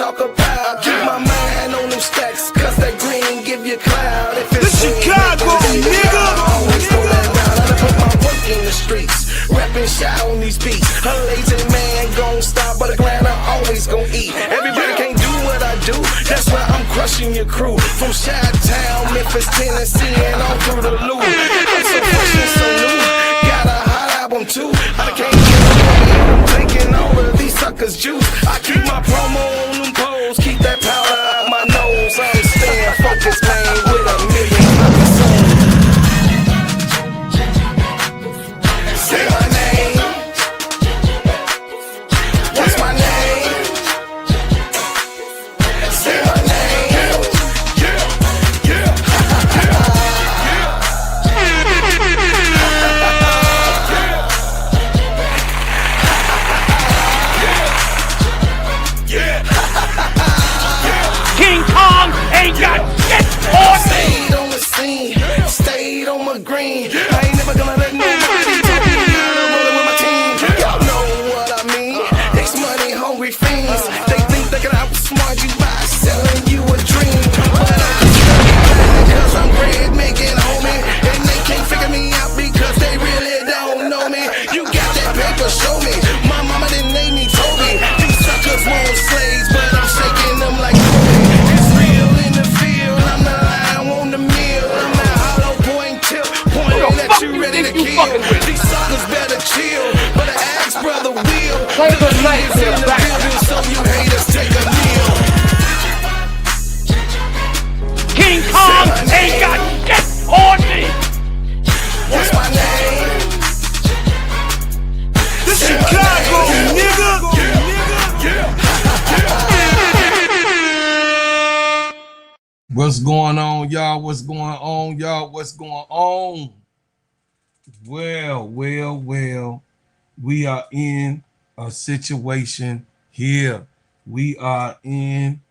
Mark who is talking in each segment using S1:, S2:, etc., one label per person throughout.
S1: talk about. Keep my mind on them stacks, cause that green give you cloud. If it's
S2: Chicago, nigga.
S1: Always throw that down. I done put my work in the streets, rapping shot on these beats. A lazy man gon' stop, but a grinder always gon' eat. Everybody can't do what I do, that's why I'm crushing your crew. From Chi-Town, Memphis, Tennessee, and all through the loop. I'm so fresh and so new, got a hot album too. I can't get away, I'm drinking all of these suckers' juice. I keep my promo on them poles, keep that powder out my nose. I'm staying focused, man, with a million episodes. Say my name. What's my name? Say my name.
S2: King Kong ain't got shit on me.
S1: Stayed on the scene, stayed on my green. I ain't never gonna let nobody tell me I'm rolling with my team. Y'all know what I mean. These money hungry fiends. They think they can outsmart you by selling you a dream. But I'm just cause I'm bread making homie. And they can't figure me out because they really don't know me. You got that paper, show me. My mama didn't name me Toby. These suckers want slaves, but I'm shaking them like Kobe. It's real in the field. I'm the lion on the mill. I'm that hollow point tip, pointing at you ready to kill. These suckers better chill, but an axe brother will.
S2: Play the night
S1: in the building, so you haters take a meal.
S2: King Kong ain't got shit on me.
S1: What's my name?
S2: This Chicago, nigga.
S3: What's going on, y'all? What's going on, y'all? What's going on? Well, we are in a situation here. We are in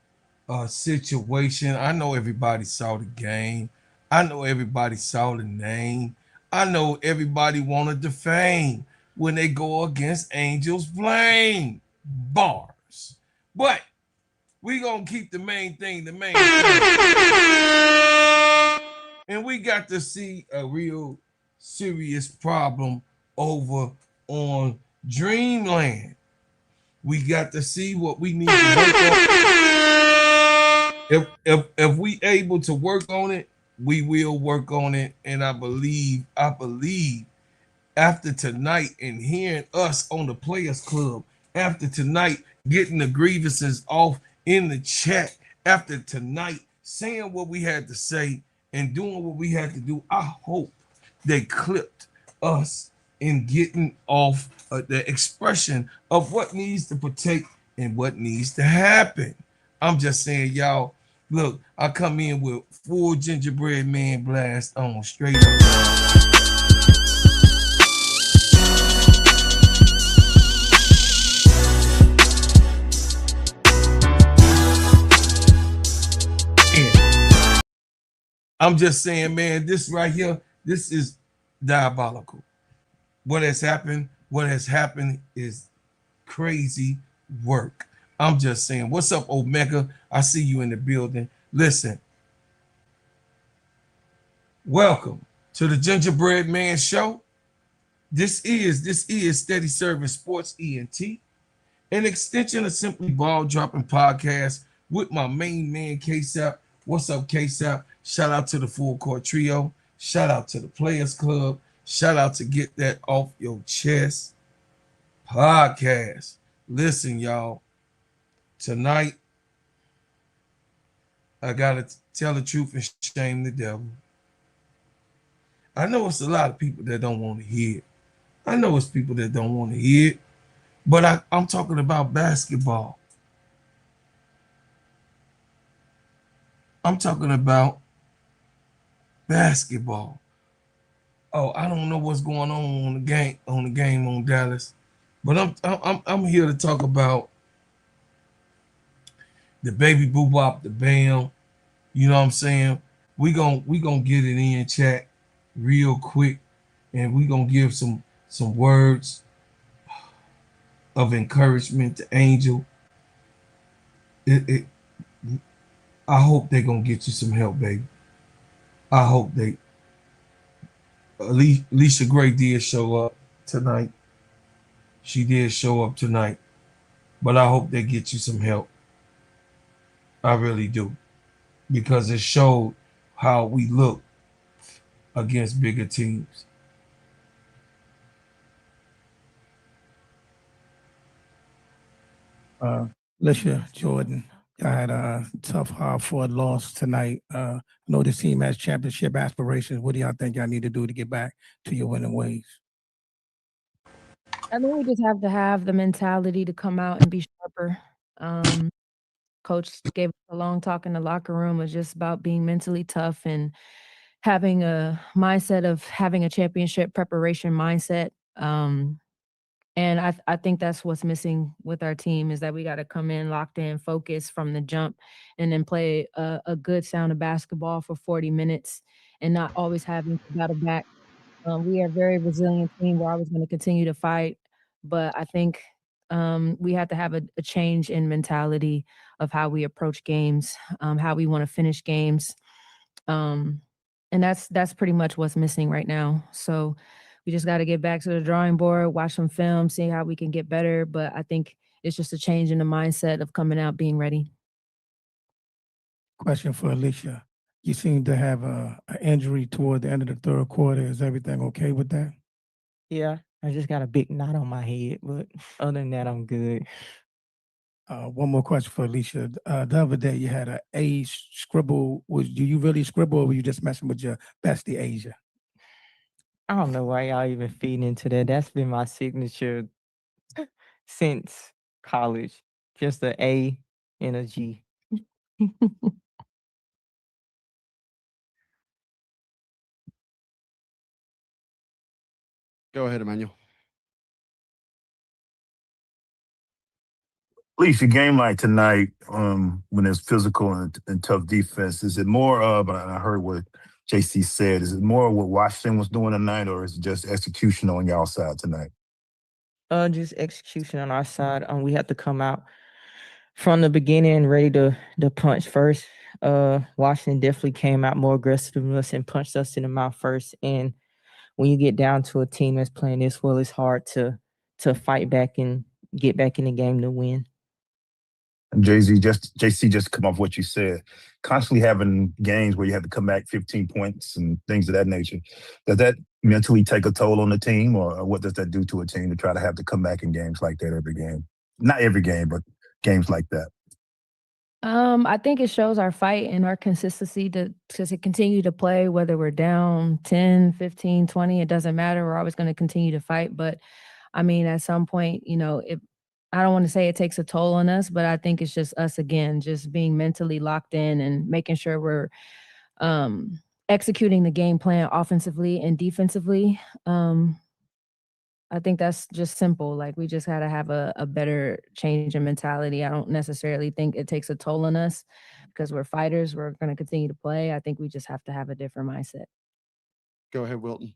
S3: a situation. I know everybody saw the game. I know everybody saw the name. I know everybody wanted the fame when they go against Angel's Flame bars. But we gonna keep the main thing. And we got to see a real serious problem over on Dreamland. We got to see what we need to work on. If we able to work on it, we will work on it. And I believe after tonight and hearing us on the Players Club, after tonight getting the grievances off in the chat, after tonight saying what we had to say and doing what we had to do, I hope they clipped us in getting off the expression of what needs to partake and what needs to happen. I'm just saying, y'all, look, I come in with full gingerbread man blast on straight up. I'm just saying, man, this right here, this is diabolical. What has happened is crazy work. I'm just saying, what's up, Omega? I see you in the building. Listen, welcome to the Gingerbread Man Show. This is Steady ServN Sports ENT, an extension of Simply Ball Dropping Podcast with my main man, K-Sap. What's up, K-Sap? Shout out to the Full Court Trio. Shout out to the Players Club. Shout out to Get That Off Your Chest podcast. Listen, y'all. Tonight, I got to tell the truth and shame the devil. I know it's a lot of people that don't want to hear it. I know it's people that don't want to hear it. But I'm talking about basketball. I'm talking about basketball. Oh, I don't know what's going on the game on Dallas, but I'm here to talk about the baby boo bop, the bam. You know what I'm saying? We gonna get it in chat real quick, and we gonna give some words of encouragement to Angel. it, I hope they're gonna get you some help, baby. I hope they. Allisha Gray did show up tonight. She did show up tonight, but I hope they get you some help. I really do, because it showed how we look against bigger teams.
S4: Allisha, Jordan, I had a tough, hard-fought loss tonight. I know this team has championship aspirations. What do y'all think y'all need to do to get back to your winning ways?
S5: I think we just have to have the mentality to come out and be sharper. Coach gave us a long talk in the locker room. It was just about being mentally tough and having a mindset of having a championship preparation mindset. And I think that's what's missing with our team is that we got to come in locked in, focused from the jump, and then play a good sound of basketball for 40 minutes and not always having to battle back. We are a very resilient team. We're always going to continue to fight, but I think we have to have a change in mentality of how we approach games, how we want to finish games, um, and that's pretty much what's missing right now. So we just got to get back to the drawing board, watch some film, see how we can get better. But I think it's just a change in the mindset of coming out being ready.
S4: Question for Allisha. You seem to have an injury toward the end of the third quarter. Is everything okay with that?
S6: Yeah, I just got a big knot on my head, but other than that, I'm good.
S4: One more question for Allisha. The other day you had an A scribble. Do you really scribble or were you just messing with your bestie Asia?
S6: I don't know why y'all even feeding into that. That's been my signature since college. Just an A and a G.
S7: Go ahead, Emmanuel.
S8: At least a game like tonight, when there's physical and tough defense, is it more of, and I heard what JC said, is it more of what Washington was doing tonight, or is it just execution on y'all side tonight?
S6: Just execution on our side. We have to come out from the beginning ready to punch first. Washington definitely came out more aggressive than us and punched us in the mouth first. And when you get down to a team that's playing this well, it's hard to fight back and get back in the game to win.
S8: And JC, just come off what you said, constantly having games where you have to come back 15 points and things of that nature. Does that mentally take a toll on the team, or what does that do to a team to try to have to come back in games like that every game? Not every game, but games like that.
S5: I think it shows our fight and our consistency to continue to play, whether we're down 10, 15, 20, it doesn't matter. We're always going to continue to fight. But I mean, at some point, I don't want to say it takes a toll on us, but I think it's just us again, just being mentally locked in and making sure we're executing the game plan offensively and defensively. I think that's just simple. Like we just got to have a better change in mentality. I don't necessarily think it takes a toll on us because we're fighters. We're going to continue to play. I think we just have to have a different mindset.
S7: Go ahead, Wilton.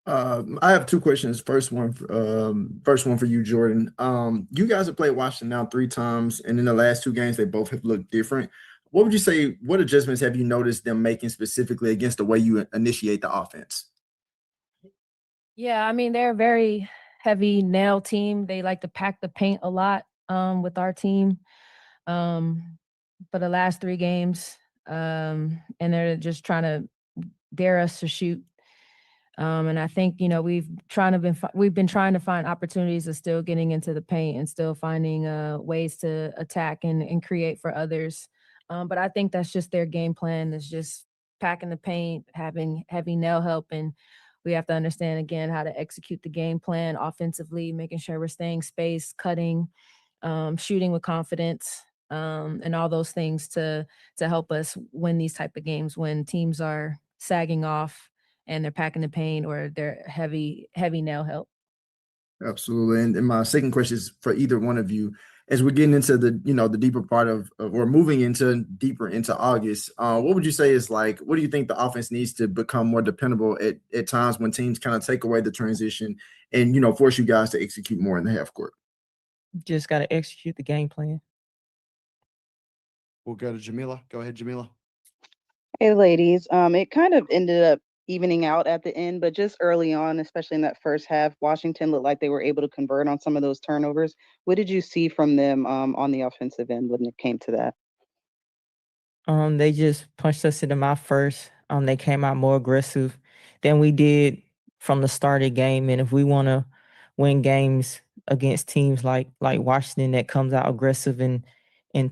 S9: I have two questions. First one for you, Jordan. You guys have played Washington now 3 times, and in the last 2 games, they both have looked different. What would you say? What adjustments have you noticed them making specifically against the way you initiate the offense?
S5: Yeah, I mean, they're a very heavy nail team. They like to pack the paint a lot with our team for the last 3 games. And they're just trying to dare us to shoot. And I think, we've been trying to find opportunities of still getting into the paint and still finding ways to attack and create for others. But I think that's just their game plan is just packing the paint, having heavy nail help, and we have to understand again how to execute the game plan offensively, making sure we're staying space, cutting, shooting with confidence, and all those things to help us win these type of games when teams are sagging off and they're packing the paint or they're heavy nail help.
S9: Absolutely. And my second question is for either one of you. As we're getting into the deeper part of or moving deeper into August, what would you say is like, what do you think the offense needs to become more dependable at times when teams kind of take away the transition and, force you guys to execute more in the half court?
S6: Just got to execute the game plan.
S7: We'll go to Jamila. Go ahead, Jamila.
S10: Hey, ladies. It kind of ended up evening out at the end, but just early on, especially in that first half, Washington looked like they were able to convert on some of those turnovers. What did you see from them on the offensive end when it came to that?
S6: They just punched us in the mouth first. They came out more aggressive than we did from the start of the game. And if we want to win games against teams like Washington that comes out aggressive and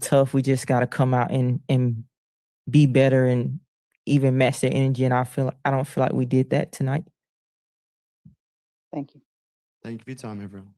S6: tough, we just got to come out and be better and even match their energy. And I don't feel like we did that tonight.
S10: Thank you.
S7: Thank you for your time, everyone.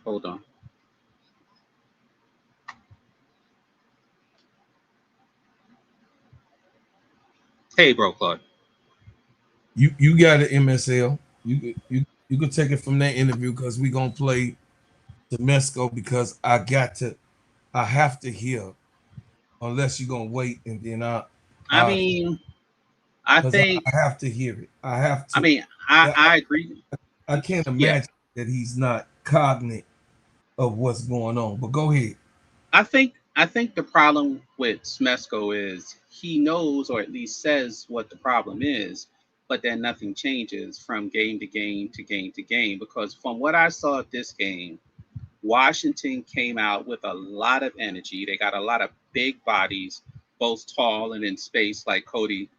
S11: Hold on. Hey, bro, Claude.
S3: You got it, MSL. You could take it from that interview because we gonna play Temesco because I have to hear, unless you're gonna wait and then
S11: I mean, I
S3: because
S11: think.
S3: I have to hear it. I have
S11: I
S3: to.
S11: mean, I agree.
S3: I can't
S11: Yeah,
S3: imagine that he's not cognizant of what's going on. But go ahead.
S11: I think the problem with Smesco is he knows, or at least says, what the problem is, but then nothing changes from game to game to game to game. Because from what I saw of this game, Washington came out with a lot of energy. They got a lot of big bodies, both tall and in space, like Cody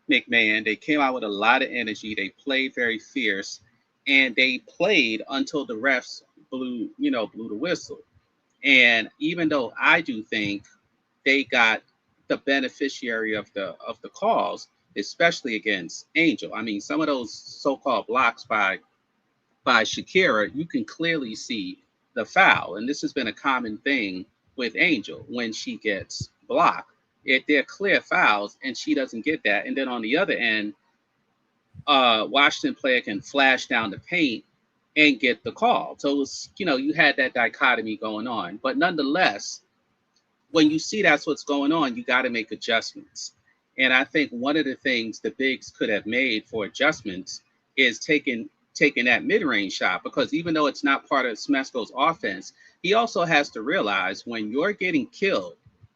S11: McMahon. They came out with a lot of energy. They played very fierce, and they played until the refs blew the whistle. And even though I do think they got the beneficiary of the calls, especially against Angel. I mean, some of those so-called blocks by SHAKIRA, you can clearly see the foul. And this has been a common thing with Angel when she gets blocked. They're clear fouls, and she doesn't get that. And then on the other end, Washington player can flash down the paint and get the call. So it was, you had that dichotomy going on. But nonetheless, when you see that's what's going on, you got to make adjustments. And I think one of the things the bigs could have made for adjustments is taking that mid-range shot, because even though it's not part of Smesco's offense, he also has to realize when you're getting killed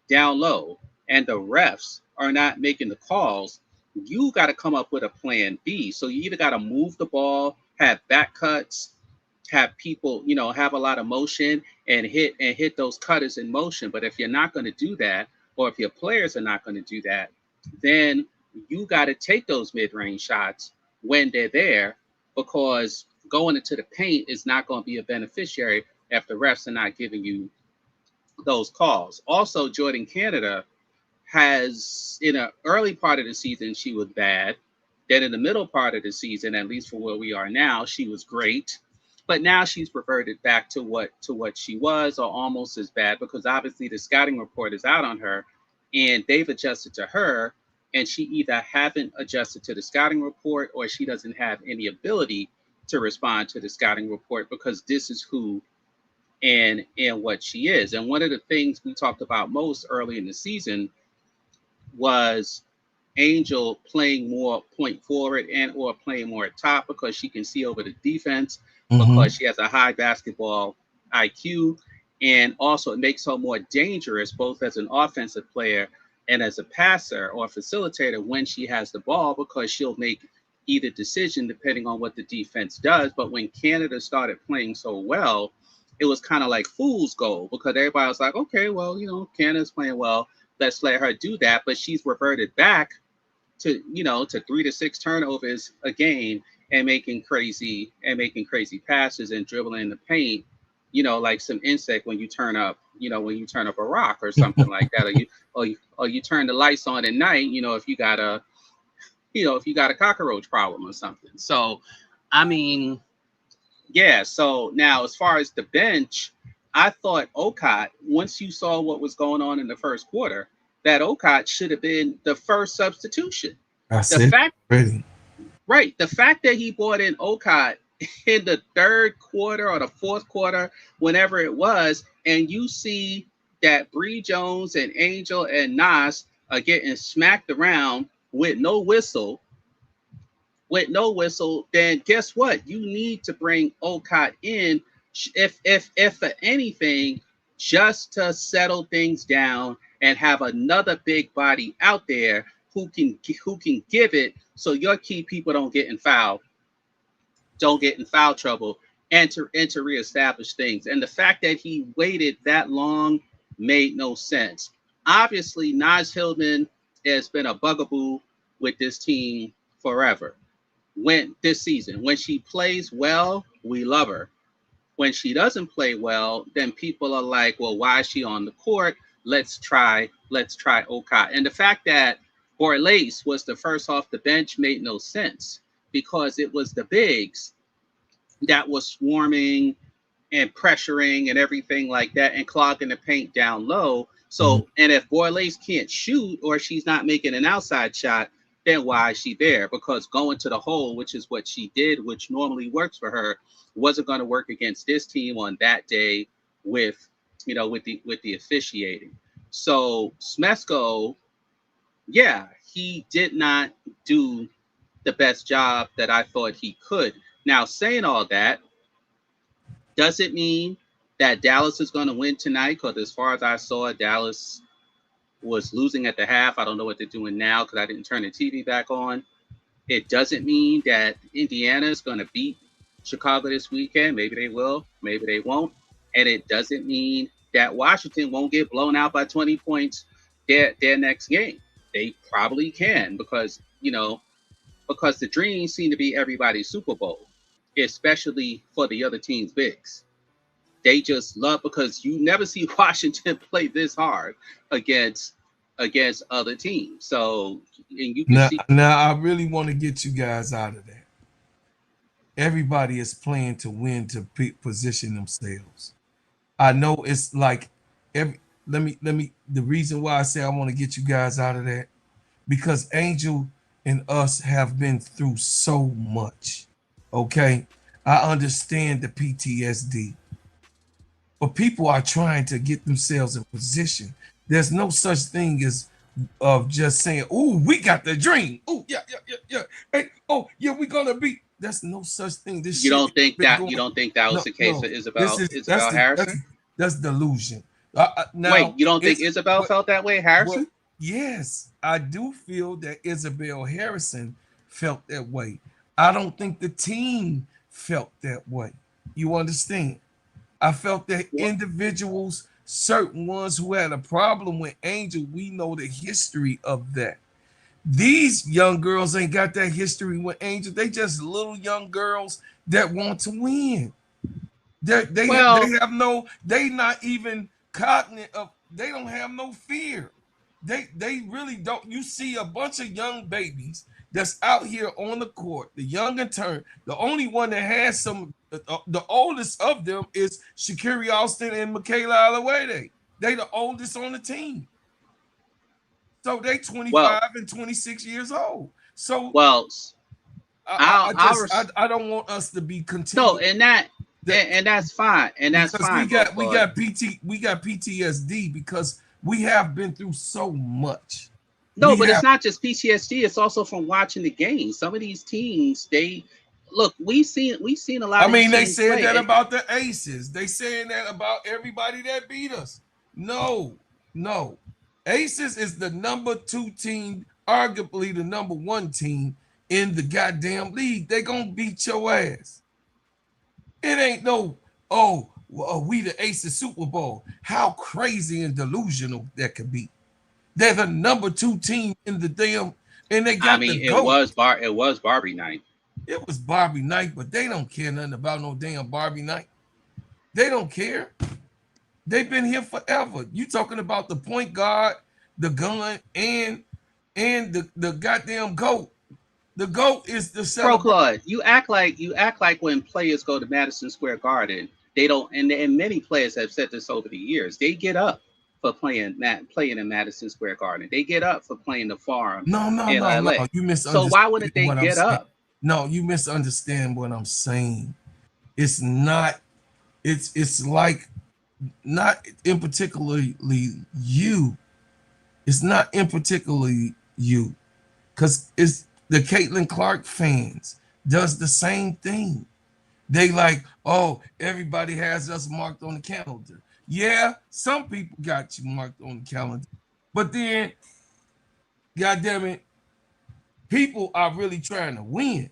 S11: down low and the refs are not making the calls, you got to come up with a plan B. So you either got to move the ball, have back cuts, have people, have a lot of motion and hit those cutters in motion. But if you're not going to do that, or if your players are not going to do that, then you got to take those mid-range shots when they're there, because going into the paint is not going to be a beneficiary if the refs are not giving you those calls. Also, Jordan Canada has, in an early part of the season, she was bad. Then in the middle part of the season, at least for where we are now, she was great. But now she's reverted back to what she was, or almost as bad, because obviously the scouting report is out on her, and they've adjusted to her, and she either haven't adjusted to the scouting report, or she doesn't have any ability to respond to the scouting report, because this is who and what she is. And one of the things we talked about most early in the season was Angel playing more point forward and or playing more at top, because she can see over the defense, because she has a high basketball IQ, and also it makes her more dangerous both as an offensive player and as a passer or facilitator when she has the ball, because she'll make either decision depending on what the defense does. But when Canada started playing so well, it was kind of like fool's gold, because everybody was like, okay, well, Canada's playing well, let's let her do that. But she's reverted back to 3 to 6 turnovers a game and making crazy passes and dribbling in the paint, like some insect when you turn up a rock or something like that, or you turn the lights on at night, if you got a cockroach problem or something. So I mean, yeah. So now as far as the bench, I thought Okot, once you saw what was going on in the first quarter, that Okot should have been the first substitution.
S3: I
S11: The
S3: said
S11: fact,
S3: ready.
S11: right, the fact that he brought in Okot in the third quarter or the fourth quarter, whenever it was, and you see that Bree Jones and Angel and Nas are getting smacked around with no whistle, then guess what? You need to bring Okot in, if for anything, just to settle things down and have another big body out there who can give it, so your key people don't get in foul trouble, and to reestablish things. And the fact that he waited that long made no sense. Obviously, Naj Hillman has been a bugaboo with this team forever. When she plays well, we love her. When she doesn't play well, then people are like, well, why is she on the court? Let's try Okot. And the fact that Borlase was the first off the bench made no sense, because it was the bigs that was swarming and pressuring and everything like that and clogging the paint down low. So, and if Borlase can't shoot, or she's not making an outside shot, then why is she there? Because going to the hole, which is what she did, which normally works for her, wasn't going to work against this team on that day with the officiating. So Smesco, yeah, he did not do the best job that I thought he could. Now, saying all that, does it mean that Dallas is going to win tonight? Because as far as I saw, Dallas was losing at the half. I don't know what they're doing now because I didn't turn the TV back on. It doesn't mean that Indiana is going to beat Chicago this weekend. Maybe they will, maybe they won't. And it doesn't mean that Washington won't get blown out by 20 points their next game. They probably can, because the dreams seem to be everybody's Super Bowl, especially for the other team's bigs. They just love, because you never see Washington play this hard against other teams. So, and you can
S3: now I really want to get you guys out of that. Everybody is playing to win, to position themselves. I know it's like the reason why I say I want to get you guys out of that, because Angel and us have been through so much. Okay, I understand the PTSD, but people are trying to get themselves in position. There's no such thing as of just saying, "Oh, we got the dream. Oh, yeah. Hey, oh, yeah, we're gonna be." There's no such thing.
S11: You don't think that was the case for Isabel Harrison?
S3: That's delusion.
S11: Now, wait, you don't think Isabel felt that way, Harrison?
S3: Yes, I do feel that Isabel Harrison felt that way. I don't think the team felt that way. You understand? I felt that individuals, certain ones who had a problem with Angel, we know the history of that. These young girls ain't got that history with Angel. They just little young girls that want to win. They not even cognizant of, they don't have no fear. They really don't. You see a bunch of young babies that's out here on the court, the young and turn. The only one that has some, the oldest of them is SHAKIRA Austin and Michaela Alawede. They the oldest on the team. So they 25 and 26 years old. So I don't want us to be content.
S11: No, and that's fine. And that's fine.
S3: We got PTSD because we have been through so much.
S11: No, but it's not just PTSD. It's also from watching the games. Some of these teams, we've seen a lot.
S3: I mean, they said that about the Aces. They saying that about everybody that beat us. No. Aces is the number 2 team, arguably the number 1 team in the goddamn league. They gonna beat your ass. It ain't no, we the Aces Super Bowl. How crazy and delusional that could be. They're the number 2 team in the damn, and they got the GOAT.
S11: It was Barbie night.
S3: It was Barbie night, but they don't care nothing about no damn Barbie night. They don't care. They've been here forever. You talking about the point guard, the gun, and the goddamn GOAT. The GOAT is the
S11: Pro Claude, you act like when players go to Madison Square Garden They don't, and many players have said this over the years. They get up for playing in Madison Square Garden. They get up for playing the Forum in LA.
S3: You misunderstand.
S11: So why wouldn't they
S3: what
S11: get
S3: I'm
S11: up?
S3: No, you misunderstand what I'm saying. It's not. It's like not in particularly you. It's not in particularly you, because it's the Caitlin Clark fans does the same thing. They like, oh, everybody has us marked on the calendar. Yeah, some people got you marked on the calendar, but then, goddamn it, people are really trying to win.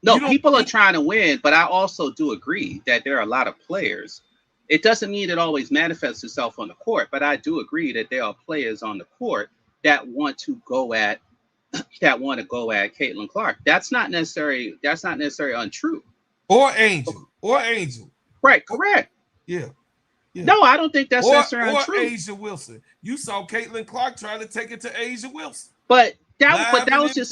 S11: No, people are trying to win, but I also do agree that there are a lot of players. It doesn't mean it always manifests itself on the court, but I do agree that there are players on the court that want to go at Caitlin Clark. That's not necessarily untrue.
S3: Or Angel.
S11: Right, correct.
S3: Yeah.
S11: No, I don't think that's necessarily
S3: or
S11: untrue.
S3: Asia Wilson. You saw Caitlin Clark trying to take it to Asia Wilson.
S11: But that was just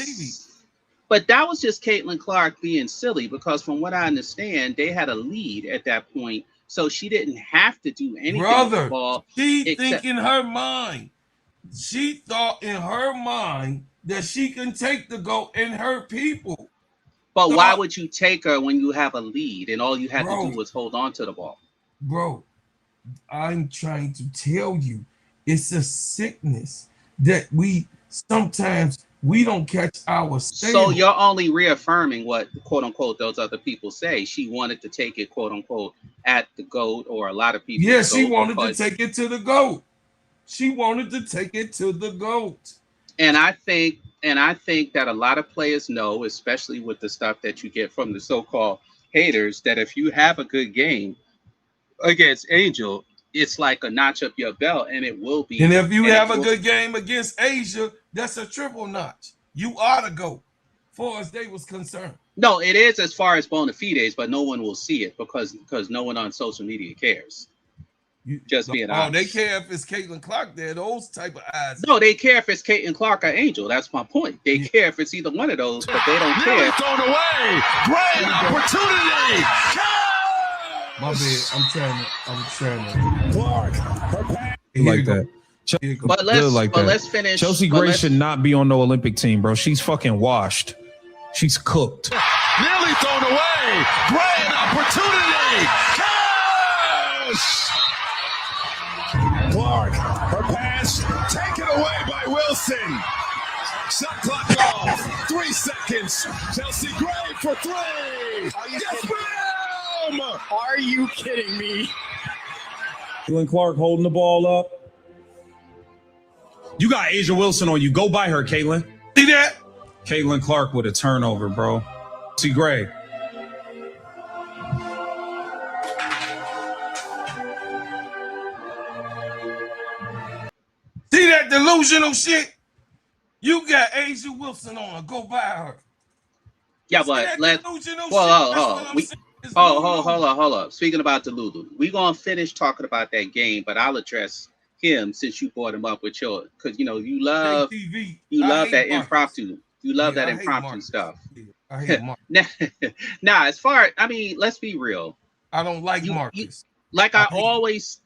S11: Caitlin Clark being silly, because from what I understand, they had a lead at that point, so she didn't have to do anything with the ball.
S3: She thought in her mind that she can take the goal and hurt people.
S11: But why would you take her when you have a lead and all you had to do was hold on to the ball?
S3: Bro, I'm trying to tell you, it's a sickness that we sometimes don't catch our style.
S11: So you're only reaffirming what, quote unquote, those other people say. She wanted to take it, quote unquote, at the GOAT, or a lot of people.
S3: Yeah, she wanted to take it to the GOAT. She wanted to take it to the GOAT.
S11: And I think that a lot of players know, especially with the stuff that you get from the so-called haters, that if you have a good game against Angel, it's like a notch up your belt, and it will be.
S3: And if you have a good game against Asia, that's a triple notch. You ought to go, far as they was concerned.
S11: No, it is as far as bona fides, but no one will see it because no one on social media cares. Just being honest.
S3: They care if it's Caitlin Clark. They're those type of eyes.
S11: No, they care if it's Caitlin Clark or Angel. That's my point. They care if it's either one of those, but they don't care.
S1: Thrown away. Great opportunity.
S3: My bad. I'm trying to.
S1: Clark.
S12: Like that.
S11: But let's finish.
S12: Chelsea Gray should not be on the Olympic team, bro. She's fucking washed. She's cooked.
S1: Nearly thrown away. Great opportunity. Cash. Clark, her pass taken away by Wilson. Shot clock off. 3 seconds. Chelsea Gray for 3. Yes, ma'am.
S2: Are you kidding me?
S12: Caitlin Clark holding the ball up. You got Asia Wilson on you. Go by her, Caitlin.
S3: See that?
S12: Caitlin Clark with a turnover, bro. See Gray.
S3: See that delusional shit? You got Asia Wilson on her. Go by her.
S11: Yeah, but let's. Hold up. Speaking about Delulu, we're gonna finish talking about that game, but I'll address him since you brought him up with your, because you love that impromptu. You love that impromptu stuff.
S3: I hate Marcus.
S11: Now, as far, let's be real.
S3: I don't like Marcus.
S11: Like I always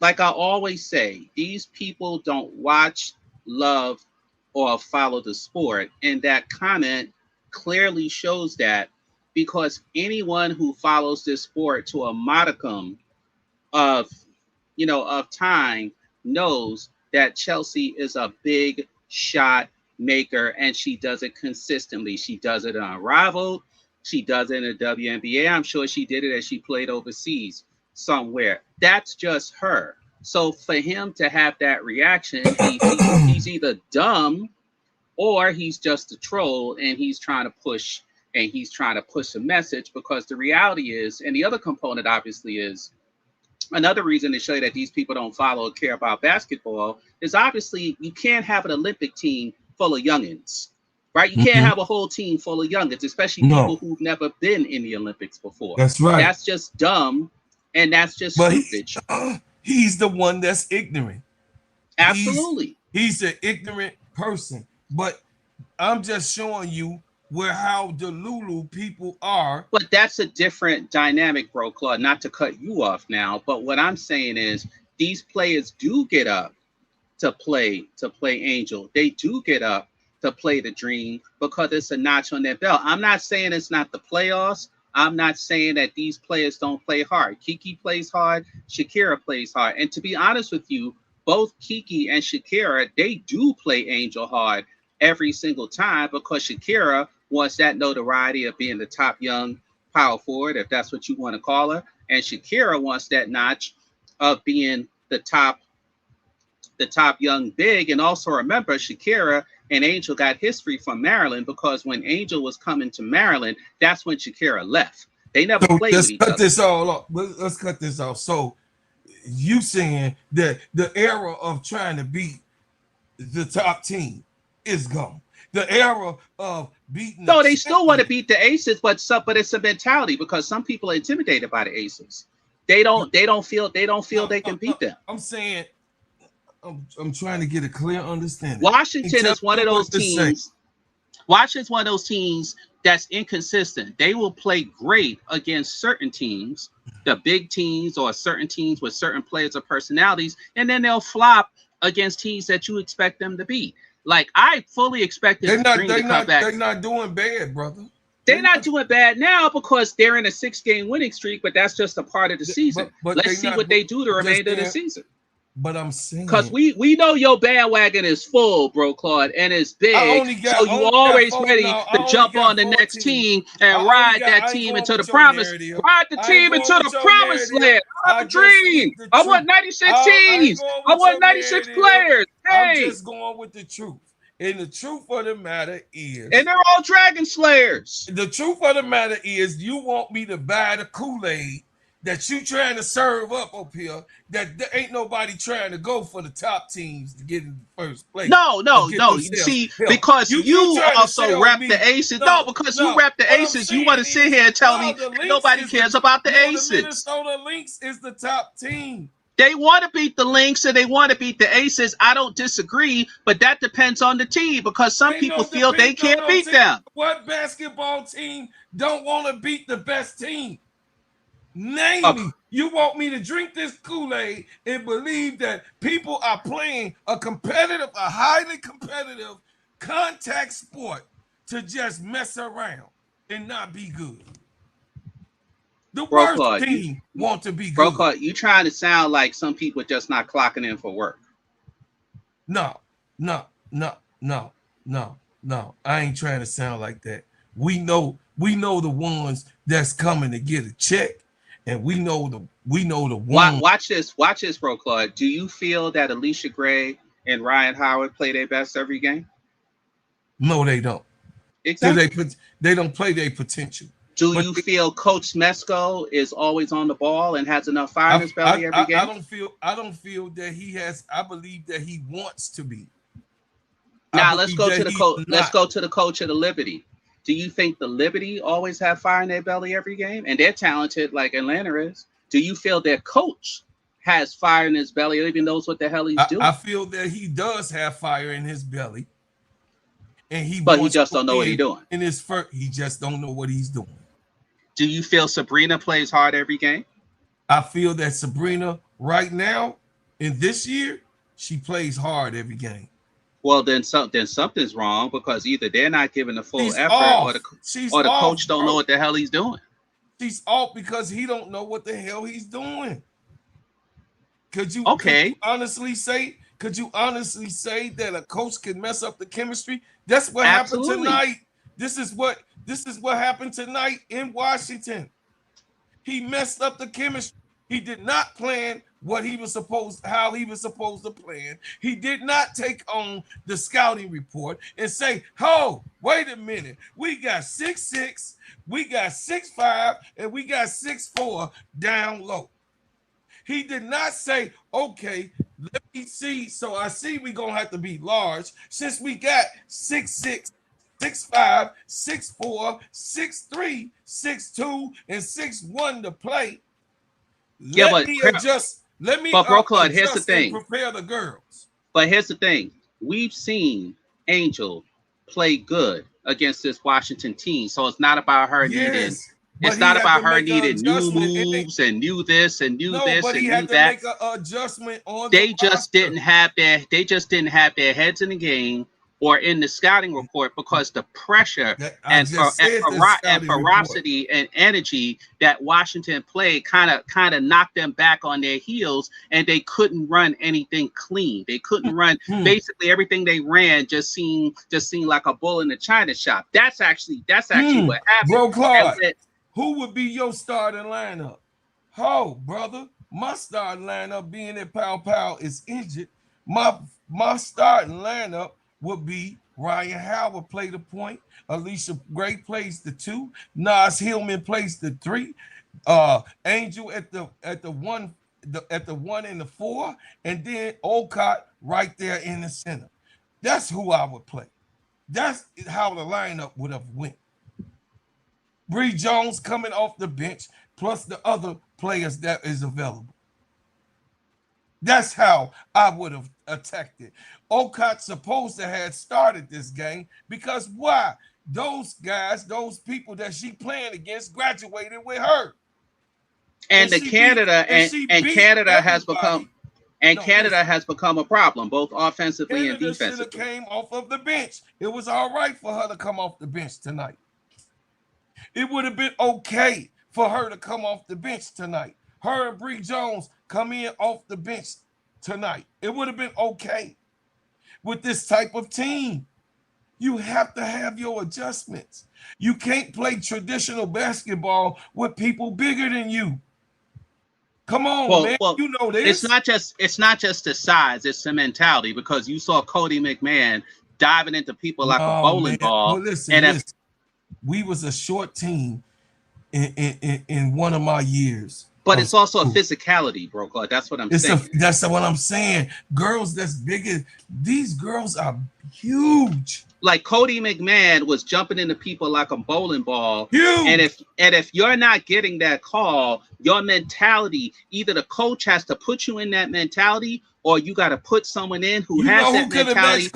S11: say, these people don't watch, love, or follow the sport, and that comment clearly shows that, because anyone who follows this sport to a modicum of time knows that Chelsea is a big shot maker, and she does it consistently. She does it on Unrivaled. She does it in the WNBA. I'm sure she did it as she played overseas somewhere. That's just her. So for him to have that reaction, he's either dumb or he's just a troll, and he's trying to push a message, because the reality is, and the other component obviously is, another reason to show you that these people don't follow or care about basketball is, obviously you can't have an Olympic team full of youngins, right? You can't have a whole team full of youngins, especially people who've never been in the Olympics before.
S3: That's right.
S11: That's just dumb, and that's just stupid.
S3: He's the one that's ignorant.
S11: Absolutely.
S3: He's an ignorant person. But I'm just showing you where how Delulu people are.
S11: But that's a different dynamic, bro, Claude. Not to cut you off now, but what I'm saying is these players do get up to play Angel. They do get up to play the Dream because it's a notch on their belt. I'm not saying it's not the playoffs. I'm not saying that these players don't play hard. Kiki plays hard. SHAKIRA plays hard. And to be honest with you, both Kiki and SHAKIRA, they do play Angel hard every single time because SHAKIRA wants that notoriety of being the top young power forward, if that's what you want to call her. And SHAKIRA wants that notch of being the top young big. And also remember, SHAKIRA and Angel got history from Maryland because when Angel was coming to Maryland, that's when SHAKIRA left. They never played with each other.
S3: This all off. Let's cut this off. So you saying that the era of trying to beat the top team is gone. The era of beating.
S11: No, they still want to beat the Aces, but it's a mentality because some people are intimidated by the Aces. They don't feel they can beat them.
S3: I'm saying. I'm trying to get a clear understanding.
S11: Washington is one of those teams. Washington's one of those teams that's inconsistent. They will play great against certain teams, the big teams or certain teams with certain players or personalities, and then they'll flop against teams that you expect them to beat. Like I fully expected the Dream to come back.
S3: They're not doing bad, brother.
S11: They're not doing bad now because they're in a 6-game winning streak, but that's just a part of the season. But Let's see what they do the remainder of the season.
S3: But I'm saying,
S11: because we know your bandwagon is full, bro, Claude, and it's big. So you always ready to jump on the next team and ride that team into the promise. Ride the team into the promised land. Ride the Dream. I want 96 teams. I want 96 players. Hey,
S3: I'm just going with the truth. And the truth of the matter is,
S11: and they're all Dragon Slayers.
S3: The truth of the matter is, you want me to buy the Kool-Aid that you trying to serve up here, that there ain't nobody trying to go for the top teams to get in first place.
S11: No. See, because you also rep the Aces. No, because you rep the Aces, you want to sit here and tell me nobody cares about the Aces.
S3: The Minnesota Lynx is the top team.
S11: They want to beat the Lynx and they want to beat the Aces. I don't disagree, but that depends on the team because some people feel they can't beat them.
S3: What basketball team don't want to beat the best team? Name me. You want me to drink this Kool-Aid and believe that people are playing a highly competitive contact sport to just mess around and not be good. The worst team want to be good.
S11: Bro, you trying to sound like some people just not clocking in for work.
S3: No. I ain't trying to sound like that. We know the ones that's coming to get a check. And we know the one.
S11: Watch this, bro, Claude. Do you feel that Allisha Gray and Rhyne Howard play their best every game?
S3: No, they don't.
S11: Exactly.
S3: They don't play their potential.
S11: Do you feel Coach Smesco is always on the ball and has enough fire in his belly every game?
S3: I don't feel that he has. I believe that he wants to be.
S11: Now let's go to the coach. Let's go to the coach of the Liberty. Do you think the Liberty always have fire in their belly every game? And they're talented like Atlanta is. Do you feel their coach has fire in his belly or even knows what the hell he's doing?
S3: I feel that he does have fire in his belly. And he
S11: just don't know what he's doing.
S3: In his first, he just don't know what he's doing.
S11: Do you feel Sabrina plays hard every game?
S3: I feel that Sabrina right now in this year, she plays hard every game.
S11: Well, then something's wrong because either they're not giving the full effort or the coach don't know what the hell he's doing.
S3: She's off because he don't know what the hell he's doing. Could you honestly say that a coach can mess up the chemistry? That's what happened tonight. This is what happened tonight in Washington. He messed up the chemistry. He did not plan how he was supposed to plan. He did not take on the scouting report and say, "Oh, wait a minute. We got 6'6", we got 6'5", and we got 6'4" down low." He did not say, "Okay, let me see. So I see we're gonna have to be large since we got 6'6". 6'5", 6'4", 6'3", 6'2", and 6'1" to play. Let me adjust.
S11: Bro, Claude, here's the thing.
S3: Prepare the girls.
S11: But here's the thing. We've seen Angel play good against this Washington team. So it's not about her needing.
S3: Yes,
S11: It's
S3: but
S11: not
S3: he had
S11: about
S3: to
S11: her
S3: make an
S11: needing new
S3: adjustment.
S11: moves and new this and new
S3: No,
S11: this
S3: but
S11: and
S3: he
S11: new
S3: had to
S11: that.
S3: make an adjustment on
S11: They
S3: the
S11: just
S3: roster.
S11: didn't have their heads in the game or in the scouting report, because the pressure
S3: I
S11: and
S3: just said the scouting report.
S11: ferocity and energy that Washington played kind of knocked them back on their heels, and they couldn't run anything clean. They couldn't run. Basically everything they ran just seemed like a bull in the china shop. That's actually what happened.
S3: Bro, Claude, who would be your starting lineup? Oh, brother, my starting lineup, being that Pow is injured, my starting lineup would be Rhyne Howard play the point, Allisha Gray plays the 2, Nas Hillman plays the 3, Angel at the 1 and the 4, and then Olcott right there in the center. That's who I would play. That's how the lineup would have went. Bree Jones coming off the bench, plus the other players that is available. That's how I would have attacked it. Olcott's supposed to have started this game because why? Those guys, those people that she playing against graduated with her.
S11: And Canada has become a problem, both offensively and
S3: Canada
S11: defensively.
S3: should have came off of the bench. It was all right for her to come off the bench tonight. It would have been okay for her to come off the bench tonight. Her and Bree Jones come in off the bench tonight. It would have been okay with this type of team. You have to have your adjustments. You can't play traditional basketball with people bigger than you. Come on, man. You know this.
S11: It's not just the size, it's the mentality, because you saw Cody McMahon diving into people like a bowling ball.
S3: Well, listen, we was a short team in one of my years.
S11: But it's also a physicality, bro. That's what I'm saying.
S3: That's what I'm saying. Girls that's bigger, these girls are huge.
S11: Like Cody McMahon was jumping into people like a bowling ball.
S3: Huge.
S11: And if you're not getting that call, your mentality, either the coach has to put you in that mentality, or you got to put someone in who has that mentality,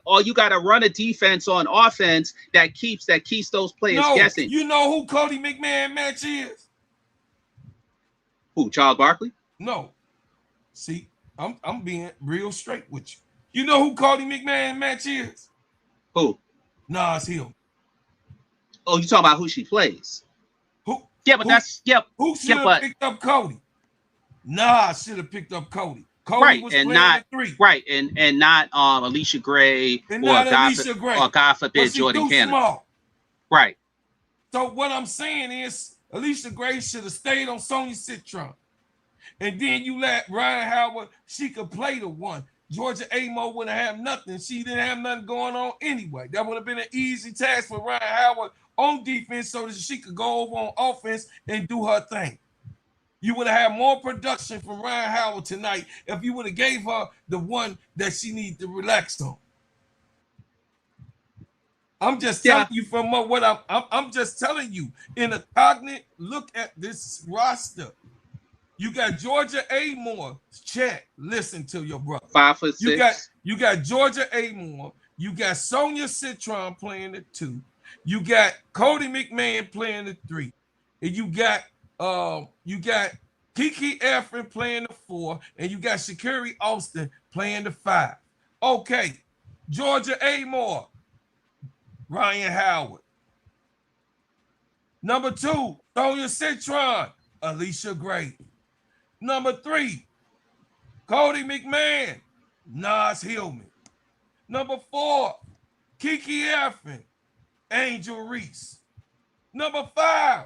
S11: or you got to run a defense on offense that keeps those players guessing.
S3: You know who Cody McMahon match is?
S11: Who, Charles Barkley?
S3: No. See, I'm being real straight with you. You know who Cody McMahon match is?
S11: Who?
S3: Nas Hill.
S11: Oh, you talking about who she plays?
S3: Who?
S11: Yeah, but
S3: who should have picked up Cody? Nas should have picked up Cody. Cody was
S11: and
S3: playing
S11: not
S3: the 3.
S11: Right, and not Allisha Gray or God forbid Jordan Cannon.
S3: Small.
S11: Right.
S3: So what I'm saying is, Allisha Gray should have stayed on Sonia Citron. And then you let Rhyne Howard, she could play the 1. Georgia Amo wouldn't have nothing. She didn't have nothing going on anyway. That would have been an easy task for Rhyne Howard on defense so that she could go over on offense and do her thing. You would have had more production from Rhyne Howard tonight if you would have gave her the 1 that she needed to relax on. I'm just telling you from what I'm just telling you. In a cognate look at this roster, you got Georgia Amore. Chat, listen to your brother.
S11: 5'6".
S3: You got Georgia Amore. You got Sonia Citron playing the 2. You got Cody McMahon playing the 3. And you got Kiki Iriafen playing the 4, and you got SHAKIRA Austin playing the 5. Okay, Georgia Amore. Rhyne Howard. Number 2, Sonia Citron, Allisha Gray. Number 3, Cody McMahon, Nas Hillman. Number 4, Kiki Iriafen, Angel Reese. Number 5,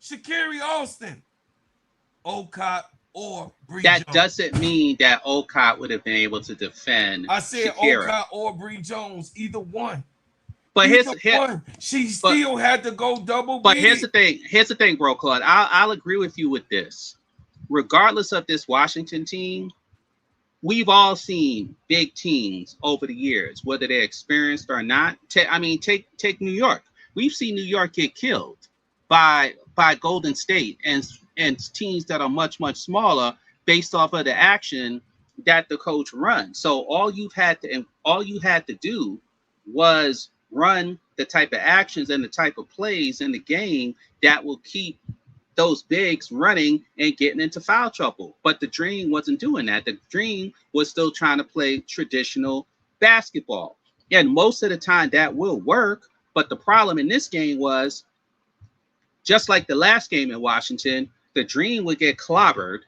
S3: SHAKIRA Austin, Olcott or Bree Jones.
S11: That doesn't mean that Olcott would have been able to defend.
S3: I said
S11: SHAKIRA.
S3: Olcott or Bree Jones, either one.
S11: But
S3: she still had to go double.
S11: But here's the thing, bro, Claude. I'll agree with you with this. Regardless of this Washington team, we've all seen big teams over the years, whether they're experienced or not. Take New York. We've seen New York get killed by Golden State and teams that are much smaller based off of the action that the coach runs. So all you had to do was run the type of actions and the type of plays in the game that will keep those bigs running and getting into foul trouble. But the Dream wasn't doing that. The Dream was still trying to play traditional basketball. And most of the time that will work. But the problem in this game was, just like the last game in Washington, the Dream would get clobbered,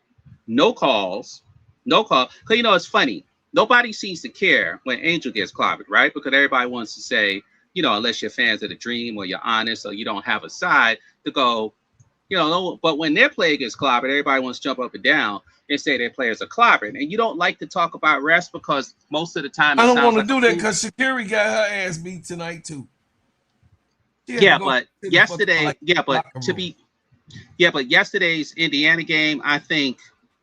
S11: no calls, no call. Because, you know, it's funny. Nobody seems to care when Angel gets clobbered, right? Because everybody wants to say, you know, unless you're fans of the Dream or you're honest or you don't have a side, to go, you know, but when their player gets clobbered, everybody wants to jump up and down and say their players are clobbered. And you don't like to talk about refs because most of the time
S3: I don't want to do that because Shakira got her ass beat tonight too.
S11: Yeah, but yesterday, but yesterday's Indiana game, I think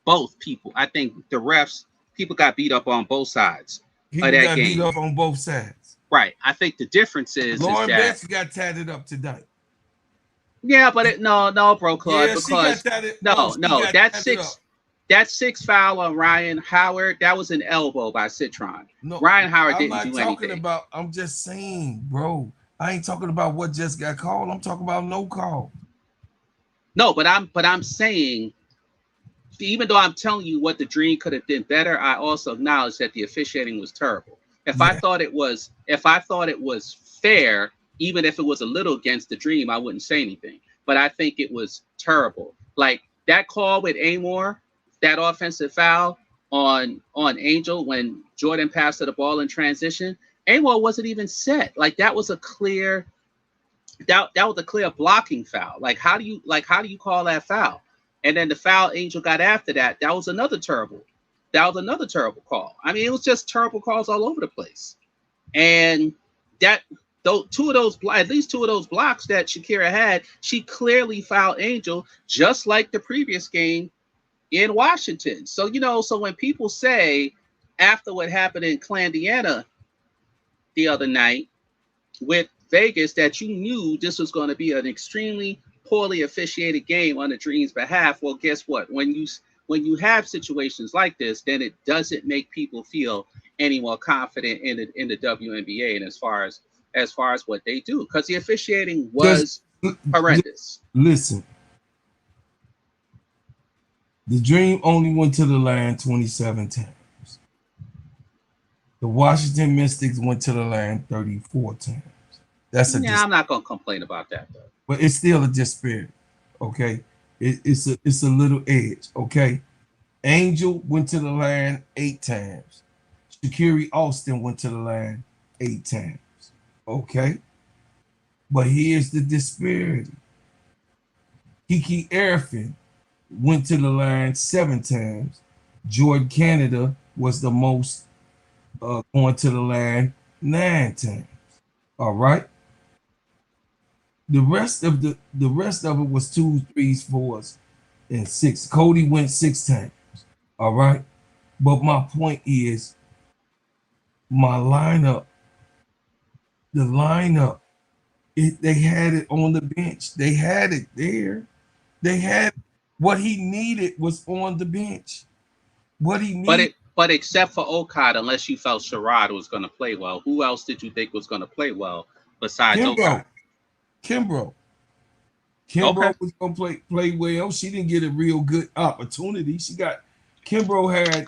S11: I think the refs, people got beat up on both sides of that
S3: got
S11: game.
S3: Beat up on both sides.
S11: Right. I think the difference is
S3: Lauren
S11: that
S3: Betts got tatted up tonight.
S11: Yeah, but no, bro, Claude,
S3: Yeah,
S11: because that six foul on Rhyne Howard, that was an elbow by Citron.
S3: No,
S11: Rhyne Howard didn't do anything.
S3: I'm just saying, bro. I ain't talking about what just got called. I'm talking about no call.
S11: No, but I'm saying, even though I'm telling you what the Dream could have done better, I also acknowledge that the officiating was terrible. If I thought it was fair, even if it was a little against the Dream, I wouldn't say anything. But I think it was terrible. Like that call with Amor, that offensive foul on Angel when Jordan passed her the ball in transition, Amor wasn't even set. Like that was a clear blocking foul. Like how do you call that foul? And then the foul Angel got after that, that was another terrible call. I mean, it was just terrible calls all over the place. And at least two of those blocks that Shakira had, she clearly fouled Angel, just like the previous game in Washington. So, you know, so when people say after what happened in Clandiana the other night with Vegas that you knew this was going to be an extremely poorly officiated game on the Dream's behalf, well, guess what? When you have situations like this, then it doesn't make people feel any more confident in the WNBA and as far as what they do, because the officiating was horrendous.
S3: Listen, the Dream only went to the line 27 times. The Washington Mystics went to the line 34 times.
S11: I'm not gonna complain about that though.
S3: But it's still a disparity. Okay, it's a little edge. Okay, Angel went to the line 8 times. SHAKIRA Austin went to the line 8 times. Okay, but here's the disparity. Kiki Iriafen went to the line 7 times. Jordan Canada was the most going to the line 9 times. All right. The rest of it was 2s, 3s, 4s, and 6. Cody went 6 times. All right. But my point is, my lineup, they had it on the bench. They had it there. They had what he needed was on the bench. What he needed.
S11: But except for Okada, unless you felt Sherrod was going to play well, who else did you think was going to play well besides Okada?
S3: Kimbrough was going to play well. She didn't get a real good opportunity. Kimbrough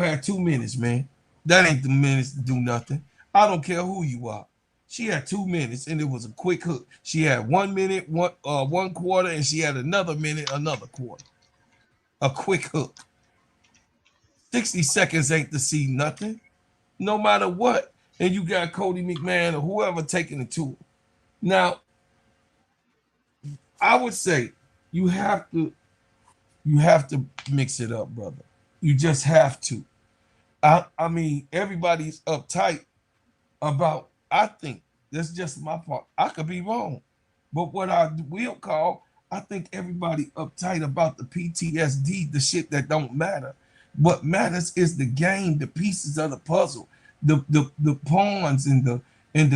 S3: had 2 minutes, man. That ain't the minutes to do nothing. I don't care who you are. She had 2 minutes, and it was a quick hook. She had 1 minute, one quarter, and she had another minute, another quarter. A quick hook. 60 seconds ain't to see nothing, no matter what. And you got Cody McMahon or whoever taking it to him. Now, I would say you have to mix it up, brother. You just have to. I mean, everybody's uptight about, I think that's just my part. I could be wrong. But what I will call, I think everybody uptight about the PTSD, the shit that don't matter. What matters is the game, the pieces of the puzzle, the pawns and the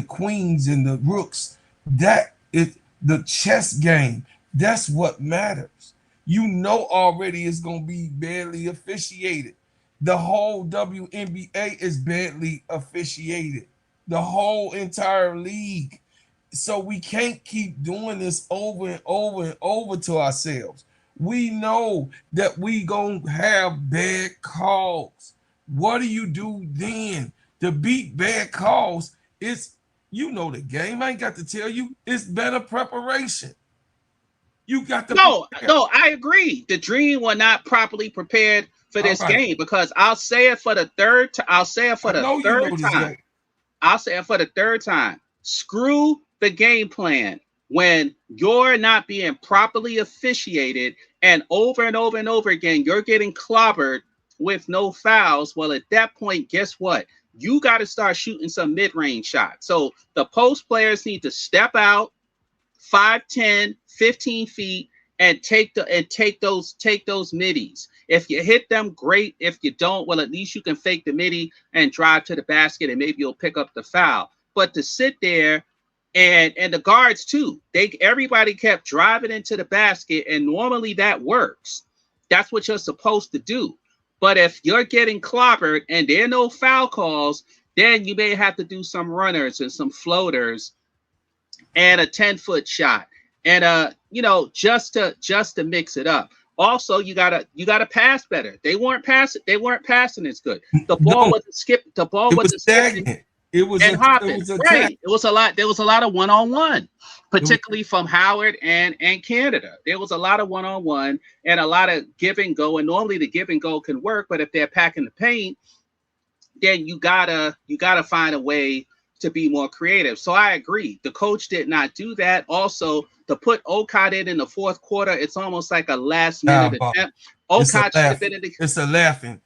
S3: queens and the rooks. That is the chess game. That's what matters. You know already it's gonna be badly officiated. The whole WNBA is badly officiated. the whole entire league. So we can't keep doing this over and over and over to ourselves. We know that we gonna have bad calls. What do you do then to beat bad calls? It's, you know, the game. I ain't got to tell you. It's better preparation. You got to prepare.
S11: No, I agree. The Dream were not properly prepared for this game, because I'll say it for the third time. I'll say it for the third time. I'll say it for the third time. Screw the game plan when you're not being properly officiated, and over and over and over again, you're getting clobbered with no fouls. Well, at that point, guess what? You got to start shooting some mid-range shots. So the post players need to step out 5, 10, 15 feet and take those middies. If you hit them, great. If you don't, well, at least you can fake the midi and drive to the basket, and maybe you'll pick up the foul. But to sit there, and the guards too, everybody kept driving into the basket, and normally that works. That's what you're supposed to do. But if you're getting clobbered and there are no foul calls, then you may have to do some runners and some floaters and a 10-foot shot, and just to mix it up. Also, you gotta pass better. They weren't passing as good. The ball wasn't skipped. The ball wasn't skipping.
S3: It was
S11: hopping. Right. It was a lot. There was a lot of one-on-one, particularly from Howard and Canada. There was a lot of one-on-one and a lot of give and go. And normally the give and go can work, but if they're packing the paint, then you gotta find a way to be more creative. So I agree. The coach did not do that. Also, to put Okot in the fourth quarter, it's almost like a last minute attempt. Okot should have been in the.
S3: It's a laughing.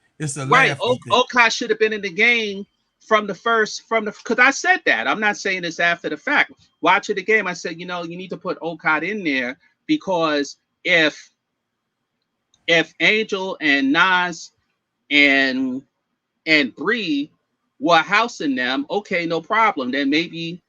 S11: Right. Okot should have been in the game from the because I said that. I'm not saying this after the fact. Watching the game, I said, you need to put Okot in there, because if Angel and Nas and Bree were housing them, okay, no problem. Then maybe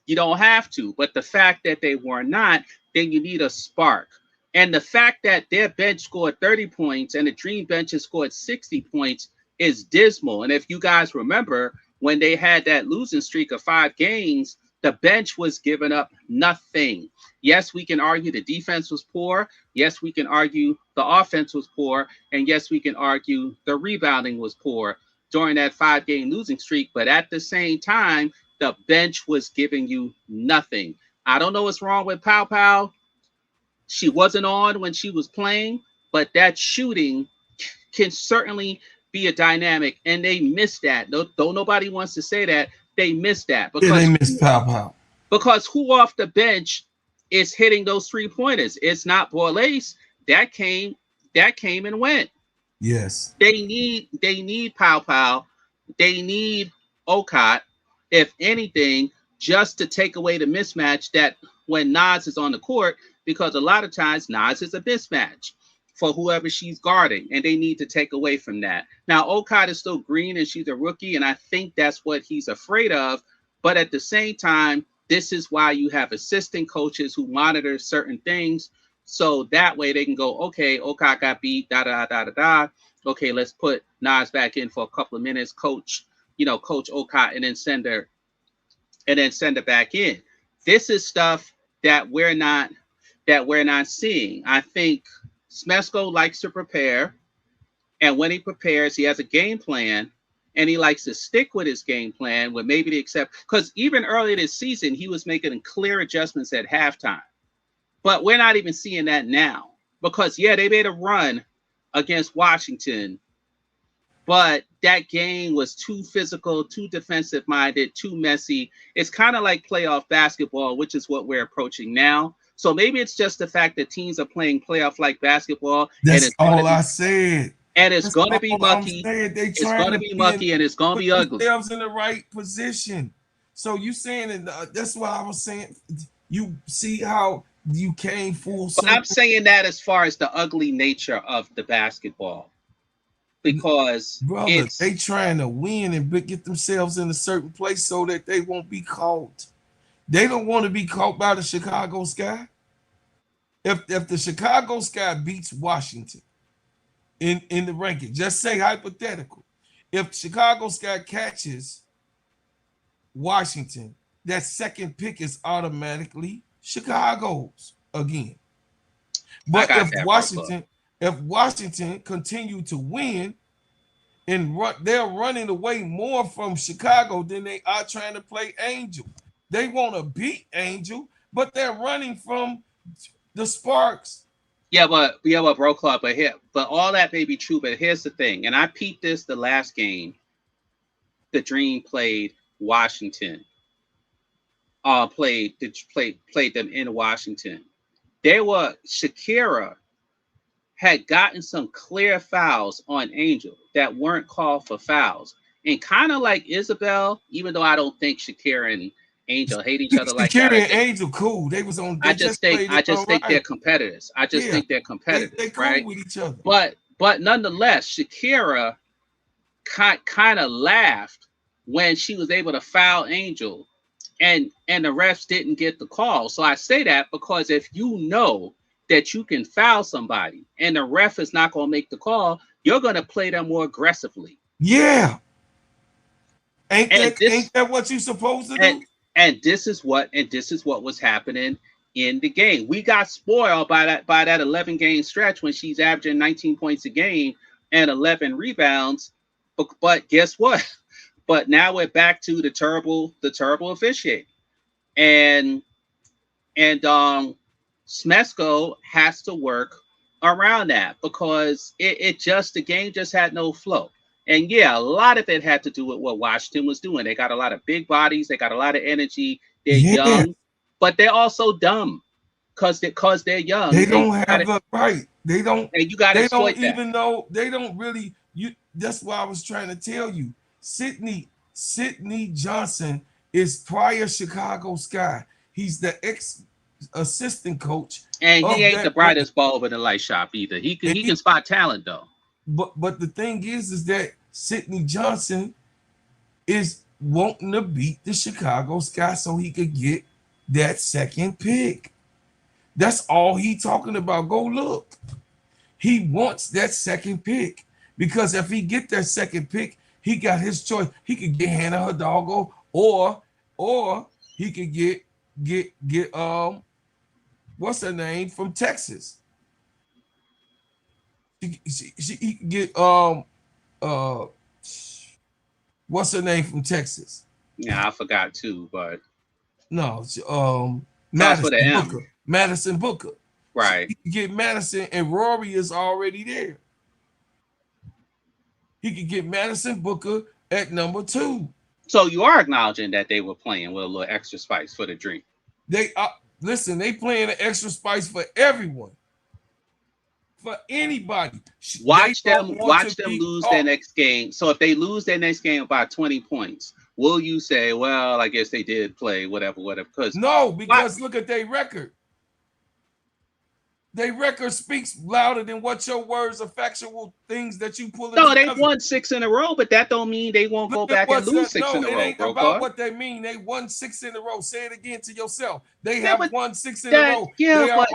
S11: you don't have to. But the fact that they were not, then you need a spark. And the fact that their bench scored 30 points and the Dream bench has scored 60 points is dismal. And if you guys remember, when they had that losing streak of 5 games, the bench was giving up nothing. Yes, we can argue the defense was poor. Yes, we can argue the offense was poor. And yes, we can argue the rebounding was poor during that 5-game losing streak. But at the same time, the bench was giving you nothing. I don't know what's wrong with Pow Pow. She wasn't on when she was playing, but that shooting can certainly be a dynamic, and they missed that. Though nobody wants to say that, they missed that. Because
S3: they missed Pow Pow.
S11: Because who off the bench is hitting those 3-pointers? It's not Borlace. That came and went.
S3: Yes.
S11: They need Pow Pow. They need Okot, if anything, just to take away the mismatch that when Nas is on the court, because a lot of times Nas is a mismatch for whoever she's guarding, and they need to take away from that. Now, Okot is still green and she's a rookie, and I think that's what he's afraid of. But at the same time, this is why you have assistant coaches who monitor certain things, so that way they can go, okay, Okot got beat, da-da-da-da-da. Okay, let's put Nas back in for a couple of minutes, coach Okot, and then send her back in. This is stuff that we're not seeing. I think Smesco likes to prepare, and when he prepares, he has a game plan, and he likes to stick with his game plan, with maybe the except, because even earlier this season, he was making clear adjustments at halftime. But we're not even seeing that now, because, yeah, they made a run against Washington, but that game was too physical, too defensive-minded, too messy. It's kind of like playoff basketball, which is what we're approaching now. So maybe it's just the fact that teams are playing playoff-like basketball.
S3: That's all I said.
S11: And it's going to be mucky. It's going to be mucky, and it's going to be ugly.
S3: Themselves in the right position. So you saying that? That's what I was saying. You see how you came full circle.
S11: But I'm saying that as far as the ugly nature of the basketball, because
S3: brother, they trying to win and get themselves in a certain place so that they won't be caught. They don't want to be caught by the Chicago Sky. If the Chicago Sky beats Washington in the ranking, just say hypothetical. If Chicago Sky catches Washington, that second pick is automatically Chicago's again. But if Washington continue to win and they're running away more from Chicago than they are trying to play Angel. They want to beat Angel, but they're running from the Sparks.
S11: Bro Club, but all that may be true. But here's the thing, and I peeped this the last game. The Dream played Washington. Played them in Washington. SHAKIRA had gotten some clear fouls on Angel that weren't called for fouls. And kind of like Isabel, even though I don't think SHAKIRA and Angel hate each other like that.
S3: SHAKIRA and Angel cool. They was on.
S11: I just think they're competitors. I just think they're competitors. They cool
S3: right? with each other.
S11: But nonetheless, SHAKIRA kind of laughed when she was able to foul Angel, and the refs didn't get the call. So I say that because if you know that you can foul somebody and the ref is not going to make the call, you're going to play them more aggressively.
S3: Yeah. Ain't that what you're supposed to do?
S11: And this is what was happening in the game. We got spoiled by that 11-game stretch when she's averaging 19 points a game and 11 rebounds. But guess what? But now we're back to the terrible officiating. And Smesco has to work around that because the game just had no flow. And yeah, a lot of it had to do with what Washington was doing. They got a lot of big bodies, they got a lot of energy, they're young, but they're also dumb because they're young.
S3: They don't have the right. They don't.
S11: And you got to exploit that.
S3: Even though they don't really. That's why I was trying to tell you. Sydney Johnson is prior Chicago Sky. He's the ex-assistant coach.
S11: And he ain't the brightest bulb in the light shop either. He can spot talent though.
S3: But the thing is that Sydney Johnson is wanting to beat the Chicago Sky so he could get that second pick. That's all he talking about. Go look. He wants that second pick because if he get that second pick, he got his choice. He could get Hannah Hidalgo, or he could get what's her name from Texas. He could get what's her name from Texas?
S11: Yeah, I forgot too, but
S3: no, Madison Booker.
S11: Right.
S3: He could get Madison, and Rory is already there. He could get Madison Booker at number 2.
S11: So you are acknowledging that they were playing with a little extra spice for the Dream.
S3: They listen. They playing an extra spice for everyone, for anybody.
S11: Watch them lose their next game. So if they lose their next game by 20 points, will you say, well, I guess they did play whatever? Because
S3: look at their record. Their record speaks louder than what your words are factual things that you pull.
S11: No, they won 6 in a row, but that don't mean they won't go back and lose 6 in a row.
S3: It ain't about what they mean. They won 6 in a row. Say it again to yourself. They have won 6 in a row.
S11: Yeah,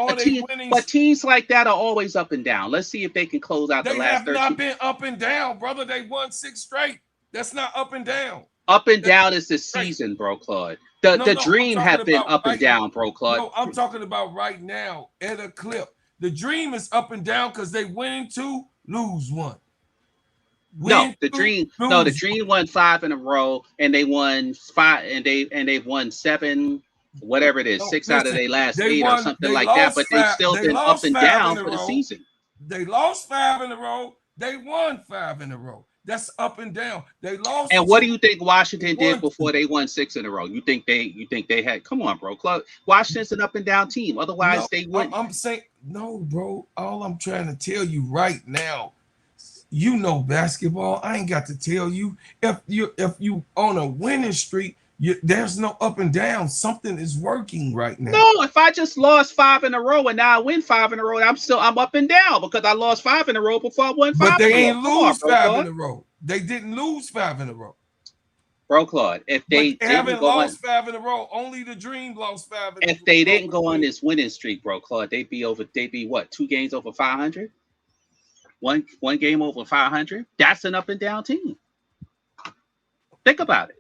S11: but teams like that are always up and down. Let's see if they can close out the last 13.
S3: They have not been up and down, brother. They won 6 straight. That's not up and down.
S11: Up and down is the season, bro, Claude. The Dream have been up and down, bro, Claude.
S3: No, I'm talking about right now at a clip. The Dream is up and down because they win 2, lose 1.
S11: The Dream won 5 in a row, and they won 5, and they've won 7, whatever it is, 6 out of their last 8 or something like that. But they've still been up and down for the season.
S3: They lost 5 in a row. They won 5 in a row. That's up and down. They lost.
S11: And what do you think Washington did before they won 6 in a row? You think they had? Come on, bro. Washington's an up and down team. Otherwise, they wouldn't.
S3: I'm saying no, bro. All I'm trying to tell you right now, you know basketball. I ain't got to tell you. If you on a winning streak, there's no up and down. Something is working right now.
S11: No, if I just lost 5 in a row and now I win 5 in a row, I'm up and down because I lost 5 in a row before I won 5.
S3: But they ain't lose 5 in a row. They didn't lose 5 in a row.
S11: Bro, Claude, if they
S3: haven't lost 5 in a row, only the Dream lost 5 in a row.
S11: If they didn't go on this winning streak, bro, Claude, they'd be what, 2 games over 500? One game over 500? That's an up and down team. Think about it.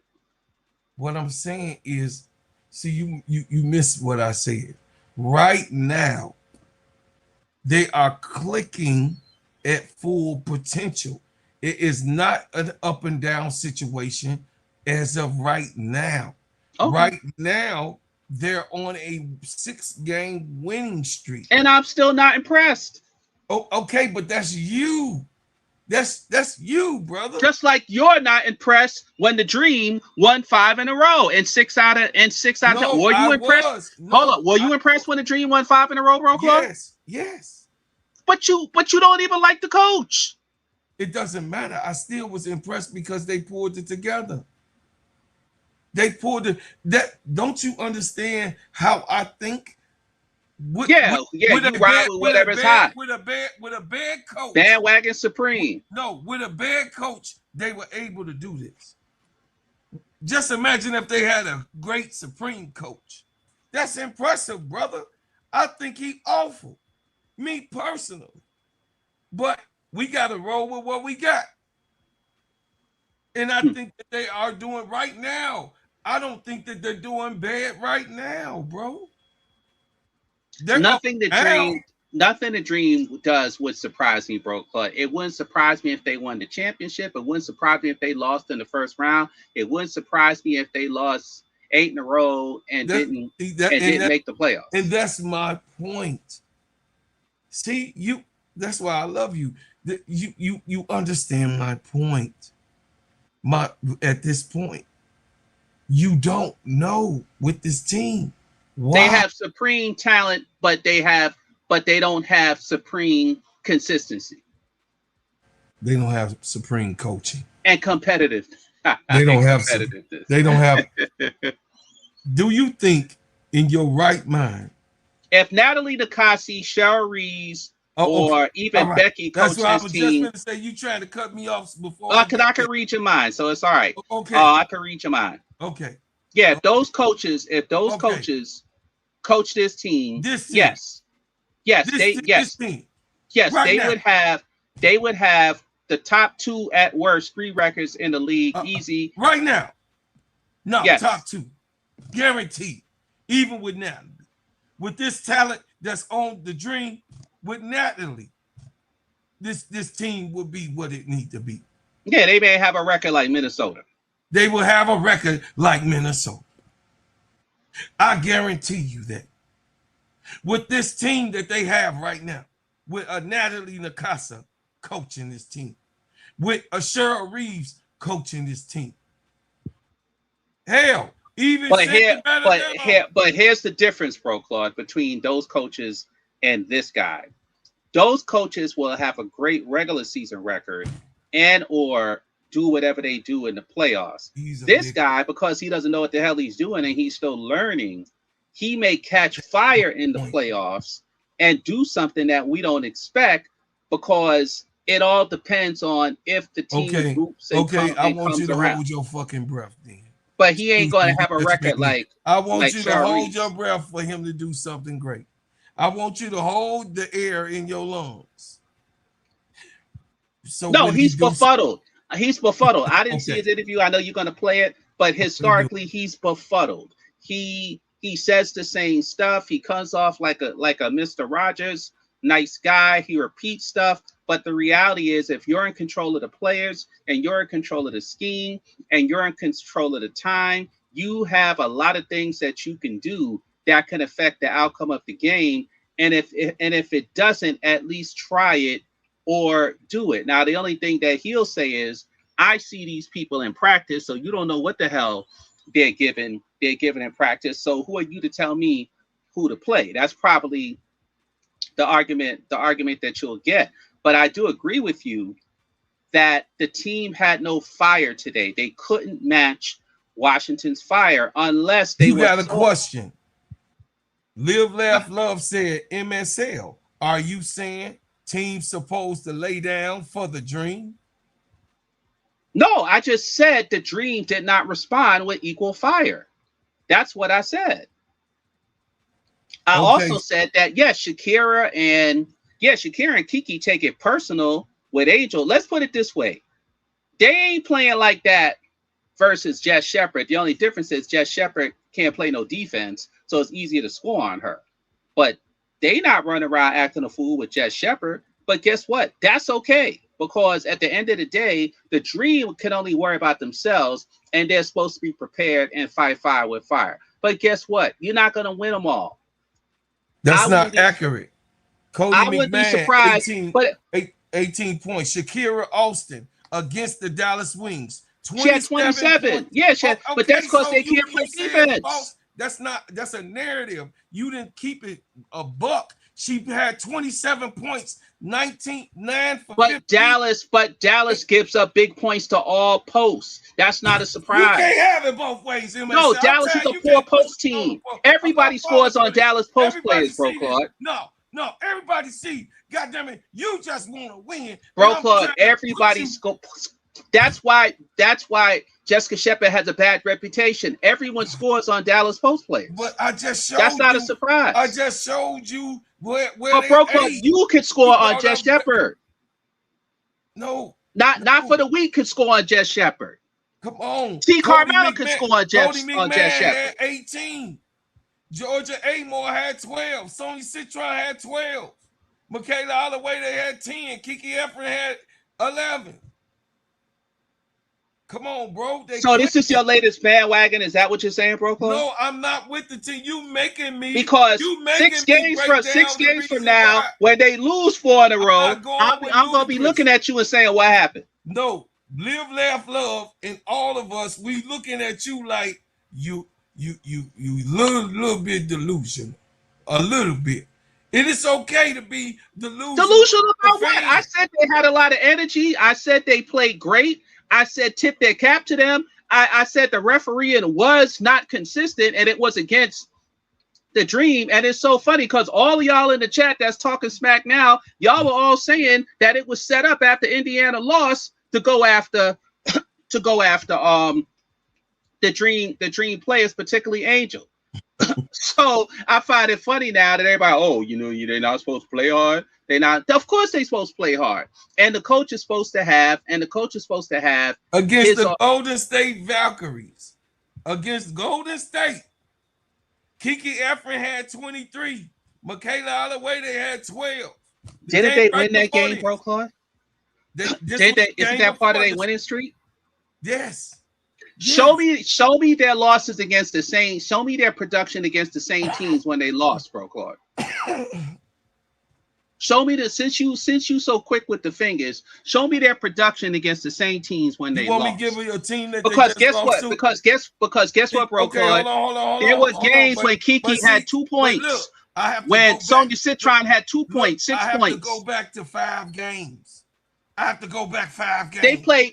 S3: What I'm saying is, see, you missed what I said. Right now, they are clicking at full potential. It is not an up and down situation as of right now.
S11: Okay.
S3: Right now, they're on a 6-game winning streak.
S11: And I'm still not impressed.
S3: Oh, okay, but that's you. That's you, brother.
S11: Just like you're not impressed when the Dream won 5 in a row and 6 out of 10. Were you impressed? Hold on. Were you impressed when the Dream won 5 in a row, bro?
S3: Yes.
S11: But you don't even like the coach.
S3: It doesn't matter. I still was impressed because they pulled it together. They pulled it. That don't you understand how I think?
S11: You ride with whatever's hot.
S3: With a bad coach.
S11: Bandwagon supreme.
S3: No, with a bad coach, they were able to do this. Just imagine if they had a great supreme coach. That's impressive, brother. I think he's awful. Me personally. But we got to roll with what we got. And I think that they are doing right now. I don't think that they're doing bad right now, bro.
S11: Nothing the Dream does would surprise me, bro. Claude. It wouldn't surprise me if they won the championship. It wouldn't surprise me if they lost in the first round. It wouldn't surprise me if they lost 8 in a row and didn't make the playoffs.
S3: And that's my point. See, that's why I love you. You understand my point. At this point, you don't know with this team. Why?
S11: They have supreme talent, but they don't have supreme consistency.
S3: They don't have supreme coaching
S11: and competitive.
S3: They don't have. They don't have. Do you think, in your right mind,
S11: if Natalie Nakasi, Cheryl Reese, or even Becky coach this team? That's what I was just going
S3: to say. You trying to cut me off before?
S11: Because I can read your mind, so it's all right.
S3: Okay.
S11: I can read your mind.
S3: Okay.
S11: Yeah, if those coaches coach this team, yes, they would have the top 2 at worst 3 records in the league, easy
S3: right now. No, yes. Top 2, guaranteed. Even with Natalie, with this talent that's on the Dream, with Natalie, this team would be what it need to be.
S11: Yeah, they may have a record like Minnesota.
S3: They will have a record like Minnesota. I guarantee you that. With this team that they have right now, with a Natalie Nakasa coaching this team, with a Cheryl Reeves coaching this team. Hell, even
S11: but here's the difference, bro, Claude, between those coaches and this guy. Those coaches will have a great regular season record and or do whatever they do in the playoffs. This guy, because he doesn't know what the hell he's doing and he's still learning, he may catch fire in the playoffs and do something that we don't expect, because it all depends on if the team groups and
S3: I want you to hold your fucking breath then.
S11: But he ain't going to have a record like
S3: I want you to hold
S11: Reese.
S3: your breath for him to do something great. I want you to hold the air in your lungs. So
S11: no, he's befuddled. He's befuddled. I didn't see his interview. I know you're going to play it, but historically, he's befuddled. He says the same stuff. He comes off like a Mr. Rogers, nice guy. He repeats stuff. But the reality is, if you're in control of the players and you're in control of the scheme and you're in control of the time, you have a lot of things that you can do that can affect the outcome of the game. And if it doesn't, at least try it or do it. Now, the only thing that he'll say is, I see these people in practice, so you don't know what the hell they're given in practice. So who are you to tell me who to play? That's probably the argument that you'll get. But I do agree with you that the team had no fire today. They couldn't match Washington's fire unless they were. You
S3: got a question. Live, Laugh, Love said, MSL, are you saying team's supposed to lay down for the Dream?
S11: No, I just said the Dream did not respond with equal fire. That's what I said. I also said that, Shakira and Kiki take it personal with Angel. Let's put it this way. They ain't playing like that versus Jess Shepard. The only difference is Jess Shepard can't play no defense, so it's easier to score on her. But they not running around acting a fool with Jess Shepard. But guess what? That's okay, because at the end of the day, the Dream can only worry about themselves, and they're supposed to be prepared and fight fire with fire. But guess what? You're not going to win them all.
S3: That's not accurate. Cody
S11: I wouldn't be
S3: McMahon,
S11: surprised,
S3: 18 points. SHAKIRA Austin against the Dallas Wings.
S11: She had 27. Points. Yeah, she had, but that's because they can't play defense.
S3: That's a narrative. You didn't keep it a buck. She had 27 points, 9 for 15.
S11: But Dallas gives up big points to all posts. That's not a surprise.
S3: You can't have it both ways.
S11: No, Dallas is a 4-post team. Everybody scores on Dallas post players, bro, Claude.
S3: No, everybody see. Goddamn it, you just want to win,
S11: bro, Claude. Everybody scores. That's why Jessica Shepard has a bad reputation. Everyone scores on Dallas post players.
S3: But I just showed
S11: that's not a surprise.
S3: I just showed you where
S11: but bro, you could score on Jess Shepard.
S3: No.
S11: Not for the week could score on Jess Shepard.
S3: Come on.
S11: T. Carmelo could score on Jess Shepard.
S3: Had 18. Georgia Amore had 12. Sonia Citron had 12. Michaela Holloway, they had 10. Kiki Iriafen had 11. Come on, bro.
S11: So this is your latest bandwagon? Is that what you're saying, bro?
S3: No, I'm not with the team. You making me
S11: because 6 games from now, when they lose 4 in a row, I'm gonna be looking at you and saying, "What happened?"
S3: No, live, laugh, love, and all of us, we looking at you like you little bit delusional, a little bit. It is okay to be delusional.
S11: Delusional about what? I said they had a lot of energy. I said they played great. I said tip their cap to them. I said the refereeing was not consistent, and it was against the Dream. And it's so funny because all of y'all in the chat that's talking smack now, y'all were all saying that it was set up after Indiana lost to go after the Dream players, particularly Angel. So I find it funny now that everybody, they're not supposed to play hard. They're not. Of course, they're supposed to play hard, and the coach is supposed to have.
S3: Against the Golden State Valkyries. Against Golden State, Kiki Iriafen had 23. Michaela Holloway, they had 12.
S11: Didn't they win that game, bro, Claude? Isn't that part of their winning streak?
S3: Yes.
S11: Show me their losses against the same. Show me their production against the same teams when they lost, bro, Claude. Show me that since you so quick with the fingers, show me their production against the same teams when they lost.
S3: Want me to give you a team that
S11: because guess what? Because guess what, bro, Claude? There were games when Kiki had 2 points. When Sonia Citron had 2 points, 6 points.
S3: I have to go back to 5 games. I have to go back 5 games.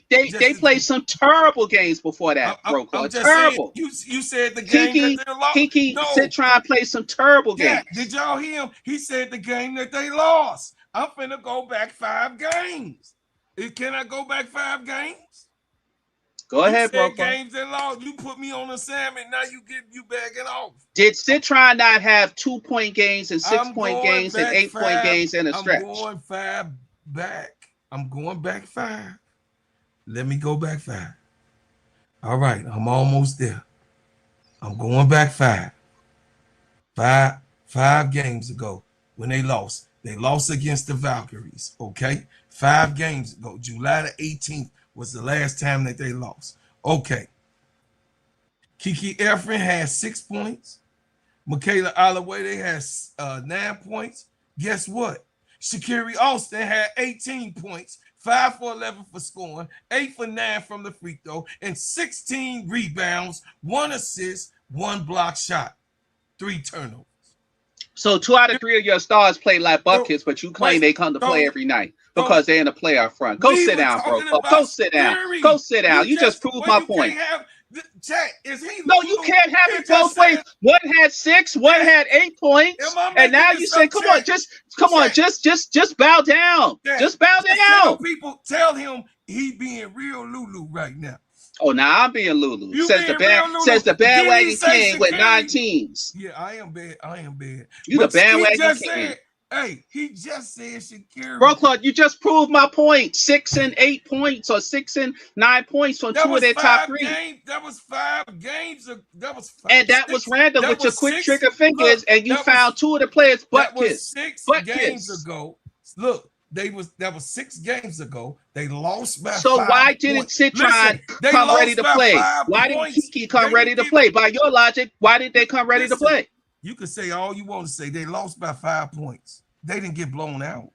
S11: They played some terrible games before that, bro. Terrible.
S3: Saying, you said the game that they lost.
S11: Kiki Citron played some terrible games.
S3: Did y'all hear him? He said the game that they lost. I'm finna go back 5 games. Can I go back 5 games?
S11: Go ahead, bro.
S3: Games that lost. You put me on assignment. Now you backing off.
S11: Did Citron not have 2-point games and 6-point games and 8-point games in a stretch?
S3: I'm going 5 back. I'm going back 5. Let me go back 5. All right, I'm almost there. I'm going back 5. 5 games ago when they lost. They lost against the Valkyries, okay? 5 games ago. July the 18th was the last time that they lost. Okay. Kiki Iriafen had 6 points. Michaela Holloway, they had 9 points. Guess what? SHAKIRA Austin had 18 points, 5 for 11 for scoring, 8 for 9 from the free throw, and 16 rebounds, 1 assist, 1 block shot, 3 turnovers.
S11: So 2 out of 3 of your stars play like buckets, but you claim they come to play every night because they're in the playoff front. Go sit down, bro. Go sit down. Go sit down. You just proved my point. No, you can't have it both ways. One had 6, one had 8 points, and now you say, "Come on, just bow down, just bow down."
S3: Tell him he being real Lulu right now.
S11: Oh, now I'm being Lulu. Says the bandwagon king with 9 teams.
S3: Yeah, I am bad.
S11: You the bandwagon king.
S3: Hey, he just said Shakira.
S11: Bro, Claude, you just proved my point. 6 and 8 points, or 6 and 9 points from two of their top three.
S3: That was 5 games. That was five,
S11: and that was random with your quick trigger fingers, and you found two of the players butt kiss.
S3: 6 games ago. Look, that was 6 games ago. They lost by 5
S11: So why didn't Citron come ready to play? Why didn't Kiki come ready to play? By your logic, why didn't they come ready to play?
S3: You can say all you want to say. They lost by 5 points. They didn't get blown out.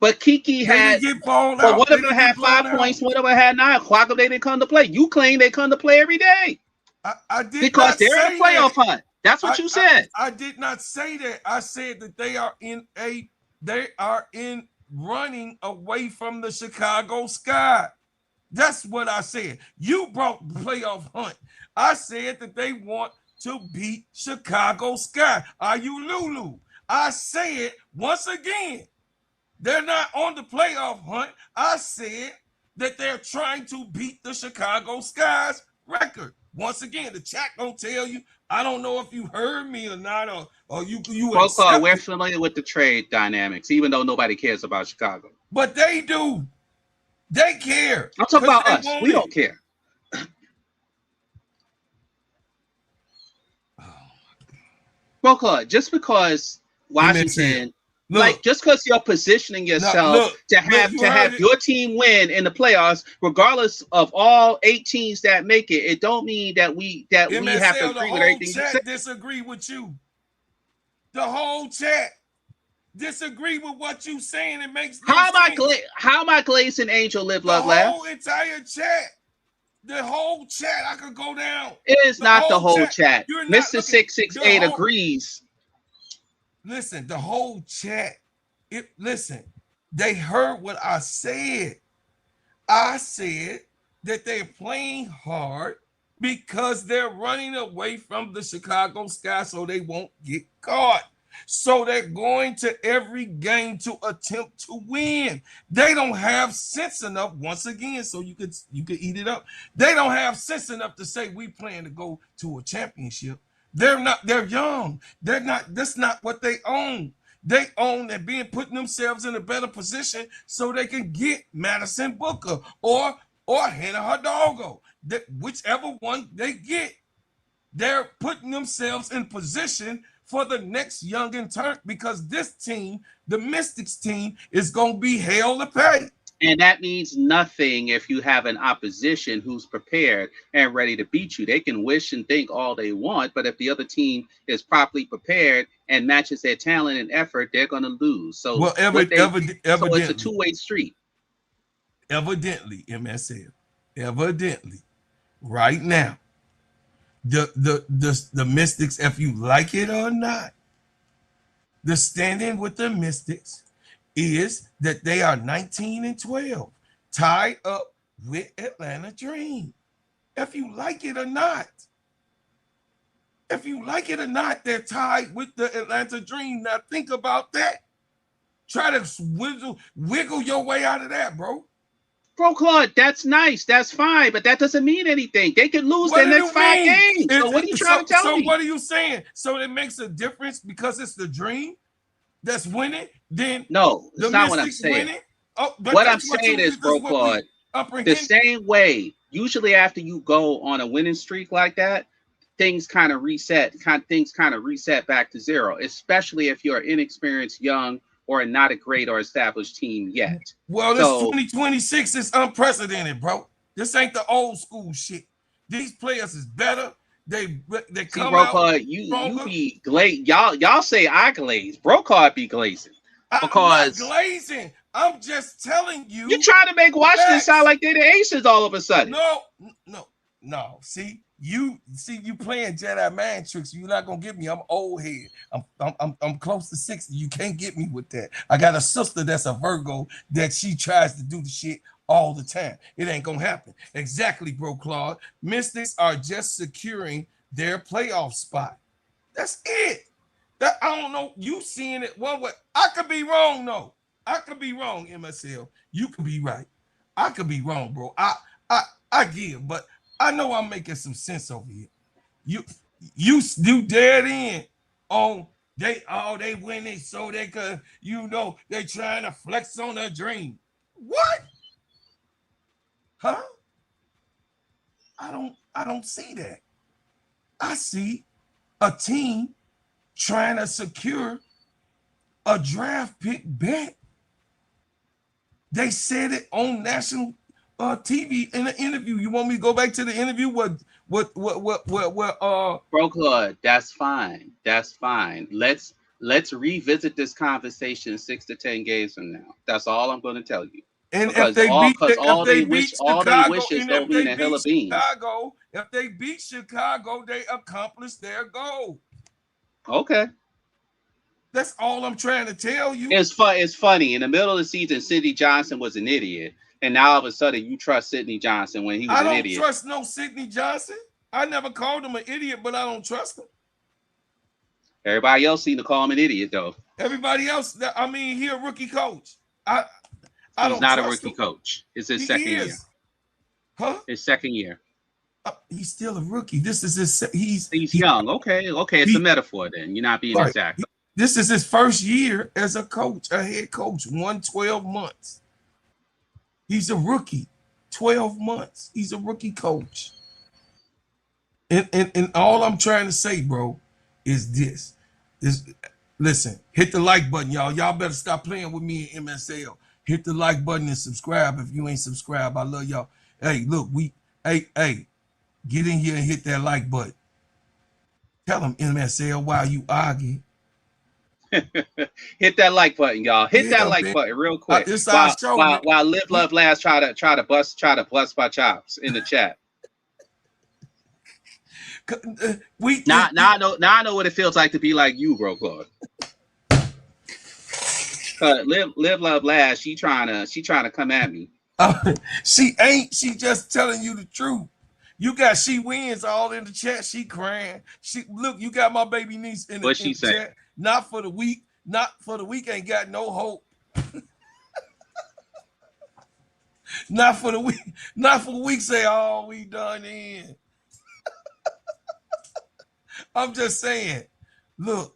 S11: But Kiki had, one of them had 5 points, one of them had 9. Why come they didn't come to play? You claim they come to play every day.
S3: I did
S11: because they're in a playoff hunt. That's what you said.
S3: I did not say that. I said that they are in running away from the Chicago Sky. That's what I said. You brought the playoff hunt. I said that they want to beat Chicago Sky. Are you Lulu? I said once again, they're not on the playoff hunt. I said that they're trying to beat the Chicago Sky's record. Once again, the chat gonna tell you. I don't know if you heard me or not, or you.
S11: We're familiar with the trade dynamics, even though nobody cares about Chicago.
S3: But they do. They care.
S11: I'm talking about us. We don't care. Bro, just because Washington, just because you're positioning yourself to have your team win in the playoffs, regardless of all 8 teams that make it, it don't mean that we have to agree with everything you say.
S3: Disagree with you. The whole chat disagree with what you saying. It makes no sense.
S11: How am I glazing Angel Live Love Laugh?
S3: The whole entire chat. The whole chat, I could go down.
S11: It is not the whole chat. Mr. 668 agrees.
S3: Listen, the whole chat. Listen, they heard what I said. I said that they're playing hard because they're running away from the Chicago Sky so they won't get caught. So they're going to every game to attempt to win. They don't have sense enough, once again, so you could eat it up. They don't have sense enough to say we plan to go to a championship. They're young. That's not what they own. They own that being putting themselves in a better position so they can get Madison Booker or Hannah Hidalgo. Whichever one they get, they're putting themselves in position for the next young and turn, because this team, the Mystics team, is going to be hell to pay.
S11: And that means nothing if you have an opposition who's prepared and ready to beat you. They can wish and think all they want, but if the other team is properly prepared and matches their talent and effort, they're going to lose. So, so it's a two-way street.
S3: Evidently, MSL, right now, the Mystics, if you like it or not, the standing with the Mystics is that they are 19-12, tied up with Atlanta Dream. If you like it or not, they're tied with the Atlanta Dream. Now think about that. Try to wiggle your way out of that, bro.
S11: Bro, Claude, that's nice. That's fine, but that doesn't mean anything. They could lose their next 5 games. So what are you trying to tell me?
S3: So what are you saying? So it makes a difference because it's the Dream that's winning? Then
S11: no, that's not what I'm saying. What I'm saying is, bro, Claude, the same way, usually after you go on a winning streak like that, things kind of reset back to zero, especially if you're inexperienced, young, or not a great or established team yet.
S3: Well, this 2026 is unprecedented, bro. This ain't the old school shit. These players is better. They come out.
S11: You be glaze. Y'all say I glaze. Brocard be glazing. Because
S3: I'm not glazing. I'm just telling you.
S11: You're trying to make Washington sound like they're the Aces all of a sudden.
S3: No. See, you playing Jedi mind tricks. You're not gonna get me. I'm old head. I'm close to 60. You can't get me with that. I got a sister that's a Virgo that she tries to do the shit all the time. It ain't gonna happen. Exactly, bro, Claude. Mystics are just securing their playoff spot. That's it. That I don't know. You seeing it one way. I could be wrong, though. I could be wrong, MSL. You could be right. I could be wrong, bro. I give, but I know I'm making some sense over here. You dead in on They winning so they could, they trying to flex on their dream. What? Huh? I don't see that. I see a team trying to secure a draft pick bet. They said it on national TV in an interview. You want me to go back to the interview? What
S11: Bro Claude, that's fine. That's fine. Let's revisit this conversation 6 to 10 games from now. That's all I'm going to tell you.
S3: And
S11: Because all they wishes don't mean a hill of beans.
S3: If they beat Chicago, they accomplished their goal.
S11: Okay.
S3: That's all I'm trying to tell you.
S11: It's funny. In the middle of the season, Sidney Johnson was an idiot. And now all of a sudden you trust Sidney Johnson when he was an idiot.
S3: I don't trust no Sidney Johnson. I never called him an idiot, but I don't trust him.
S11: Everybody else seemed to call him an idiot, though.
S3: Everybody else, he a rookie coach.
S11: He's not a rookie coach. It's his second year.
S3: Huh?
S11: His second year.
S3: He's still a rookie. This is his.
S11: He's young. Okay. It's a metaphor then. You're not being exact.
S3: This is his first year as a coach, a head coach. 12 months. He's a rookie. 12 months. He's a rookie coach. And all I'm trying to say, bro, is this. Listen, hit the like button, y'all. Y'all better stop playing with me in MSL. Hit the like button and subscribe if you ain't subscribed. I love y'all. Hey, look, get in here and hit that like button. Tell them MSL while you argue.
S11: Hit that like button, y'all. Hit that like button real quick. While Live Love Last try to bust my chops in the chat. Now I know what it feels like to be like you, bro, Claude. Live Love Last, she trying to come at me.
S3: She ain't. She just telling you the truth. You got she wins all in the chat. She crying. Look. You got my baby niece in the chat. Not for the week. Not for the week. Ain't got no hope. Not for the week. Not for the week. Say, oh, we done in. I'm just saying. Look,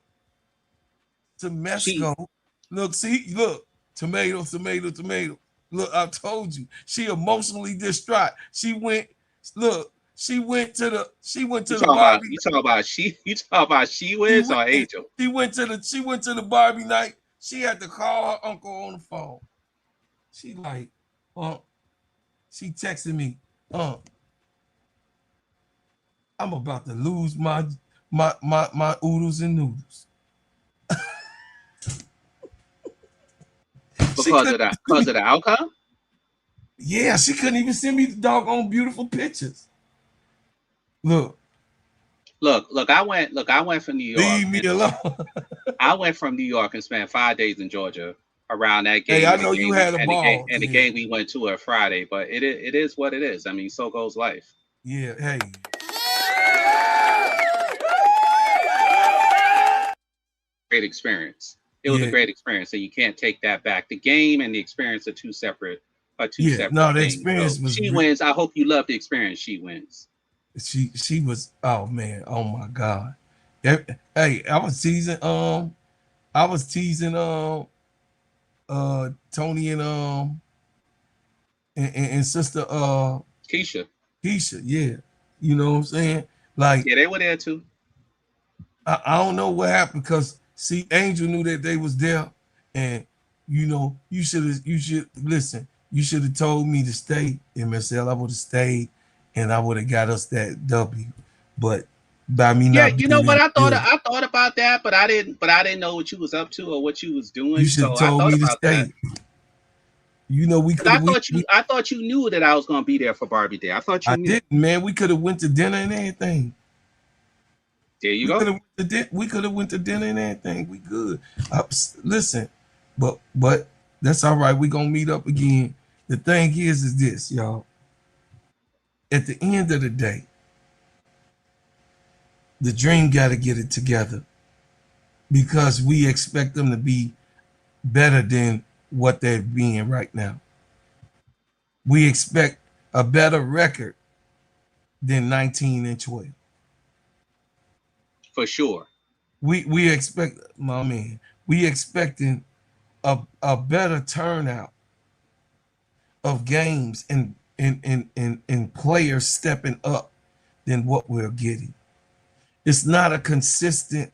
S3: Temesco. Look. Tomato. Look, I told you. She emotionally distraught. She went to the Barbie.
S11: You talking about she wins or Angel?
S3: She went to the Barbie night. She had to call her uncle on the phone. She like, she texted me, I'm about to lose my oodles and noodles.
S11: Because of the outcome?
S3: Yeah, she couldn't even send me the doggone beautiful pictures. Look.
S11: I went from New York.
S3: Leave me alone.
S11: I went from New York and spent 5 days in Georgia around that game.
S3: Hey, I know you had a ball.
S11: The game we went to a Friday, but it is what it is. I mean, so goes life.
S3: Yeah, hey.
S11: Great experience. It was a great experience, so you can't take that back. The game and the experience are two separate separate
S3: the
S11: things.
S3: experience was
S11: she wins. I hope you love the experience. She wins.
S3: She was, oh man, oh my God. Hey, I was teasing Tony and sister
S11: Keisha,
S3: yeah. You know what I'm saying? Like,
S11: yeah, they were there too.
S3: I don't know what happened because see, Angel knew that they was there, and you should listen. You should have told me to stay, MSL. I would have stayed, and I would have got us that W. But by me not,
S11: you know what? I thought about that, but I didn't know what you was up to or what you was doing.
S3: You should have told me to stay.
S11: That.
S3: You know,
S11: I thought you knew that I was gonna be there for Barbie Day. I thought you knew.
S3: Didn't, man. We could have went to dinner and everything.
S11: There you go.
S3: We could have went to dinner and everything. We good. Listen, but that's all right. We gonna meet up again. The thing is this, y'all. At the end of the day, the Dream got to get it together because we expect them to be better than what they're being right now. We expect a better record than 19-12.
S11: For sure.
S3: we expect, my man, we expecting a better turnout of games and players stepping up than what we're getting. It's not a consistent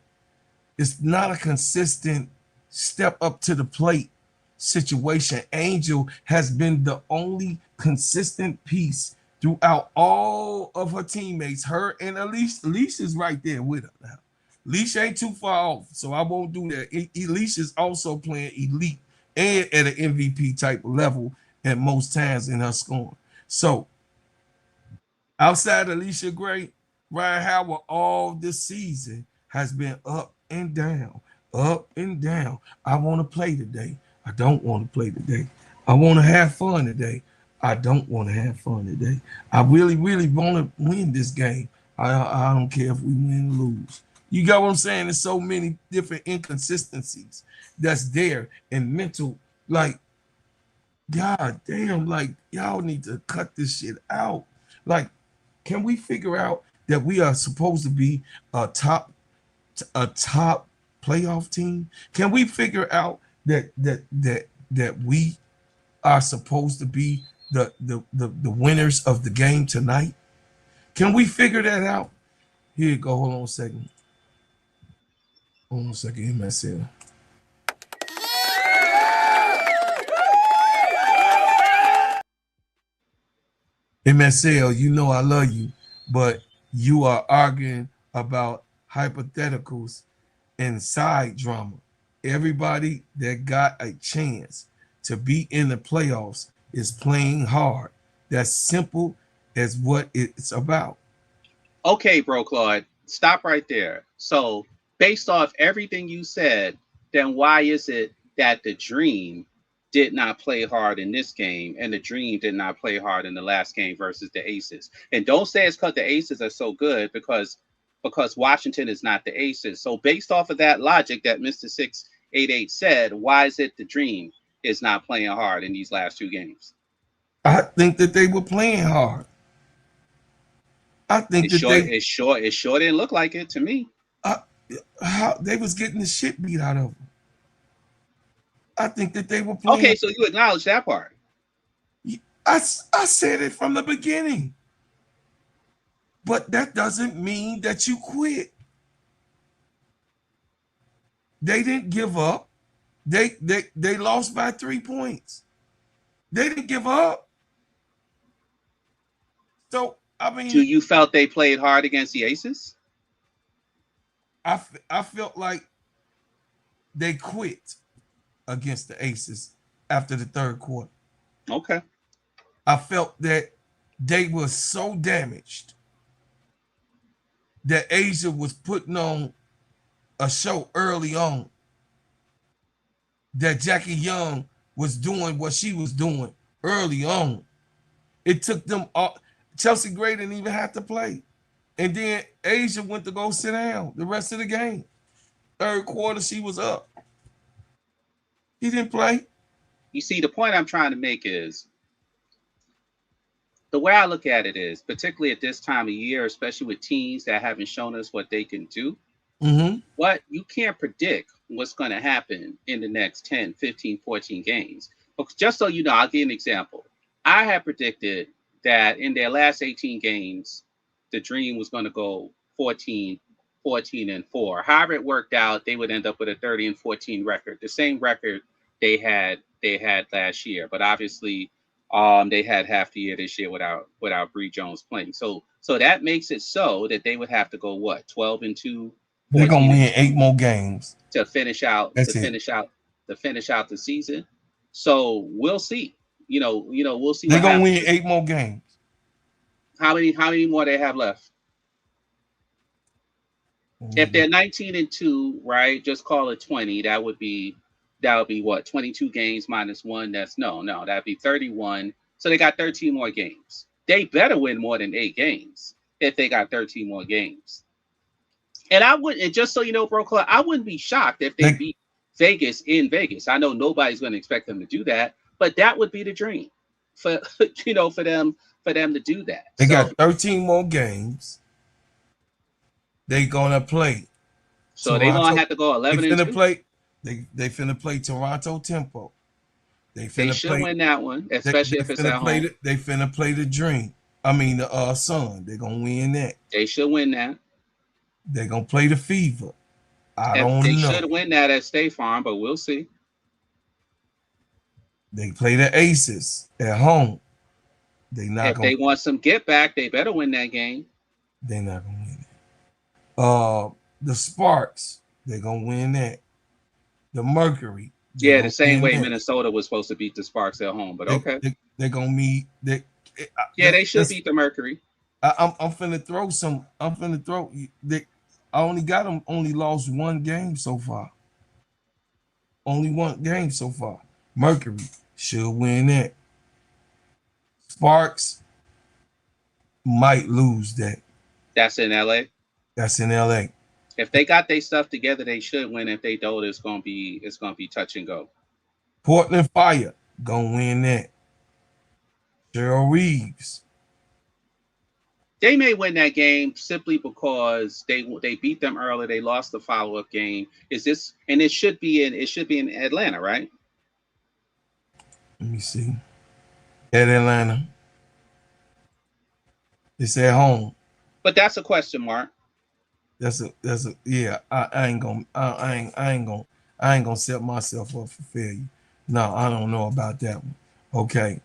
S3: step up to the plate situation. Angel has been the only consistent piece throughout all of her teammates. Her and Allisha's right there with her now. Allisha ain't too far off, so I won't do that. Allisha's also playing elite and at an MVP type level at most times in her scoring. So outside of Allisha Gray, Rhyne Howard all this season has been up and down, up and down. I want to play today. I don't want to play today. I want to have fun today. I don't want to have fun today. I really, really want to win this game. I don't care if we win or lose. You got what I'm saying? There's so many different inconsistencies that's there and mental, like, God damn, like, y'all need to cut this shit out. Like, can we figure out that we are supposed to be a top playoff team? Can we figure out that we are supposed to be the winners of the game tonight? Can we figure that out? Here you go. Hold on a second. Hold on a second, MSL. MSL, you know I love you, but you are arguing about hypotheticals and side drama. Everybody that got a chance to be in the playoffs is playing hard. That's simple as what it's about.
S11: Okay, bro, Claude, stop right there. So based off everything you said, then why is it that the Dream did not play hard in this game and the Dream did not play hard in the last game versus the Aces? And don't say it's because the Aces are so good, because Washington is not the Aces. So based off of that logic that Mr. 688 said, why is it the Dream is not playing hard in these last two games?
S3: I think that they were playing hard. I think
S11: it sure didn't look like it to me.
S3: How they was getting the shit beat out of them. I think that they were playing.
S11: Okay, so you acknowledge that part.
S3: I said it from the beginning. But that doesn't mean that you quit. They didn't give up. They lost by 3 points. They didn't give up. So, I mean,
S11: do you felt they played hard against the Aces?
S3: I felt like they quit against the Aces after the third quarter.
S11: Okay.
S3: I felt that they were so damaged that Asia was putting on a show early on, that Jackie Young was doing what she was doing early on. It took them all. Chelsea Gray didn't even have to play. And then Asia went to go sit down the rest of the game. Third quarter, she was up. He didn't play.
S11: You see, the point I'm trying to make is, the way I look at it is, particularly at this time of year, especially with teams that haven't shown us what they can do, what you can't predict what's going to happen in the next 10, 15, 14 games. But just so you know, I'll give you an example. I had predicted that in their last 18 games, the Dream was going to go 14-4. However it worked out, they would end up with a 30-14 record, the same record they had last year. But obviously, they had half the year this year without Bree Jones playing. So that makes it so that they would have to go 12-2.
S3: They're gonna win 8 more games
S11: to finish out the season. So we'll see. We'll see.
S3: They're gonna win 8 more games.
S11: How many more they have left? If they're 19-2, right? Just call it 20. That would be what? 22 games minus 1. That's that'd be 31. So they got 13 more games. They better win more than 8 games if they got 13 more games. And just so you know, bro, Clark, I wouldn't be shocked if they beat Vegas in Vegas. I know nobody's going to expect them to do that, but that would be the dream for them to do that.
S3: They got 13 more games. They're gonna play
S11: So they're gonna have to go 11
S3: they
S11: and
S3: finna
S11: 2.
S3: play. They finna play Toronto Tempo.
S11: They should win that one, especially if it's at home.
S3: They finna play the Dream. I mean the Sun. They're gonna win that.
S11: They should win that.
S3: They're gonna play the Fever.
S11: They should win that at State Farm, but we'll see.
S3: They play the Aces at home.
S11: If they want some get back, they better win that game.
S3: They're not gonna win it. The Sparks, they're gonna win that. The Mercury.
S11: Yeah, the same way Minnesota was supposed to beat the Sparks at home, but okay.
S3: They're gonna meet.
S11: They should beat the Mercury.
S3: I'm finna throw some. I'm finna throw. I only got them. Only lost one game so far. Only one game so far. Mercury should win that. Sparks might lose that.
S11: That's in LA.
S3: That's in LA.
S11: If they got their stuff together, they should win. If they don't, it's gonna be touch and go.
S3: Portland Fire gonna win that. Cheryl Reeves.
S11: They may win that game simply because they beat them early. They lost the follow-up game. It should be in Atlanta, right?
S3: Let me see. At Atlanta. It's at home.
S11: But that's a question mark.
S3: Yeah. I ain't gonna set myself up for failure. No, I don't know about that one. Okay.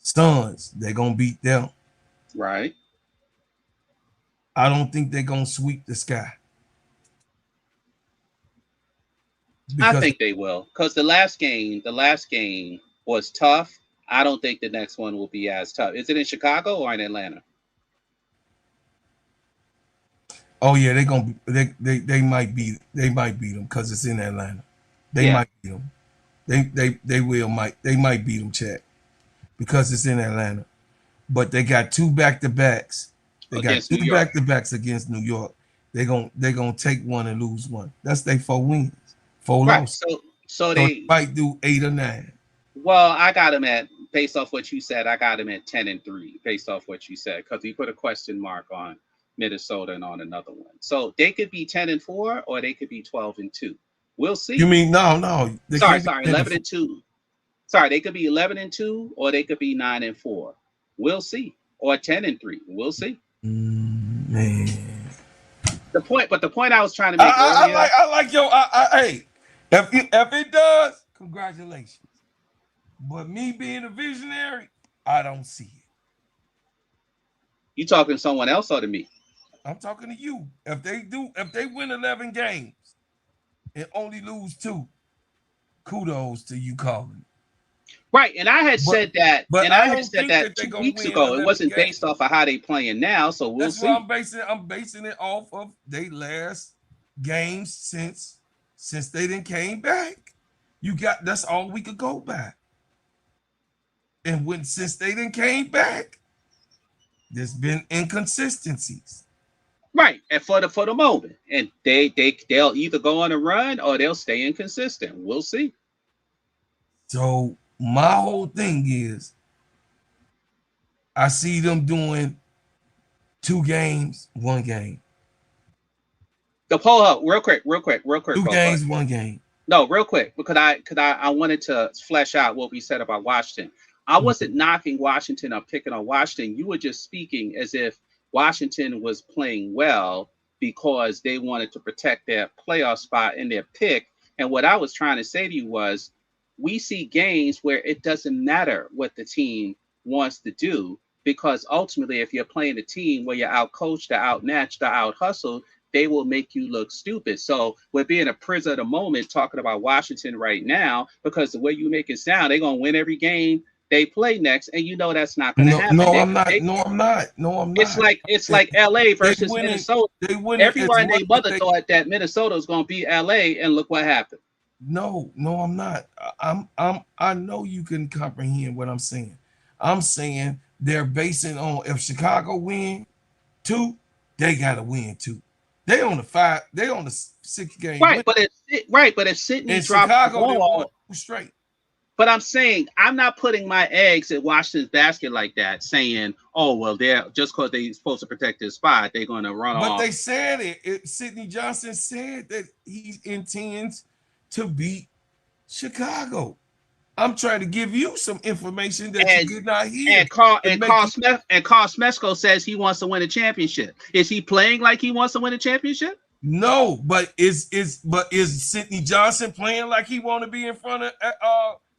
S3: Suns, they're gonna beat them.
S11: Right.
S3: I don't think they're gonna sweep the Sky.
S11: I think they will, because the last game was tough. I don't think the next one will be as tough. Is it in Chicago or in Atlanta?
S3: Oh yeah, they might beat them because it's in Atlanta. They might beat them. They might beat them, Chad, because it's in Atlanta. But they got two back-to-backs. They got two back-to-backs against New York. They're gonna take one and lose one. That's their 4 wins, 4 losses.
S11: So they
S3: might do 8 or 9.
S11: Well, I got them based off what you said. I got them at 10-3 based off what you said, because we put a question mark on Minnesota and on another one. So they could be 10-4 or they could be 12-2. We'll see.
S3: You mean no?
S11: Sorry, 11-2. Sorry, they could be 11-2 or they could be 9-4. We'll see. Or 10-3. We'll see.
S3: Man.
S11: The point I was trying to make earlier.
S3: I like your. Hey, if it does, congratulations. But me being a visionary, I don't see it.
S11: You talking to someone else or to me?
S3: I'm talking to you. If they win 11 games and only lose 2, kudos to you, Colin.
S11: Right, and I had said that 2 weeks ago. It wasn't based off of how they playing now, so we'll see.
S3: That's why I'm basing it off of their last games since they didn't came back. That's all we could go by. And since they didn't came back, there's been inconsistencies.
S11: Right, and for the moment, and they'll either go on a run or they'll stay inconsistent. We'll see. So
S3: my whole thing is, I see them doing 2 games, 1 game.
S11: The poll up real quick.
S3: 2 games, 1 game.
S11: No, real quick, because I wanted to flesh out what we said about Washington. I wasn't knocking Washington or picking on Washington. You were just speaking as if Washington was playing well because they wanted to protect their playoff spot in their pick. And what I was trying to say to you was, we see games where it doesn't matter what the team wants to do, because ultimately, if you're playing a team where you're out-coached, or outmatched, or out-hustled, they will make you look stupid. So we're being a prisoner of the moment talking about Washington right now, because the way you make it sound, they're going to win every game they play next, and you know that's not going to happen.
S3: No, I'm not.
S11: It's like LA versus Minnesota. Everyone and their mother thought that Minnesota was going to beat LA, and look what happened.
S3: No, I'm not. I know you can comprehend what I'm saying. I'm saying they're basing on, if Chicago win 2, they gotta win 2. They on the 5. They on the 6 game.
S11: Right, but if Sydney dropped
S3: Chicago,
S11: the ball,
S3: straight.
S11: But I'm saying I'm not putting my eggs in Washington's basket like that, saying, "Oh well, they're just because they're supposed to protect their spot, they're going to run
S3: But
S11: off."
S3: they said it. Sidney Johnson said that he intends to beat Chicago. I'm trying to give you some information that you did not hear.
S11: And Carl Smesco says he wants to win a championship. Is he playing like he wants to win a championship?
S3: No, but is Sidney Johnson playing like he want to be in front of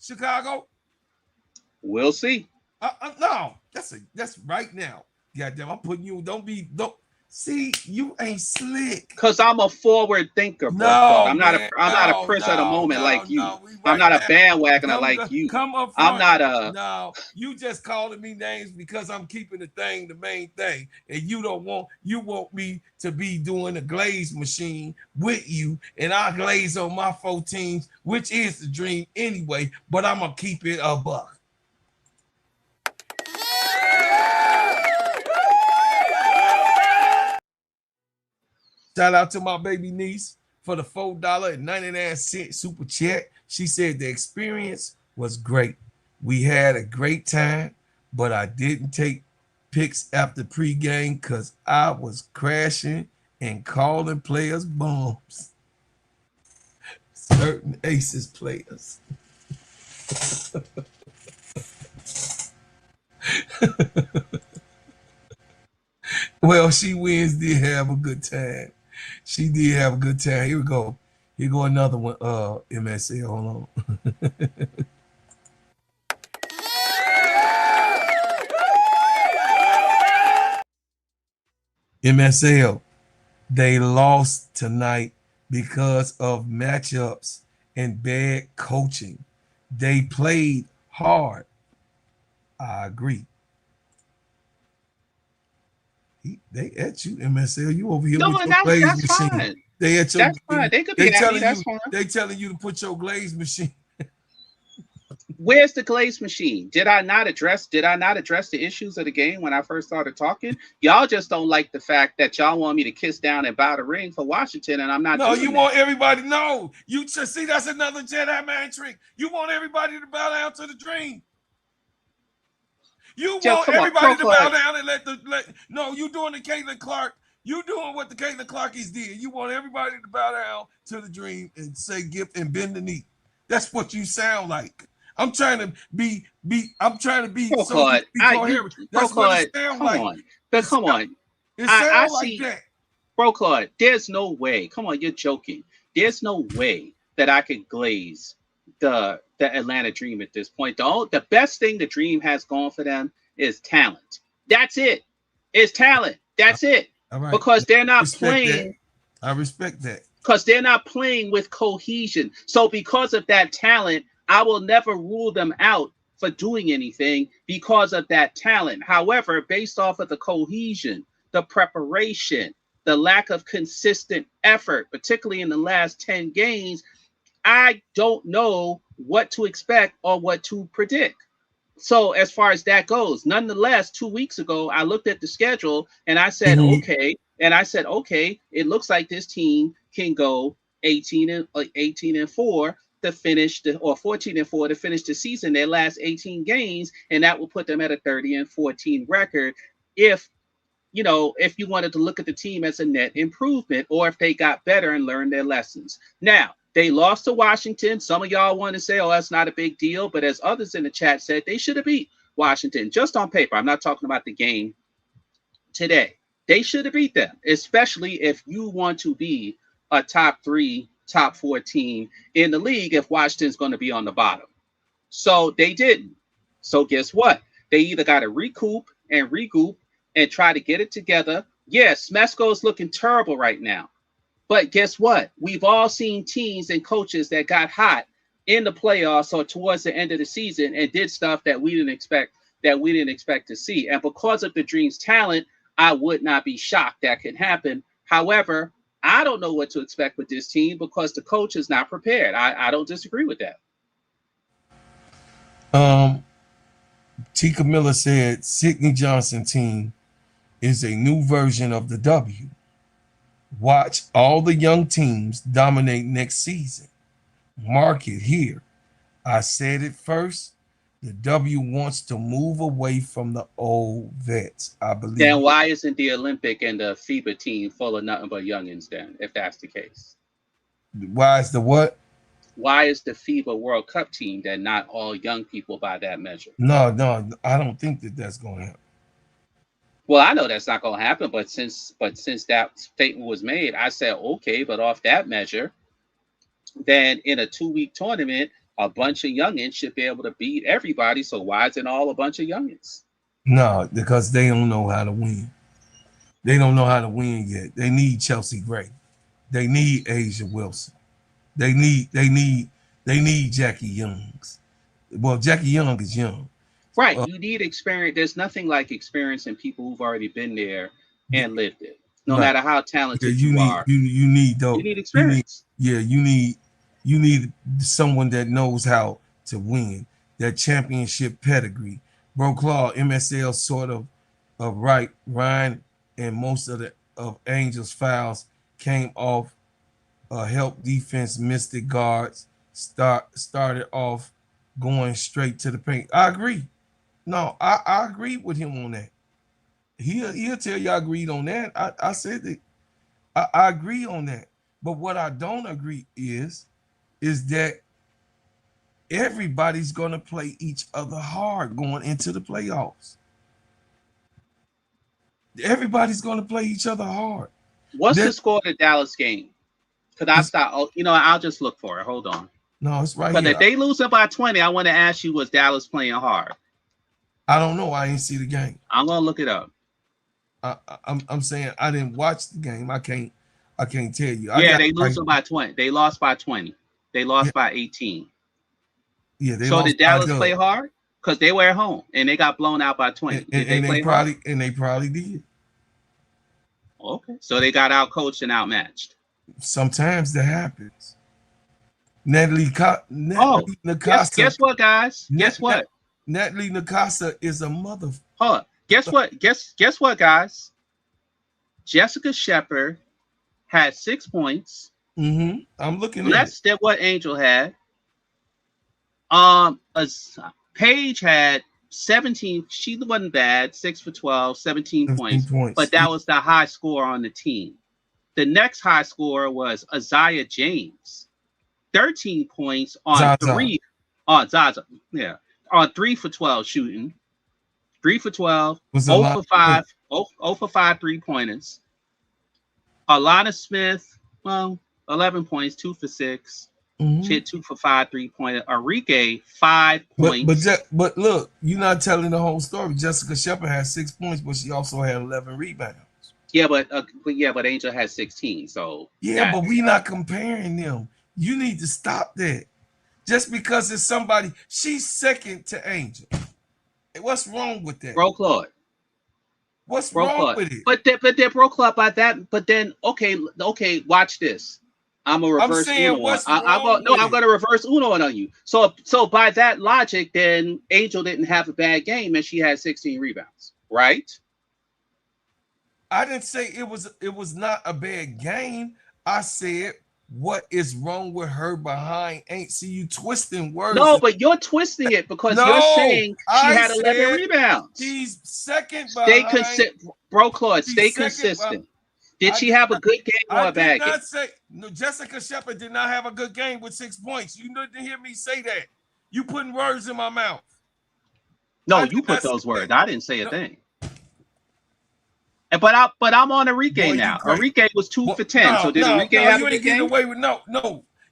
S3: Chicago?
S11: We'll see.
S3: No, that's right now. Goddamn, I'm putting you. Don't see. You ain't slick.
S11: Cause I'm a forward thinker, bro. I'm not a prince of the moment like you. I'm not a bandwagoner like you.
S3: Come up
S11: I'm
S3: front.
S11: not a.
S3: No, you just calling me names because I'm keeping the main thing, and you want me to be doing a glaze machine with you, and I glaze on my 4 teams, which is the dream anyway. But I'm gonna keep it a buck. Shout out to my baby niece for the $4.99 super chat. She said the experience was great. We had a great time, but I didn't take pics after pregame because I was crashing and calling players bums. Certain Aces players. Well, she wins, did have a good time. She did have a good time. Here we go. Here go another one. MSL. Hold on. MSL. They lost tonight because of matchups and bad coaching. They played hard. I agree. They at you, MSL. You over here with your glaze machine.
S11: Fine.
S3: They at your.
S11: That's fine. They could be happy. That's fine.
S3: They telling you to put your glaze machine.
S11: Where's the glaze machine? Did I not address the issues of the game when I first started talking? Y'all just don't like the fact that y'all want me to kiss down and bow the ring for Washington, and I'm not.
S3: No, you want everybody. No, you just see that's another Jedi mind trick. You want everybody to bow down to the dream. You want everybody to bow down and no, you doing the Caitlin Clark. You doing what the Caitlin Clarkies did. You want everybody to bow down to the dream and say gift and bend the knee. That's what you sound like. I'm trying to be coherent. That's what it sounds like.
S11: Come on.
S3: It sounds like that.
S11: Bro Claude, there's no way. Come on, you're joking. There's no way that I could glaze the Atlanta Dream at this point. The best thing the Dream has going for them is talent. That's it. It's talent. That's it.
S3: All right.
S11: Because they're not playing.
S3: I respect that.
S11: Because they're not playing with cohesion. So because of that talent, I will never rule them out for doing anything because of that talent. However, based off of the cohesion, the preparation, the lack of consistent effort, particularly in the last 10 games, I don't know what to expect or what to predict. So as far as that goes, nonetheless, 2 weeks ago, I looked at the schedule and I said, okay. And I said, okay, it looks like this team can go 18-4 to finish or 14-4 to finish the season, their last 18 games. And that will put them at a 30-14 record. If you wanted to look at the team as a net improvement, or if they got better and learned their lessons. Now, they lost to Washington. Some of y'all want to say, oh, that's not a big deal. But as others in the chat said, they should have beat Washington just on paper. I'm not talking about the game today. They should have beat them, especially if you want to be a top 3, top 4 team in the league if Washington's going to be on the bottom. So they didn't. So guess what? They either got to recoup and regroup and try to get it together. Yes, Smesco's looking terrible right now. But guess what? We've all seen teams and coaches that got hot in the playoffs or towards the end of the season and did stuff that we didn't expect to see. And because of the Dream's talent, I would not be shocked that could happen. However, I don't know what to expect with this team because the coach is not prepared. I don't disagree with that.
S3: Tika Miller said Sidney Johnson team is a new version of the W. Watch all the young teams dominate next season. Mark it here. I said it first. The W wants to move away from the old vets. I believe.
S11: Then why isn't the Olympic and the FIBA team full of nothing but youngins then, if that's the case?
S3: Why is the what?
S11: Why is the FIBA World Cup team then not all young people by that measure?
S3: No, I don't think that's going to happen.
S11: Well, I know that's not going to happen, but since that statement was made, I said, okay, but off that measure, then in a 2-week tournament, a bunch of youngins should be able to beat everybody. So why is it all a bunch of youngins?
S3: No, because they don't know how to win. They don't know how to win yet. They need Chelsea Gray. They need Asia Wilson. They need Jackie Youngs. Well, Jackie Young is young.
S11: Right. You need experience. There's nothing like experiencing people who've already been there and lived it. No matter how talented you are.
S3: You need those.
S11: You need experience.
S3: You need someone that knows how to win. That championship pedigree. Bro Claw, MSL sort of right. Rhyne and most of Angel's fouls came off help defense, missed the guards, started off going straight to the paint. I agree. No, I agree with him on that. He'll tell you I agreed on that. I said that I agree on that. But what I don't agree is that everybody's going to play each other hard going into the playoffs. Everybody's going to play each other hard.
S11: What's the score of the Dallas game? Because I start, I'll just look for it. Hold on.
S3: No, it's right
S11: here.
S3: But
S11: if they lose it by 20, I want to ask you, was Dallas playing hard?
S3: I don't know. I didn't see the game.
S11: I'm gonna look it up.
S3: I'm saying I didn't watch the game. I can't tell you.
S11: They lose it by 20. They lost by 20. They lost by 18.
S3: Yeah.
S11: So did Dallas play hard? Because they were at home and they got blown out by 20.
S3: And they probably did.
S11: Okay. So they got out coached and outmatched.
S3: Sometimes that happens. Natalie Nakasa.
S11: Guess what, guys? Guess what?
S3: Natalie Nakasa is a mother.
S11: Hold on. Guess what? Guess what, guys? Jessica Shepard had 6 points.
S3: I'm looking
S11: less than what Angel had. Paige had 17. She wasn't bad. 6 for 12, 17 points. But that was the high score on the team. The next high scorer was Isaiah James. 13 points on
S3: Zaza.
S11: 3. On Zaza. Yeah. On 3 for 12 shooting. 3 for 12. 0 for 5. 0 for 5 3-pointers. Alana Smith, 11 points, 2 for 6. She had 2 for 5 3-pointer. Enrique, 5 points.
S3: But look, you're not telling the whole story. Jessica Shepard had 6 points, but she also had 11 rebounds.
S11: Yeah, but Angel had 16. So
S3: but we not comparing them. You need to stop that. Just because it's somebody, she's second to Angel. What's wrong with that?
S11: Bro Claude.
S3: What's wrong with it?
S11: But they're Bro Claude by that. But then okay, watch this. I'm gonna reverse Uno. I'm gonna reverse Uno on you. So by that logic, then Angel didn't have a bad game and she had 16 rebounds, right?
S3: I didn't say it was not a bad game. I said what is wrong with her behind ain't see you twisting words.
S11: No, but you're twisting it because you're saying she had 11 rebounds.
S3: She's second
S11: behind. Stay consistent, Bro Claude. Stay consistent. Did she have a good game or a bad game?
S3: No, Jessica Shepard did not have a good game with 6 points. You didn't hear me say that. You putting words in my mouth.
S11: No, you put those words. I didn't say a thing. But I'm on Enrique now. Enrique was 2 for 10. So did Enrique have a good game?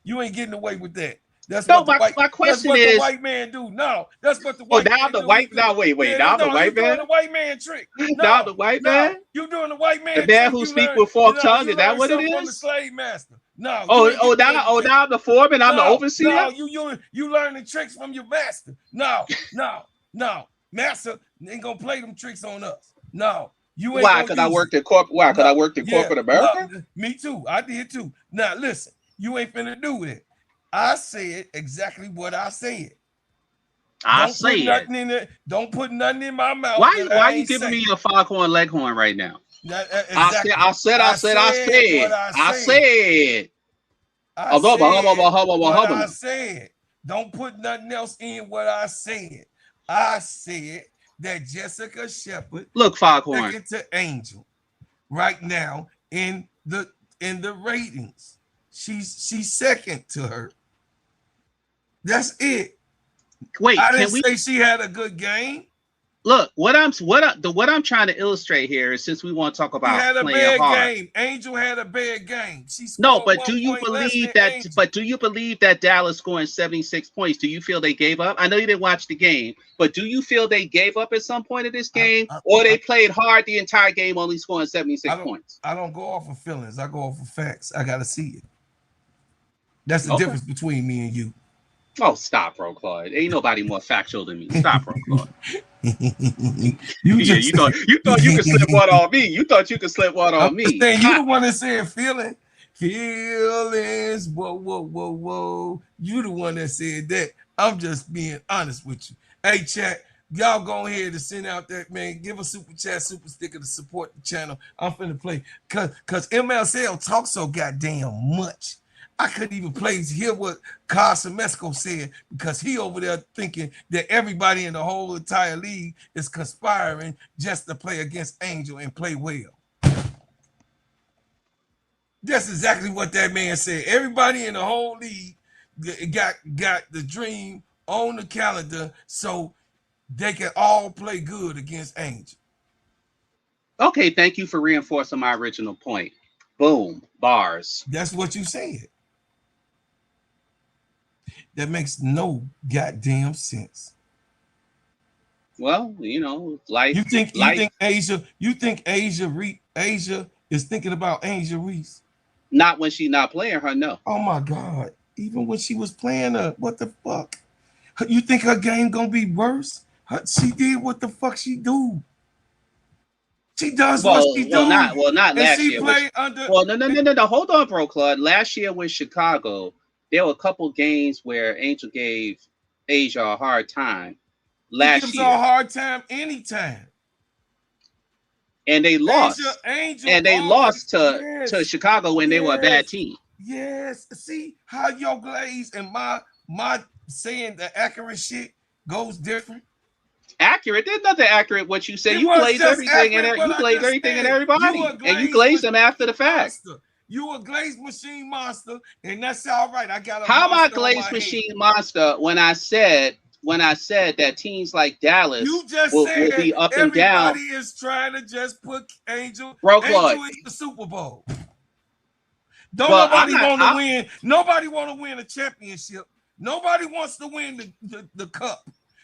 S3: You ain't getting away with that. That's
S11: my
S3: that's
S11: question
S3: what
S11: is
S3: the white man do. No, that's what the white man do.
S11: Wait. Now the white man?
S3: Doing the white man trick.
S11: Now the white man?
S3: You doing the white man
S11: trick. The man who speaks with forked tongue, is that what it is?
S3: From the slave master. No.
S11: Now I'm the foreman, I'm the overseer?
S3: No, you learn the tricks from your master. No. Master ain't gonna play them tricks on us. No.
S11: Why? Because I worked in corporate. I worked in corporate America.
S3: No, me too. I did too. Now listen, you ain't finna do it. I said exactly what I said. Don't put nothing in my mouth.
S11: Why are you giving me a foghorn leghorn right now? I said.
S3: Don't put nothing else in what I said. I said that Jessica Shepard
S11: Look, Foghorn.
S3: second to Angel right now in the ratings. She's second to her. That's it.
S11: Wait,
S3: I didn't say she had a good game.
S11: Look, what I'm trying to illustrate here is, since we want to talk about
S3: She had a
S11: playing
S3: bad
S11: hard.
S3: game. Angel had a bad game. She
S11: No,
S3: scored
S11: but
S3: 1
S11: do you
S3: point less
S11: believe
S3: than
S11: that?
S3: Angel.
S11: But do you believe that Dallas scoring 76 points? Do you feel they gave up? I know you didn't watch the game, but do you feel they gave up at some point of this game, or they played hard the entire game, only scoring 76 points?
S3: I don't go off of feelings. I go off of facts. I gotta see it. That's the difference between me and you.
S11: Oh, stop, bro, Claude. Ain't nobody more factual than me. Stop, bro, Claude. you thought you could slip one on me. You thought you could slip one on me.
S3: You the one that said feelings. Whoa, whoa, whoa, whoa. You the one that said that. I'm just being honest with you. Hey, chat, y'all go ahead and send out that, man. Give a super chat, super sticker to support the channel. I'm finna play. Cause MLCL talks so goddamn much. I couldn't even hear what Carson Mesco said, because he over there thinking that everybody in the whole entire league is conspiring just to play against Angel and play well. That's exactly what that man said. Everybody in the whole league got the dream on the calendar so they can all play good against Angel.
S11: Okay, thank you for reinforcing my original point. Boom, bars.
S3: That's what you said. That makes no goddamn sense.
S11: Well, you know, life.
S3: You think Asia is thinking about Angel Reese?
S11: Not when she's not playing her, no.
S3: Oh my God. Even when she was playing her, what the fuck? You think her game gonna be worse? She did what the fuck she do. She does what she do.
S11: Not last year.
S3: No.
S11: Hold on, bro, Claude. Last year with Chicago, there were a couple games where Angel gave Asia a hard time. Last year,
S3: her a hard time anytime,
S11: and they lost. Lost to Chicago when they were a bad team.
S3: Yes, see how your glaze and my saying the accurate shit goes different.
S11: Accurate? There's nothing accurate what you said. You glazed everything and everybody, and you glazed them after the fact.
S3: You a glazed machine monster, and that's all right. I got a
S11: how am I glazed machine monster when I said that teams like Dallas will be up and down?
S3: Everybody is trying to just put Angel in the Super Bowl. Nobody want to win. Nobody want to win a championship. Nobody wants to win the cup.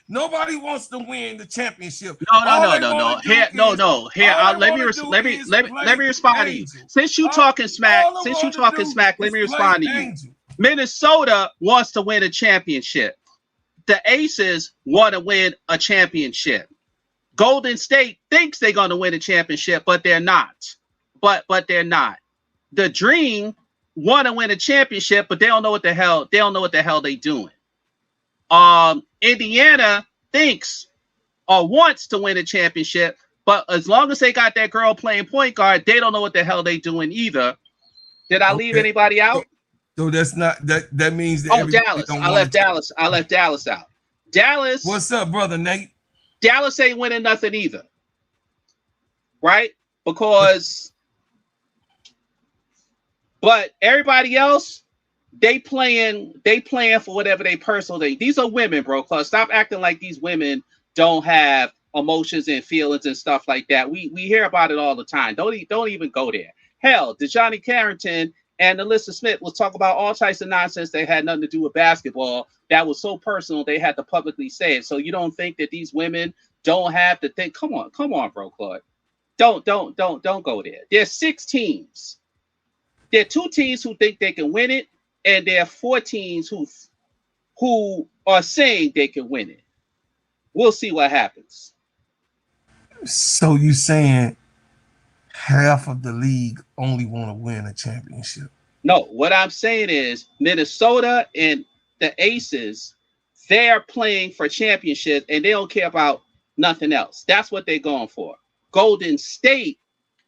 S3: Nobody wants to win the championship.
S11: No. Here, let me respond to you. Since you talking smack, let me respond to you. Minnesota wants to win a championship. The Aces want to win a championship. Golden State thinks they're going to win a championship, but they're not. But they're not. The Dream want to win a championship, but they don't know what the hell they're doing. Indiana thinks or wants to win a championship, but as long as they got that girl playing point guard, they don't know what the hell they doing either. Did I leave anybody out?
S3: So that's not that means that
S11: Dallas. I left Dallas out. Dallas.
S3: What's up, brother Nate?
S11: Dallas ain't winning nothing either. Right? Because but everybody else, they playing for whatever they personal thing. These are women, bro. Stop acting like these women don't have emotions and feelings and stuff like that. We hear about it all the time. Don't even go there. Hell, DeJohnny Carrington and Alyssa Smith will talk about all types of nonsense that had nothing to do with basketball. That was so personal they had to publicly say it. So you don't think that these women don't have to think? Come on, bro, Claude. Don't go there. There's 6 teams. There are 2 teams who think they can win it, and there are 4 teams who are saying they can win it. We'll see what happens.
S3: So you saying half of the league only want to win a championship?
S11: No, what I'm saying is Minnesota and the Aces, they're playing for championship and they don't care about nothing else. That's what they're going for. Golden State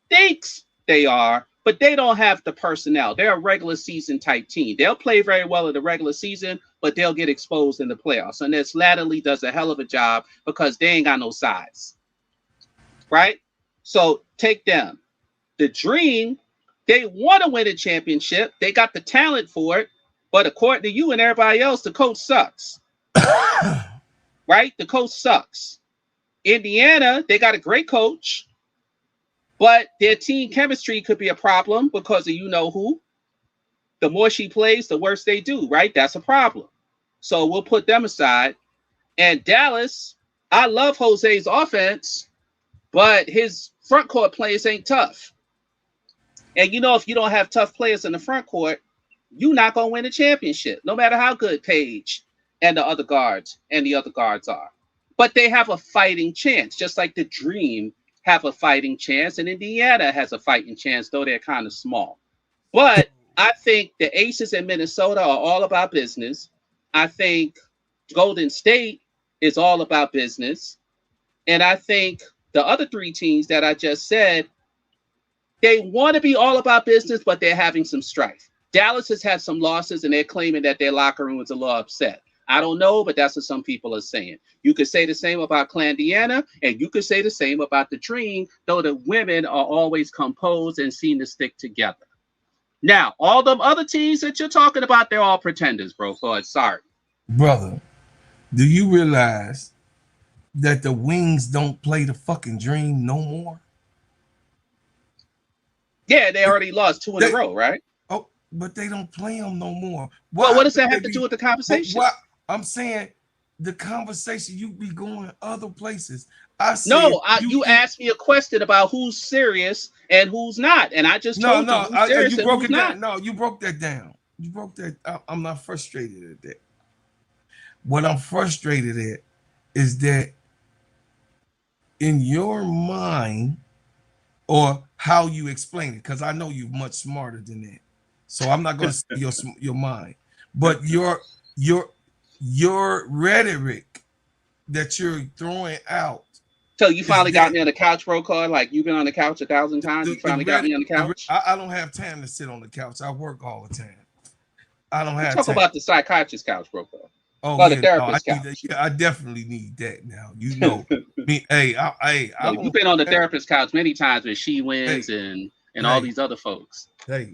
S11: thinks they are, but they don't have the personnel. They're a regular season type team. They'll play very well in the regular season, but they'll get exposed in the playoffs. And this latterly does a hell of a job because they ain't got no size. Right? So take them. The Dream, they want to win a championship. They got the talent for it. But according to you and everybody else, the coach sucks. Right? The coach sucks. Indiana, they got a great coach, but their team chemistry could be a problem because of you know who. The more she plays, the worse they do, right? That's a problem. So we'll put them aside. And Dallas, I love Jose's offense, but his front court players ain't tough. And you know, if you don't have tough players in the front court, you're not going to win a championship, no matter how good Paige and the other guards are. But they have a fighting chance, just like the Dream have a fighting chance, and Indiana has a fighting chance, though they're kind of small. But I think the Aces in Minnesota are all about business. I think Golden State is all about business. And I think the other three teams that I just said, they want to be all about business, but they're having some strife. Dallas has had some losses, and they're claiming that their locker room was a little upset. I don't know, but that's what some people are saying. You could say the same about Clandiana, and you could say the same about the Dream, though the women are always composed and seem to stick together. Now, all them other teams that you're talking about, they're all pretenders, bro. Sorry.
S3: Brother, do you realize that the Wings don't play the fucking Dream no more?
S11: Yeah, they already lost 2 in a row, right?
S3: Oh, but they don't play them no more.
S11: Well, what does that have to do with the conversation?
S3: What I'm saying, the conversation, you be going other places.
S11: You asked me a question about who's serious and who's not, and I just told you who's serious
S3: you broke
S11: and
S3: it
S11: who's
S3: down.
S11: not.
S3: No, you broke that down. You broke that. I'm not frustrated at that. What I'm frustrated at is that in your mind, or how you explain it, because I know you're much smarter than that. So I'm not going to say your mind, but your rhetoric that you're throwing out.
S11: So you finally got me on the couch, bro, Card? Like you've been on the couch 1,000 times. You finally got me on the couch.
S3: I don't have time to sit on the couch. I work all the time. I don't have
S11: Talk
S3: time.
S11: about the psychiatrist couch, bro.
S3: Oh,
S11: the therapist couch.
S3: I definitely need that now. You know me.
S11: You've been on the therapist couch many times with She Wins and all these other folks.
S3: Hey.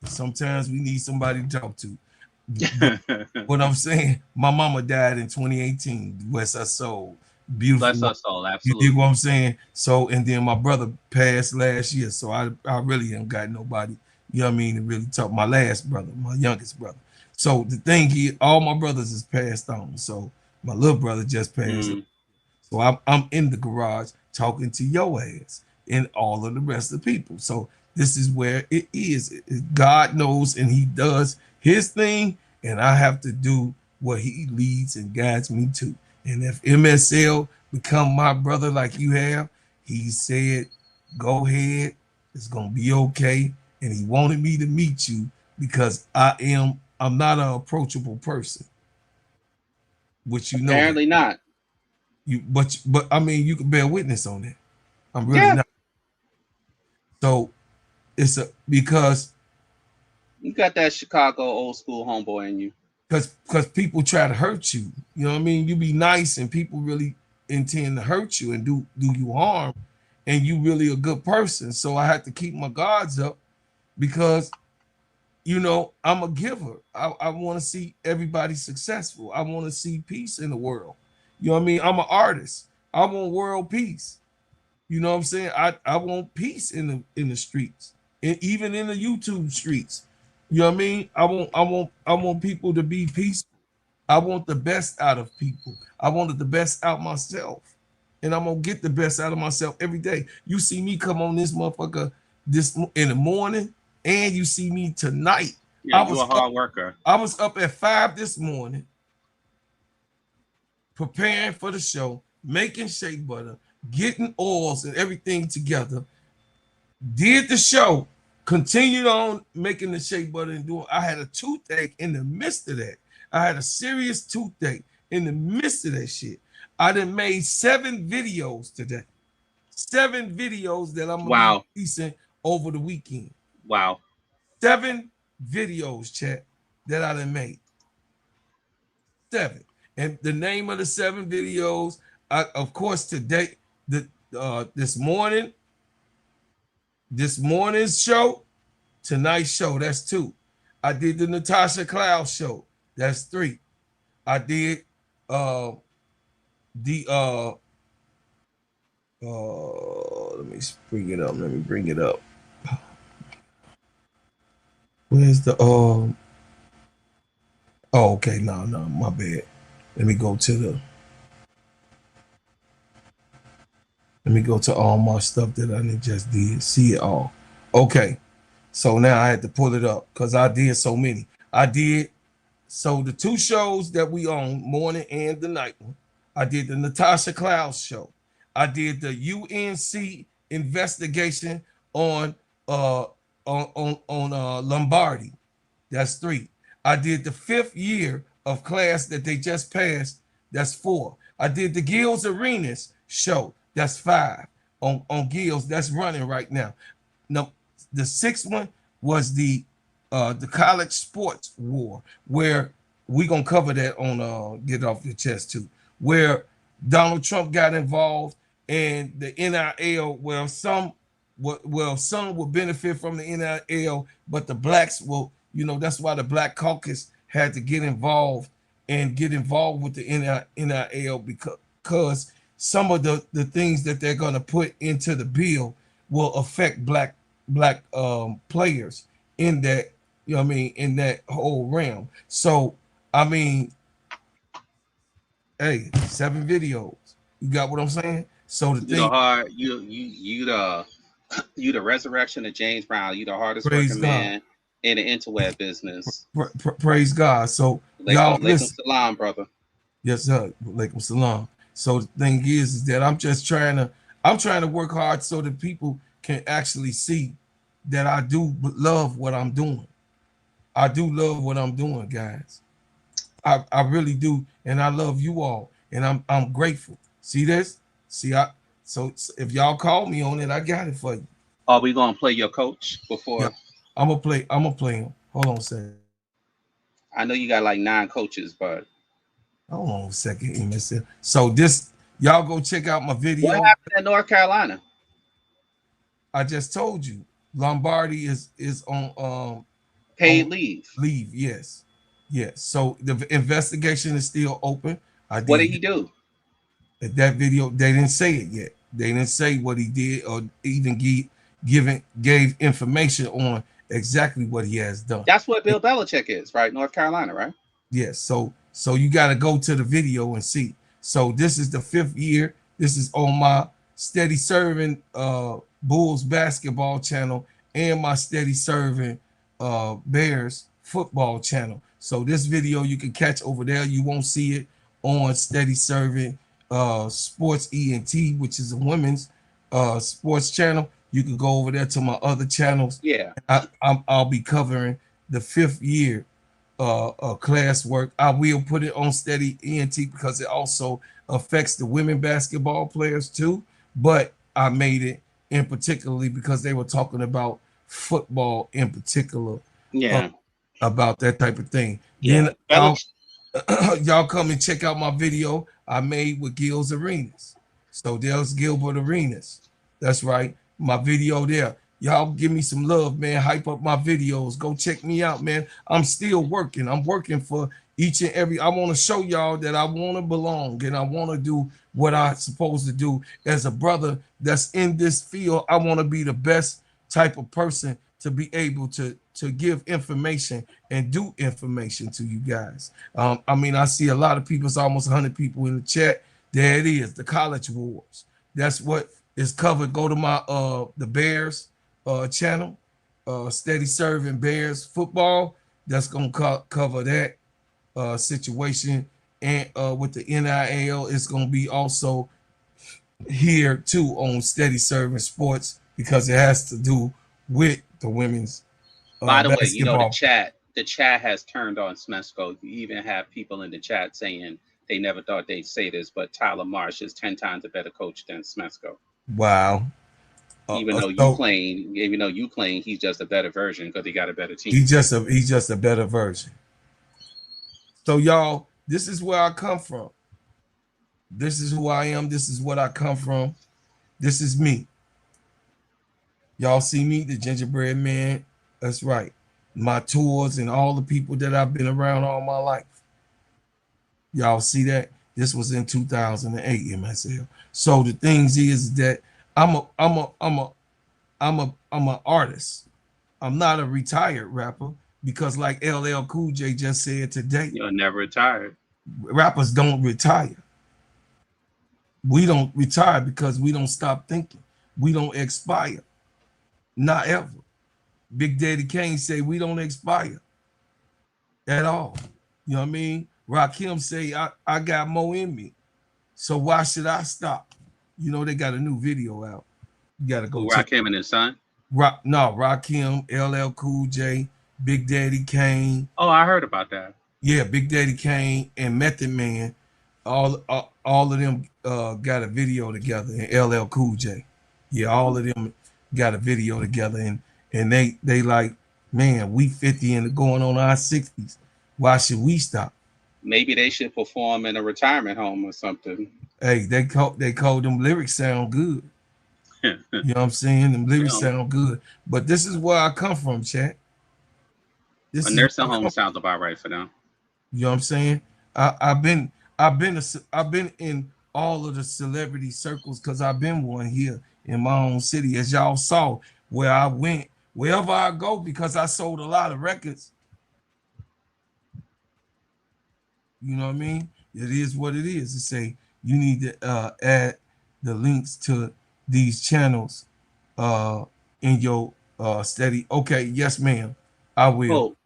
S3: Sometimes we need somebody to talk to. What I'm saying, my mama died in 2018. Bless her soul. Beautiful.
S11: Bless her soul. Absolutely.
S3: You dig what I'm saying? So, and then my brother passed last year. So I really ain't got nobody, you know what I mean, to really talk. My last brother, my youngest brother. So the thing here, all my brothers is passed on. So my little brother just passed. So I'm in the garage talking to your ass and all of the rest of the people. So this is where it is. God knows, and he does his thing, and I have to do what he leads and guides me to. And if MSL become my brother like you have, he said, go ahead, it's gonna be okay. And he wanted me to meet you because I'm not an approachable person, which you know.
S11: Apparently not.
S3: But I mean, you can bear witness on that. I'm really not. So it's because
S11: you got that Chicago old school homeboy in you.
S3: Because people try to hurt you. You know what I mean? You be nice and people really intend to hurt you and do you harm, and you really a good person. So I have to keep my guards up because, you know, I'm a giver. I want to see everybody successful. I want to see peace in the world. You know what I mean? I'm an artist. I want world peace. You know what I'm saying? I want peace in the streets, and even in the YouTube streets. You know what I mean? I want people to be peaceful. I want the best out of people. I wanted the best out myself. And I'm gonna get the best out of myself every day. You see me come on this motherfucker in the morning, and you see me tonight.
S11: Yeah, you're a hard worker.
S3: I was up at 5 this morning, preparing for the show, making shea butter, getting oils and everything together. Did the show. Continued on making the shea butter and doing. I had a toothache in the midst of that. I had a serious toothache in the midst of that shit. I done made 7 videos today. 7 videos that I'm gonna be releasing over the weekend.
S11: Wow.
S3: 7 videos, chat, that I done made. 7. And the name of the 7 videos, of course, today, this morning's show, tonight's show, that's 2. I did the Natasha Cloud show, that's 3. I did let me bring it up. Where's the oh, okay, no, my bad. Let me go to all my stuff that I just did. See it all. Okay. So now I had to pull it up because I did so many. So the 2 shows that we own, morning and the night one, I did the Natasha Cloud show. I did the UNC investigation on Lombardi. That's 3. I did the 5th year of class that they just passed. That's 4. I did the Gills Arenas show. That's 5 on Gills. That's running right now. No, the 6th one was the college sports war, where we gonna cover that on Get Off Your Chest too, where Donald Trump got involved and the NIL. Some will benefit from the NIL, but the blacks will. That's why the Black Caucus had to get involved with the NIL because some of the things that they're gonna put into the bill will affect black players in that, in that whole realm. So, hey, 7 videos. You got what I'm saying? So the thing,
S11: you the resurrection of James Brown. You the hardest
S3: praise
S11: working
S3: God.
S11: man in the interweb business.
S3: Praise God. So y'all listen.
S11: Salam, brother.
S3: Yes, sir. Alaikum salam. So the thing is that I'm trying to work hard so that people can actually see that I do love what I'm doing. I do love what I'm doing, guys. I really do, and I love you all, and I'm grateful. See this? So if y'all call me on it, I got it for you.
S11: Are we gonna play your coach before?
S3: Yeah, I'm gonna play him. Hold on a second.
S11: I know you got like 9 coaches, but
S3: hold on a second. So this, y'all go check out my video.
S11: What happened in North Carolina?
S3: I just told you, Lombardi is on
S11: paid leave.
S3: Leave, yes. So the investigation is still open.
S11: What did he do?
S3: That video, they didn't say it yet. They didn't say what he did or even gave information on exactly what he has done.
S11: That's what Bill Belichick is, right? North Carolina, right?
S3: Yes. So you got to go to the video and see. So this is the 5th year. This is on my Steady ServN Bulls basketball channel and my Steady ServN Bears football channel. So this video you can catch over there. You won't see it on Steady ServN Sports ENT, which is a women's sports channel. You can go over there to my other channels.
S11: Yeah,
S3: I'll be covering the 5th year classwork. I will put it on Steady ENT because it also affects the women basketball players too. But I made it in particularly because they were talking about football in particular.
S11: Yeah,
S3: about that type of thing.
S11: Yeah,
S3: then y'all come and check out my video I made with Gil's Arenas. So there's Gilbert Arenas. That's right. My video there. Y'all give me some love, man. Hype up my videos. Go check me out, man. I'm still working. I'm working for each and every. I want to show y'all that I want to belong and I want to do what I'm supposed to do as a brother that's in this field. I want to be the best type of person to be able to give information and do information to you guys. I mean, I see a lot of people. It's almost 100 people in the chat. There it is, the college wars. That's what is covered. Go to my the Bears channel, Steady ServN Bears football. That's gonna cover that situation. And with the NIL, it's gonna be also here too on Steady ServN Sports because it has to do with the women's
S11: by the way,
S3: basketball.
S11: the chat has turned on Smesco. You even have people in the chat saying they never thought they'd say this, but Tyler Marsh is 10 times a better coach than Smesco.
S3: Wow.
S11: Even though you claim he's just a better version because he got a better team.
S3: He's just a better version. So y'all This is where I come from. This is who I am. This is what I come from. This is me. Y'all see me, the gingerbread man. That's right. My tours and all the people that I've been around all my life. Y'all see that? This was in 2008 MSL. So the things is that I'm an artist. I'm not a retired rapper because like LL Cool J just said today,
S11: You're never retired.
S3: Rappers don't retire. We don't retire because we don't stop thinking. We don't expire. Not ever. Big Daddy Kane say we don't expire at all. You know what I mean? Rakim say I got more in me. So why should I stop? You know, they got a new video out. You gotta go check.
S11: Rakim and his son?
S3: Rakim, LL Cool J, Big Daddy Kane.
S11: Oh, I heard about that.
S3: Yeah, Big Daddy Kane and Method Man. All of them got a video together, and LL Cool J. Yeah, all of them got a video together, and they like, man, we 50 and going on our 60s. Why should we stop?
S11: Maybe they should perform in a retirement home or something.
S3: Hey, they called them lyrics sound good. You know what I'm saying? Them lyrics sound good. But this is where I come from, chat.
S11: A nursing home sounds about right for them.
S3: You know what I'm saying? I've been in all of the celebrity circles because I've been one here in my own city. As y'all saw, where I went, wherever I go, because I sold a lot of records. You know what I mean? It is what it is. To say you need to add the links to these channels in your steady. Okay, yes, ma'am. I will.
S11: Oh,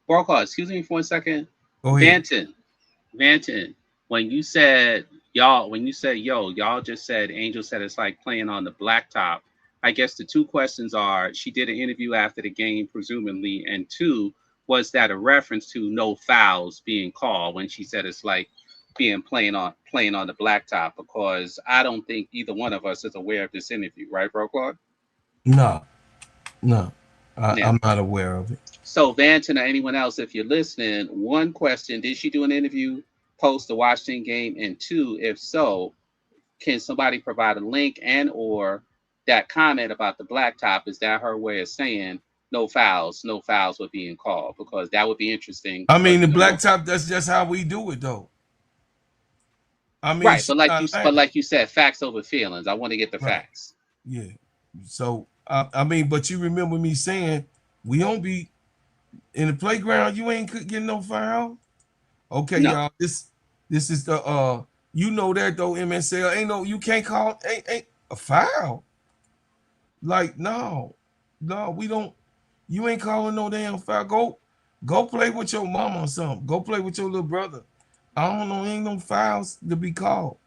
S11: Brokaw, excuse me for 1 second.
S3: Go ahead.
S11: Vanton, when you said y'all just said Angel said it's like playing on the blacktop. I guess the two questions are: she did an interview after the game, presumably, and two, was that a reference to no fouls being called when she said it's like playing on the blacktop? Because I don't think either one of us is aware of this interview, right, Brokaw?
S3: No, I'm not aware of it.
S11: So Vanton or anyone else, if you're listening, one question: did she do an interview post the Washington game? And two, if so, can somebody provide a link and or that comment about the blacktop? Is that her way of saying no fouls were being called? Because that would be interesting.
S3: I mean, the blacktop, that's just how we do it, though. I mean,
S11: right, but like you said, facts over feelings. I want to get the facts.
S3: Yeah. So I mean, but you remember me saying we don't be in the playground. You ain't getting no foul. Okay, y'all. This is the you know that though, MSL ain't no, you can't call ain't a foul. Like no, we don't. You ain't calling no damn foul. Go play with your mama or something. Go play with your little brother. I don't know. Ain't no fouls to be called.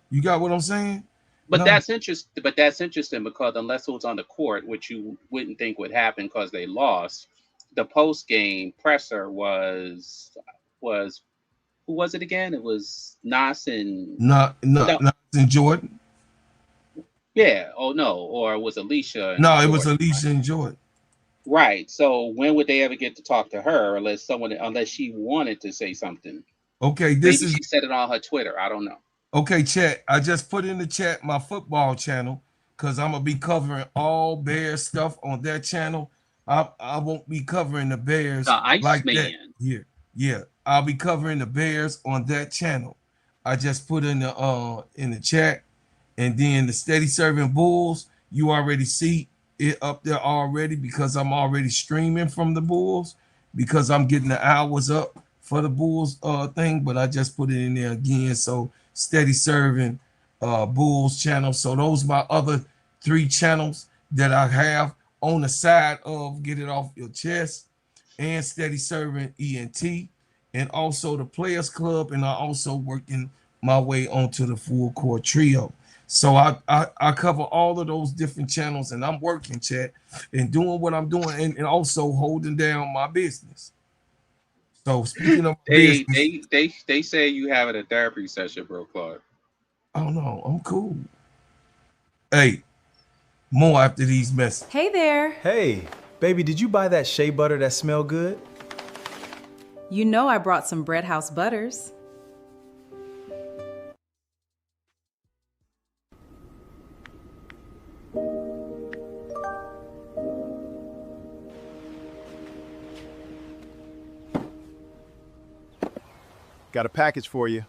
S3: You got what I'm saying?
S11: But that's interesting. But that's interesting because unless it was on the court, which you wouldn't think would happen because they lost, the post game presser was who was it again? It was Nas and
S3: Nas and Jordan.
S11: Yeah. Oh no. Or it was Allisha.
S3: No, it was Allisha and Jordan.
S11: Right. So when would they ever get to talk to her unless she wanted to say something?
S3: Okay,
S11: Maybe she said it on her Twitter. I don't know.
S3: Okay, chat. I just put in the chat my football channel because I'm gonna be covering all Bears stuff on that channel. I won't be covering the Bears like that here. Yeah, I'll be covering the Bears on that channel. I just put in the chat, and then the Steady ServN Bulls. You already see it up there already because I'm already streaming from the Bulls because I'm getting the hours up for the Bulls thing. But I just put it in there again. So Steady ServN Bulls channel. So those are my other 3 channels that I have on the side of Get It Off Your Chest and Steady ServN ENT, and also the Players Club, and I also working my way onto the Full Court Trio. So I cover all of those different channels, and I'm working, chat, and doing what I'm doing, and also holding down my business. So speaking of business,
S11: they say you having a therapy session, bro, Claude.
S3: Oh no, I'm cool. Hey, more after these messages.
S13: Hey there.
S14: Hey, baby, did you buy that shea butter that smell good?
S13: You know I brought some Bread House butters.
S14: Got a package for you.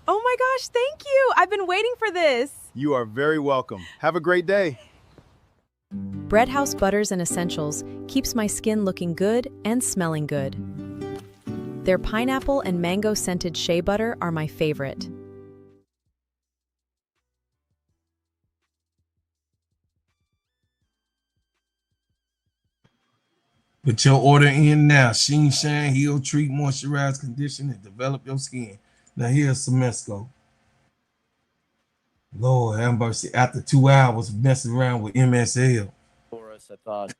S13: Oh my gosh, thank you. I've been waiting for this.
S14: You are very welcome. Have a great day.
S13: Bread House Butters and Essentials keeps my skin looking good and smelling good. Their pineapple and mango scented shea butter are my favorite.
S3: Put your order in now. Sheen Shine, Heal, Treat, Moisturize, Condition, and Develop your skin. Now here's Semesco. Lord have mercy. After 2 hours messing around with MSL.
S15: For us, I thought,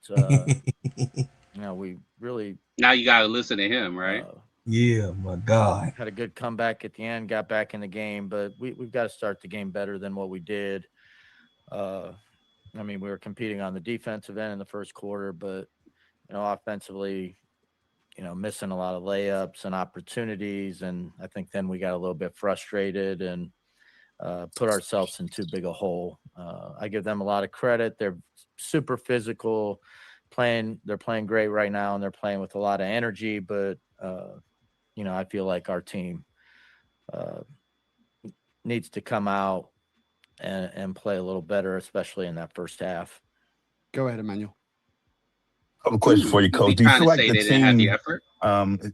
S15: we really.
S11: Now you got to listen to him, right?
S3: Yeah, my God.
S15: Had a good comeback at the end, got back in the game, but we've got to start the game better than what we did. We were competing on the defensive end in the first quarter, but, offensively, missing a lot of layups and opportunities. And I think then we got a little bit frustrated and put ourselves in too big a hole. I give them a lot of credit. They're super physical, they're playing great right now, and they're playing with a lot of energy, but I feel like our team needs to come out and play a little better, especially in that first half.
S7: Go ahead, Emmanuel.
S8: I have a question for you, Coach. Do you feel like the
S11: they didn't have the
S8: team
S11: effort?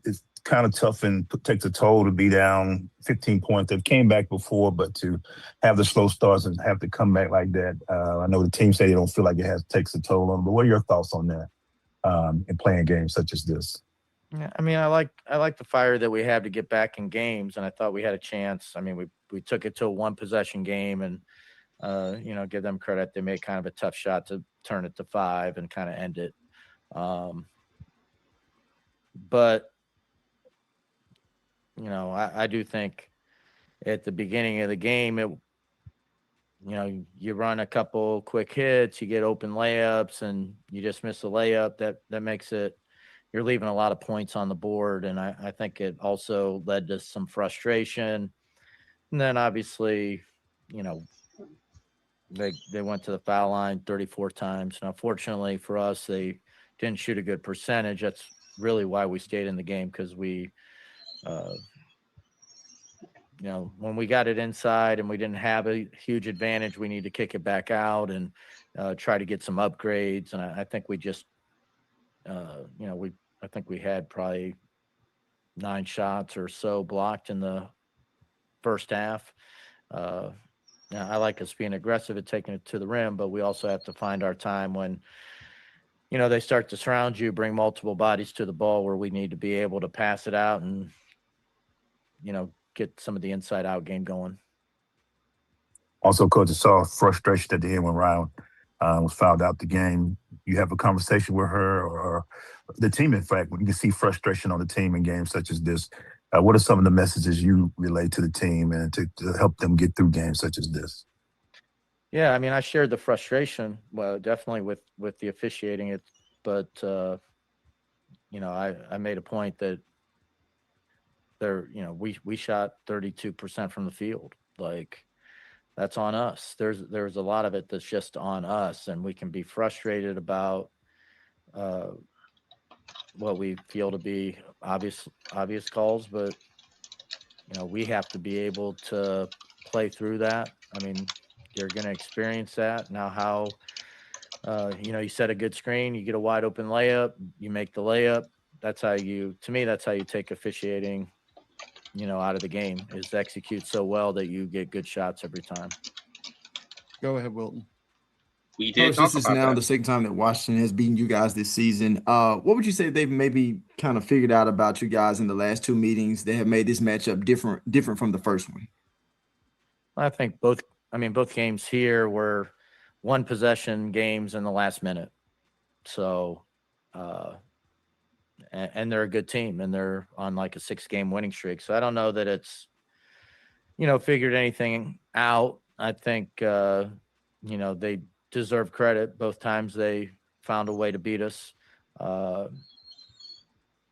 S8: it's kind of tough and takes a toll to be down 15 points? They've came back before, but to have the slow starts and have to come back like that, I know the team say they don't feel like it takes a toll on them, but what are your thoughts on that in playing games such as this?
S15: Yeah, I like the fire that we have to get back in games, and I thought we had a chance. We took it to a one possession game, and give them credit. They made kind of a tough shot to turn it to 5 and kind of end it. But I do think at the beginning of the game, you run a couple quick hits, you get open layups, and you just miss a layup. That makes it. You're leaving a lot of points on the board, and I think it also led to some frustration. And then obviously, they went to the foul line 34 times. Now, fortunately for us, they didn't shoot a good percentage. That's really why we stayed in the game, because we, when we got it inside and we didn't have a huge advantage, we need to kick it back out and try to get some upgrades. And I think we just, I think we had probably 9 shots or so blocked in the first half. I like us being aggressive at taking it to the rim, but we also have to find our time when, they start to surround you, bring multiple bodies to the ball, where we need to be able to pass it out and, get some of the inside out game going.
S8: Also, Coach, I saw frustration at the end when Rhyne was fouled out the game. You have a conversation with her or the team, in fact, when you can see frustration on the team in games such as this. What are some of the messages you relay to the team and to help them get through games such as this?
S15: Yeah, I shared the frustration, well, definitely with the officiating, but I made a point that we shot 32% from the field. Like, that's on us. There's a lot of it that's just on us, and we can be frustrated about what we feel to be obvious calls, but we have to be able to play through that. You're going to experience that now. How you set a good screen, you get a wide open layup, you make the layup. That's how you take officiating out of the game, is execute so well that you get good shots every time.
S7: Go ahead, Wilton.
S11: We did
S9: Coach,
S11: talk
S9: this is
S11: about
S9: now
S11: that.
S9: the second time that Washington has beaten you guys this season. What would you say they've maybe kind of figured out about you guys in the last 2 meetings that have made this matchup different from the first one?
S15: I think both games here were one possession games in the last minute. So, and they're a good team, and they're on like a 6-game winning streak. So I don't know that it's, figured anything out. I think, they deserve credit. Both times they found a way to beat us.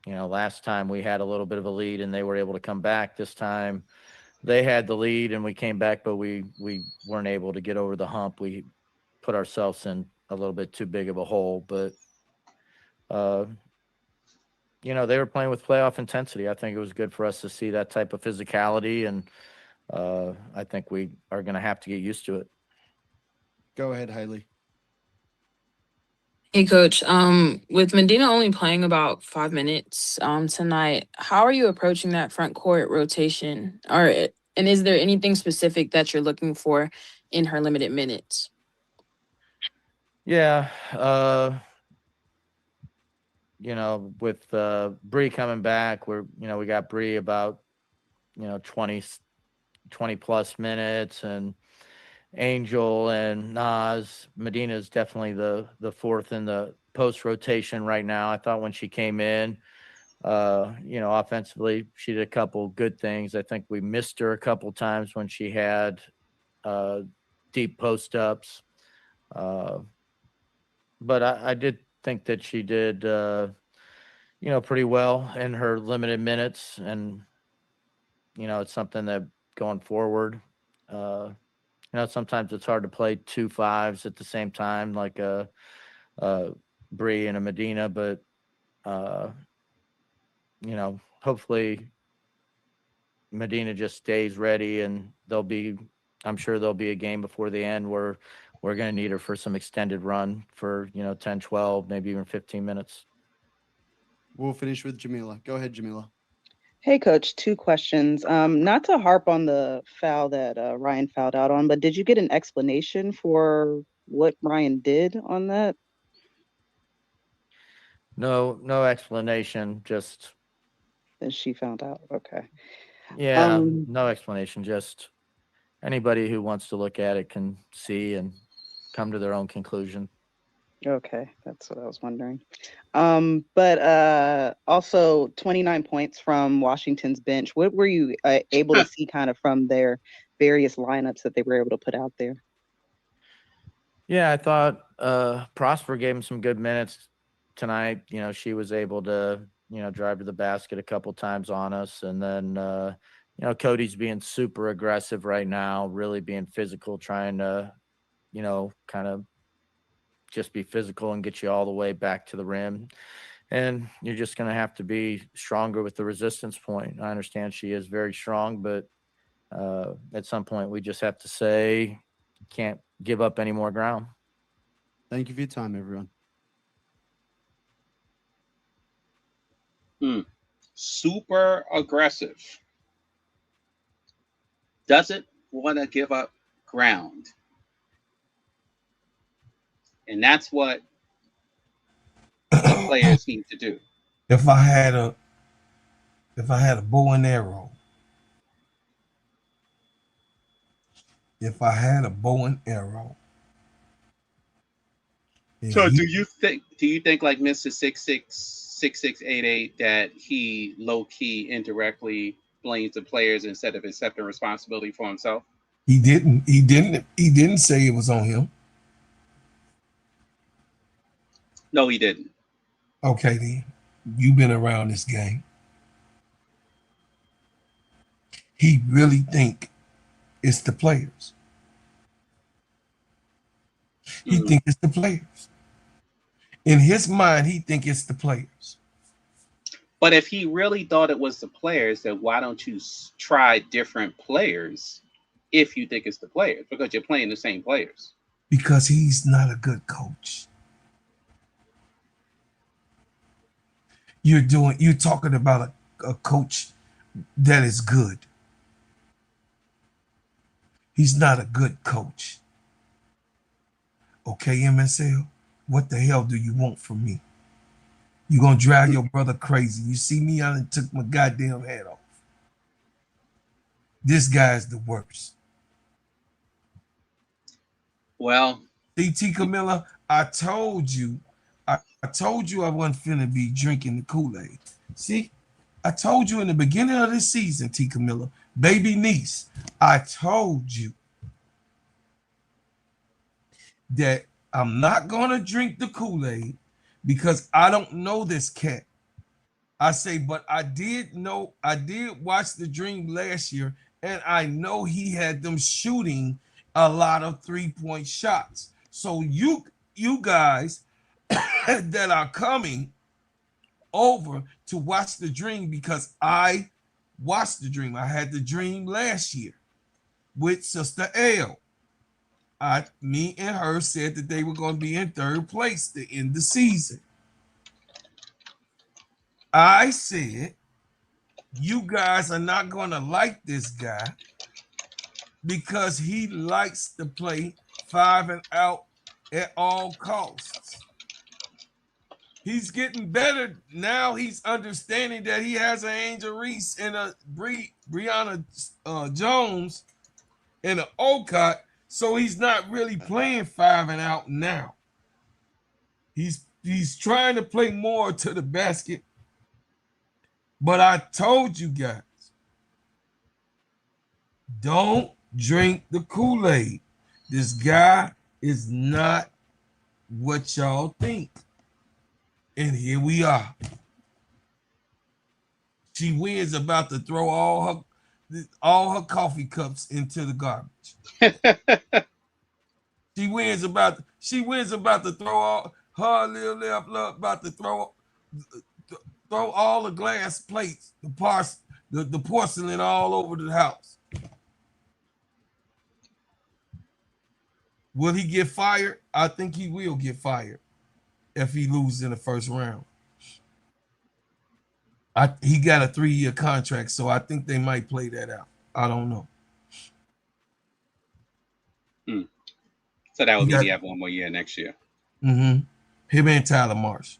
S15: Last time we had a little bit of a lead and they were able to come back. This time they had the lead and we came back, but we weren't able to get over the hump. We put ourselves in a little bit too big of a hole, but you know, they were playing with playoff intensity. I think it was good for us to see that type of physicality, and I think we are going to have to get used to it.
S7: Go ahead, Haley.
S16: Hey coach, with Medina only playing about 5 minutes tonight, how are you approaching that front court rotation? And is there anything specific that you're looking for in her limited minutes?
S15: Yeah, you know, with Bree coming back, we got Bree about 20 plus minutes, and Angel and Nas. Medina is definitely the fourth in the post rotation right now. I thought when she came in, offensively, she did a couple good things. I think we missed her a couple times when she had deep post ups. But I did think that she did, pretty well in her limited minutes. And, it's something that going forward, sometimes it's hard to play 2 5s at the same time, like a Bree and a Medina, but, hopefully Medina just stays ready, and I'm sure there'll be a game before the end where we're going to need her for some extended run for, 10, 12, maybe even 15 minutes.
S7: We'll finish with Jamila. Go ahead, Jamila.
S10: Hey, Coach, 2 questions. Not to harp on the foul that Ryan fouled out on, but did you get an explanation for what Ryan did on that?
S15: No explanation. Just
S10: that she found out. Okay.
S15: Yeah, no explanation. Just anybody who wants to look at it can see and come to their own conclusion.
S10: Okay, that's what I was wondering. But also 29 points from Washington's bench. What were you able to see kind of from their various lineups that they were able to put out there?
S15: Yeah, I thought Prosper gave him some good minutes tonight. She was able to, drive to the basket a couple times on us. And then, Cody's being super aggressive right now, really being physical, trying to, kind of just be physical and get you all the way back to the rim. And you're just going to have to be stronger with the resistance point. I understand she is very strong, but at some point we just have to say, can't give up any more ground.
S7: Thank you for your time, everyone.
S11: Super aggressive. Doesn't want to give up ground. And that's what players need to do.
S3: If I had a bow and arrow,
S11: So do you think like Mr. 6688 that he low key indirectly blames the players instead of accepting responsibility for himself?
S3: He didn't say it was on him.
S11: No, he didn't.
S3: Okay, then. You've been around this game. He really think it's the players. He think it's the players. In his mind, he think it's the players.
S11: But if he really thought it was the players, then why don't you try different players if you think it's the players? Because you're playing the same players.
S3: Because he's not a good coach. You're talking about a coach that is good. He's not a good coach. Okay, MSL, what the hell do you want from me? You gonna drive your brother crazy. You see me, I done took my goddamn hat off. This guy's the worst.
S11: Well,
S3: T. Camilla, I told you I wasn't finna be drinking the Kool-Aid. See, I told you in the beginning of this season, T. Camilla, baby niece, I told you that I'm not gonna drink the Kool-Aid because I don't know this cat. I say, but I did watch the Dream last year, and I know he had them shooting a lot of 3-point shots. So you guys that are coming over to watch the Dream because I watched the Dream. I had the Dream last year with Sister L. Me and her said that they were going to be in third place to end the season. I said, you guys are not going to like this guy because he likes to play 5 and out at all costs. He's getting better now. He's understanding that he has an Angel Reese and a Brianna Jones and an Olcott, so he's not really playing 5 and out now. He's trying to play more to the basket. But I told you guys, don't drink the Kool-Aid. This guy is not what y'all think. And here we are. She wins about to throw all her coffee cups into the garbage. She wins about to throw all her little about to throw all the glass plates, the porcelain all over the house. Will he get fired? I think he will get fired if he loses in the first round. He got a 3-year contract, so I think they might play that out. I don't know.
S11: So that would mean he have 1 more year next year.
S3: Mm-hmm. Him and Tyler Marsh.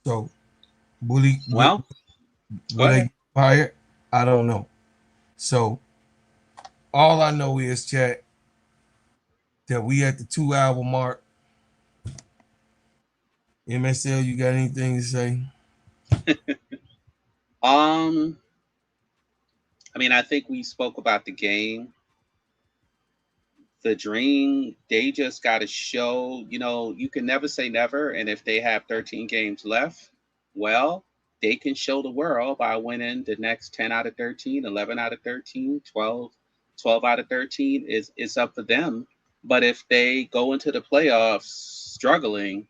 S3: So, will they get fired? I don't know. So, all I know is, chat, that we at the 2-hour mark. MSL, you got anything to say?
S11: I mean, I think we spoke about the game. The Dream, they just got to show, you can never say never. And if they have 13 games left, well, they can show the world by winning the next 10 out of 13, 11 out of 13, 12 out of 13. It's up to them. But if they go into the playoffs struggling,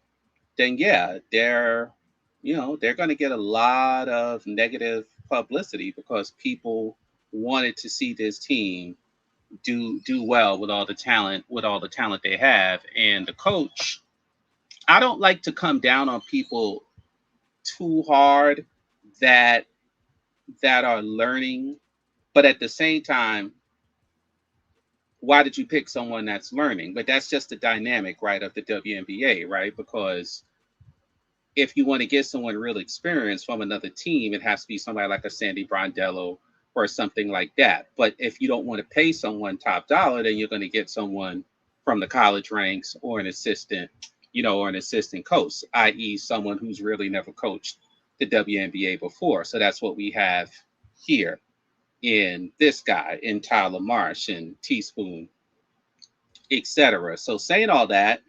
S11: then yeah, they're going to get a lot of negative publicity because people wanted to see this team do well with all the talent they have. And the coach, I don't like to come down on people too hard that are learning, but at the same time, why did you pick someone that's learning? But that's just the dynamic, right, of the WNBA, right? Because if you want to get someone real experience from another team, it has to be somebody like a Sandy Brondello or something like that. But if you don't want to pay someone top dollar, then you're going to get someone from the college ranks or an assistant, or an assistant coach, i.e. someone who's really never coached the WNBA before. So that's what we have here in this guy, in Tyler Marsh and Teaspoon, etc. So saying all that,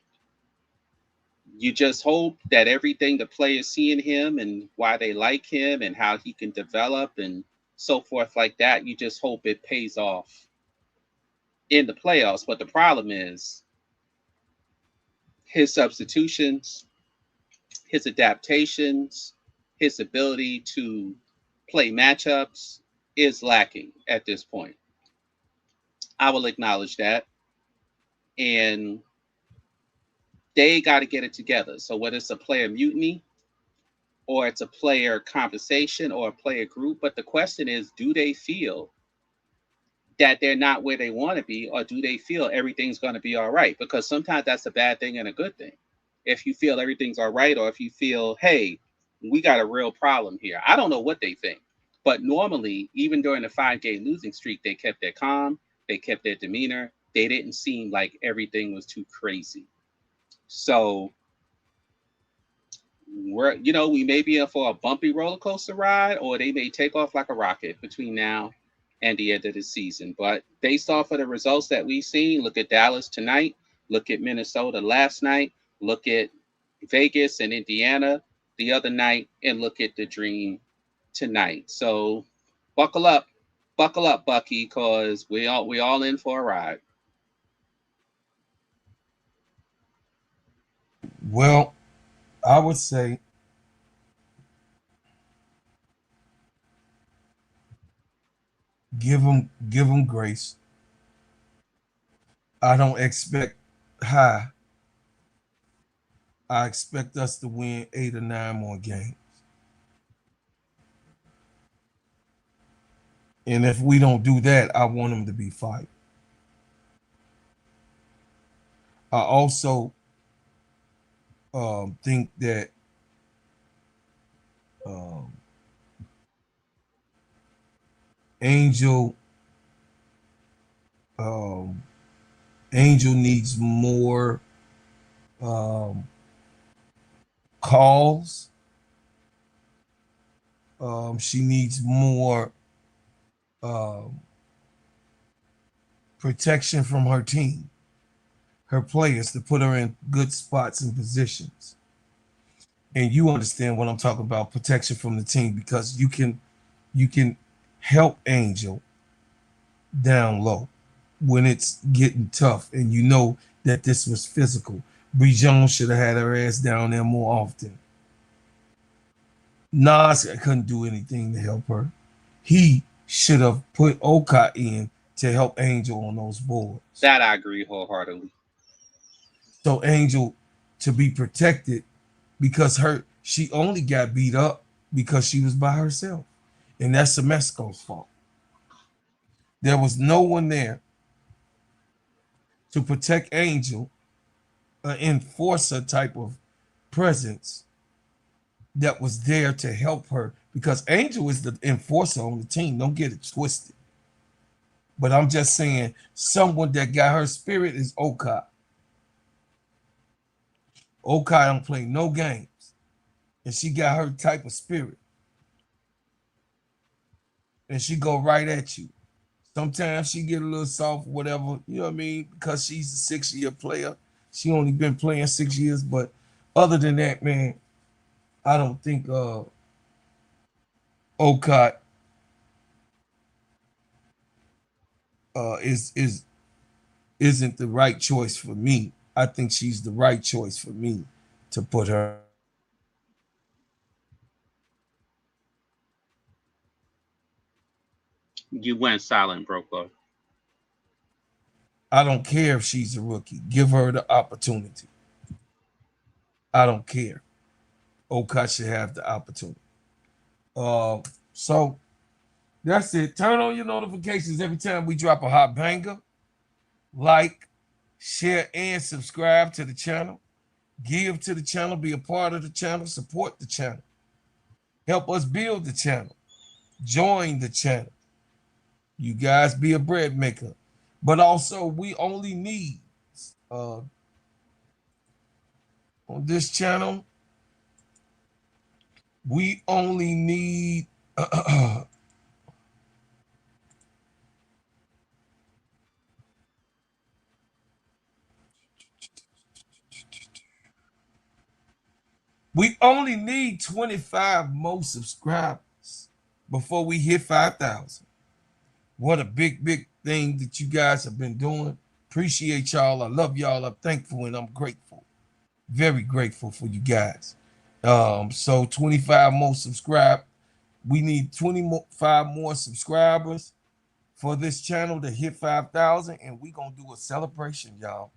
S11: you just hope that everything the players see in him and why they like him and how he can develop and so forth like that, you just hope it pays off in the playoffs. But the problem is his substitutions, his adaptations, his ability to play matchups is lacking at this point. I will acknowledge that. And they got to get it together. So whether it's a player mutiny or it's a player conversation or a player group, but the question is, do they feel that they're not where they want to be, or do they feel everything's going to be all right? Because sometimes that's a bad thing and a good thing. If you feel everything's all right, or if you feel, hey, we got a real problem here. I don't know what they think, but normally, even during the 5-game losing streak, they kept their calm, they kept their demeanor. They didn't seem like everything was too crazy. So we may be in for a bumpy roller coaster ride, or they may take off like a rocket between now and the end of the season. But based off of the results that we've seen, look at Dallas tonight, look at Minnesota last night, look at Vegas and Indiana the other night, and look at the Dream tonight. So buckle up, Bucky, because we all in for a ride.
S3: Well, I would say give them grace. I don't expect high. I expect us to win 8 or 9 more games. And if we don't do that, I want them to be fired. I also think that Angel Angel needs more calls. She needs more protection from her team, her players, to put her in good spots and positions. And you understand what I'm talking about, protection from the team, because you can help Angel down low when it's getting tough, and you know that this was physical. Bree Jones should have had her ass down there more often. Nas couldn't do anything to help her. He should have put Oka in to help Angel on those boards.
S11: That I agree wholeheartedly.
S3: So Angel to be protected, because she only got beat up because she was by herself. And that's Semesco's fault. There was no one there to protect Angel, an enforcer type of presence that was there to help her, because Angel is the enforcer on the team. Don't get it twisted. But I'm just saying, someone that got her spirit is Oka. Oka don't play no games, and she got her type of spirit, and she go right at you. Sometimes she get a little soft, whatever, you know what I mean, because she's a 6-year player. She only been playing 6 years, but other than that, man, I don't think Oka isn't the right choice for me. I think she's the right choice for me to put her.
S11: You went silent, Broco.
S3: I don't care if she's a rookie. Give her the opportunity. I don't care. Oka should have the opportunity. So that's it. Turn on your notifications every time we drop a hot banger. Like, share, and subscribe to the channel. Give to the channel. Be a part of the channel. Support the channel. Help us build the channel. Join the channel. You guys be a bread maker. But also, we only need, on this channel, we only need we only need 25 more subscribers before we hit 5,000. What a big thing that you guys have been doing. Appreciate y'all. I love y'all. I'm thankful and I'm grateful. Very grateful for you guys. So 25 more subscribe. We need 25 more subscribers for this channel to hit 5,000, and we're gonna do a celebration, y'all.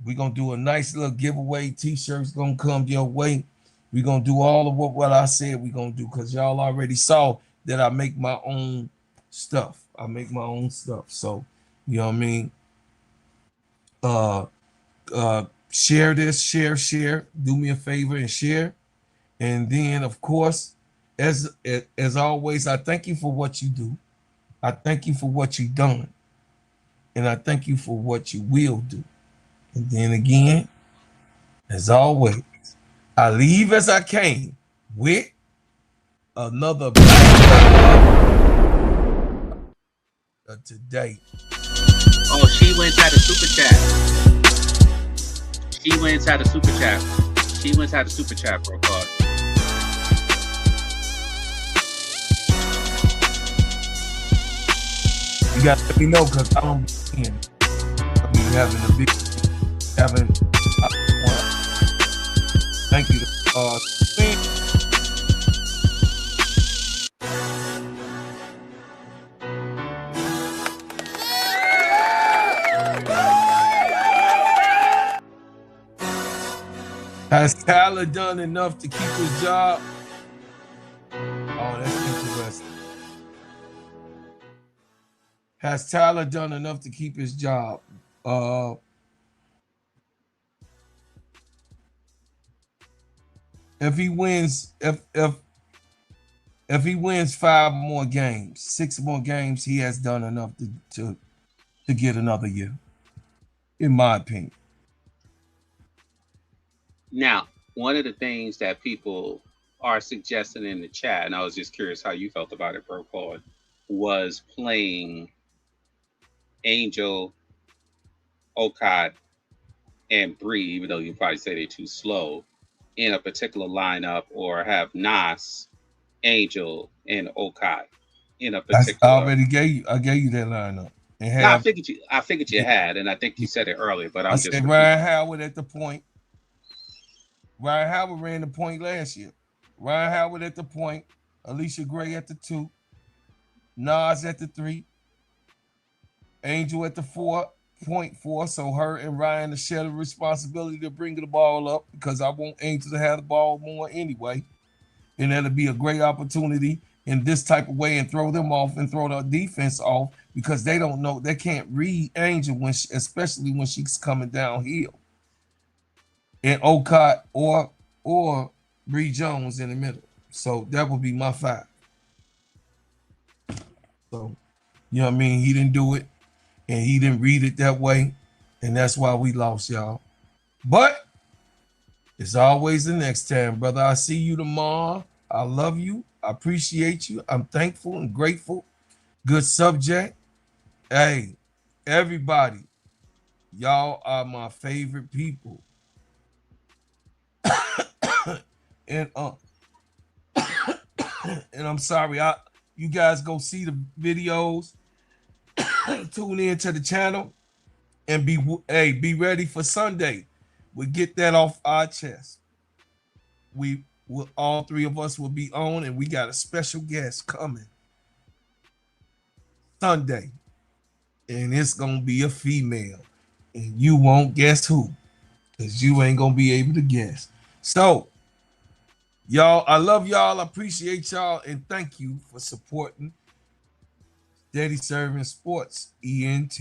S3: We're gonna do a nice little giveaway. T-shirts gonna come your way. We're gonna do all of what I said we're gonna do, because y'all already saw that I make my own stuff. I make my own stuff. So, you know what I mean? Share this, share. Do me a favor and share. And then, of course, as always, I thank you for what you do. I thank you for what you've done. And I thank you for what you will do. And then again, as always, I leave as I came with another today.
S11: Oh, she went inside the super chat. She went inside the super chat. She went inside the super chat, bro.
S3: You got to let me know, because I don't be in. I be having a big, thank you. Has Tyler done enough to keep his job? Oh, that's interesting. Has Tyler done enough to keep his job? If he wins, if he wins 5 more games, 6 more games, he has done enough to get another year, in my opinion.
S11: Now, one of the things that people are suggesting in the chat, and I was just curious how you felt about it, Bro Claude, was playing Angel, Okai, and Bree, even though you probably say they're too slow, in a particular lineup, or have Nas, Angel, and Okai in a particular.
S3: I gave you that lineup. And
S11: No, I figured you had, and I think you said it earlier, but I
S3: said
S11: just
S3: Rhyne Howard at the point. Rhyne Howard ran the point last year. Rhyne Howard at the point, Allisha Gray at the 2, Nas at the 3, Angel at the 4.4. So her and Ryan to share the responsibility to bring the ball up, because I want Angel to have the ball more anyway. And that'll be a great opportunity in this type of way, and throw them off and throw the defense off, because they don't know, they can't read Angel especially when she's coming downhill. And Okai or Bree Jones in the middle. So that would be my 5. So, you know what I mean? He didn't do it, and he didn't read it that way, and that's why we lost, y'all. But it's always the next time, brother. I see you tomorrow. I love you. I appreciate you. I'm thankful and grateful. Good subject. Hey, everybody, y'all are my favorite people. And and I'm sorry, you guys go see the videos, tune in to the channel, and be ready for Sunday. We get that off our chest. All 3 of us will be on, and we got a special guest coming Sunday, and it's gonna be a female, and you won't guess who, because you ain't gonna be able to guess. So, y'all, I love y'all. I appreciate y'all, and thank you for supporting Steady ServN Sports ENT.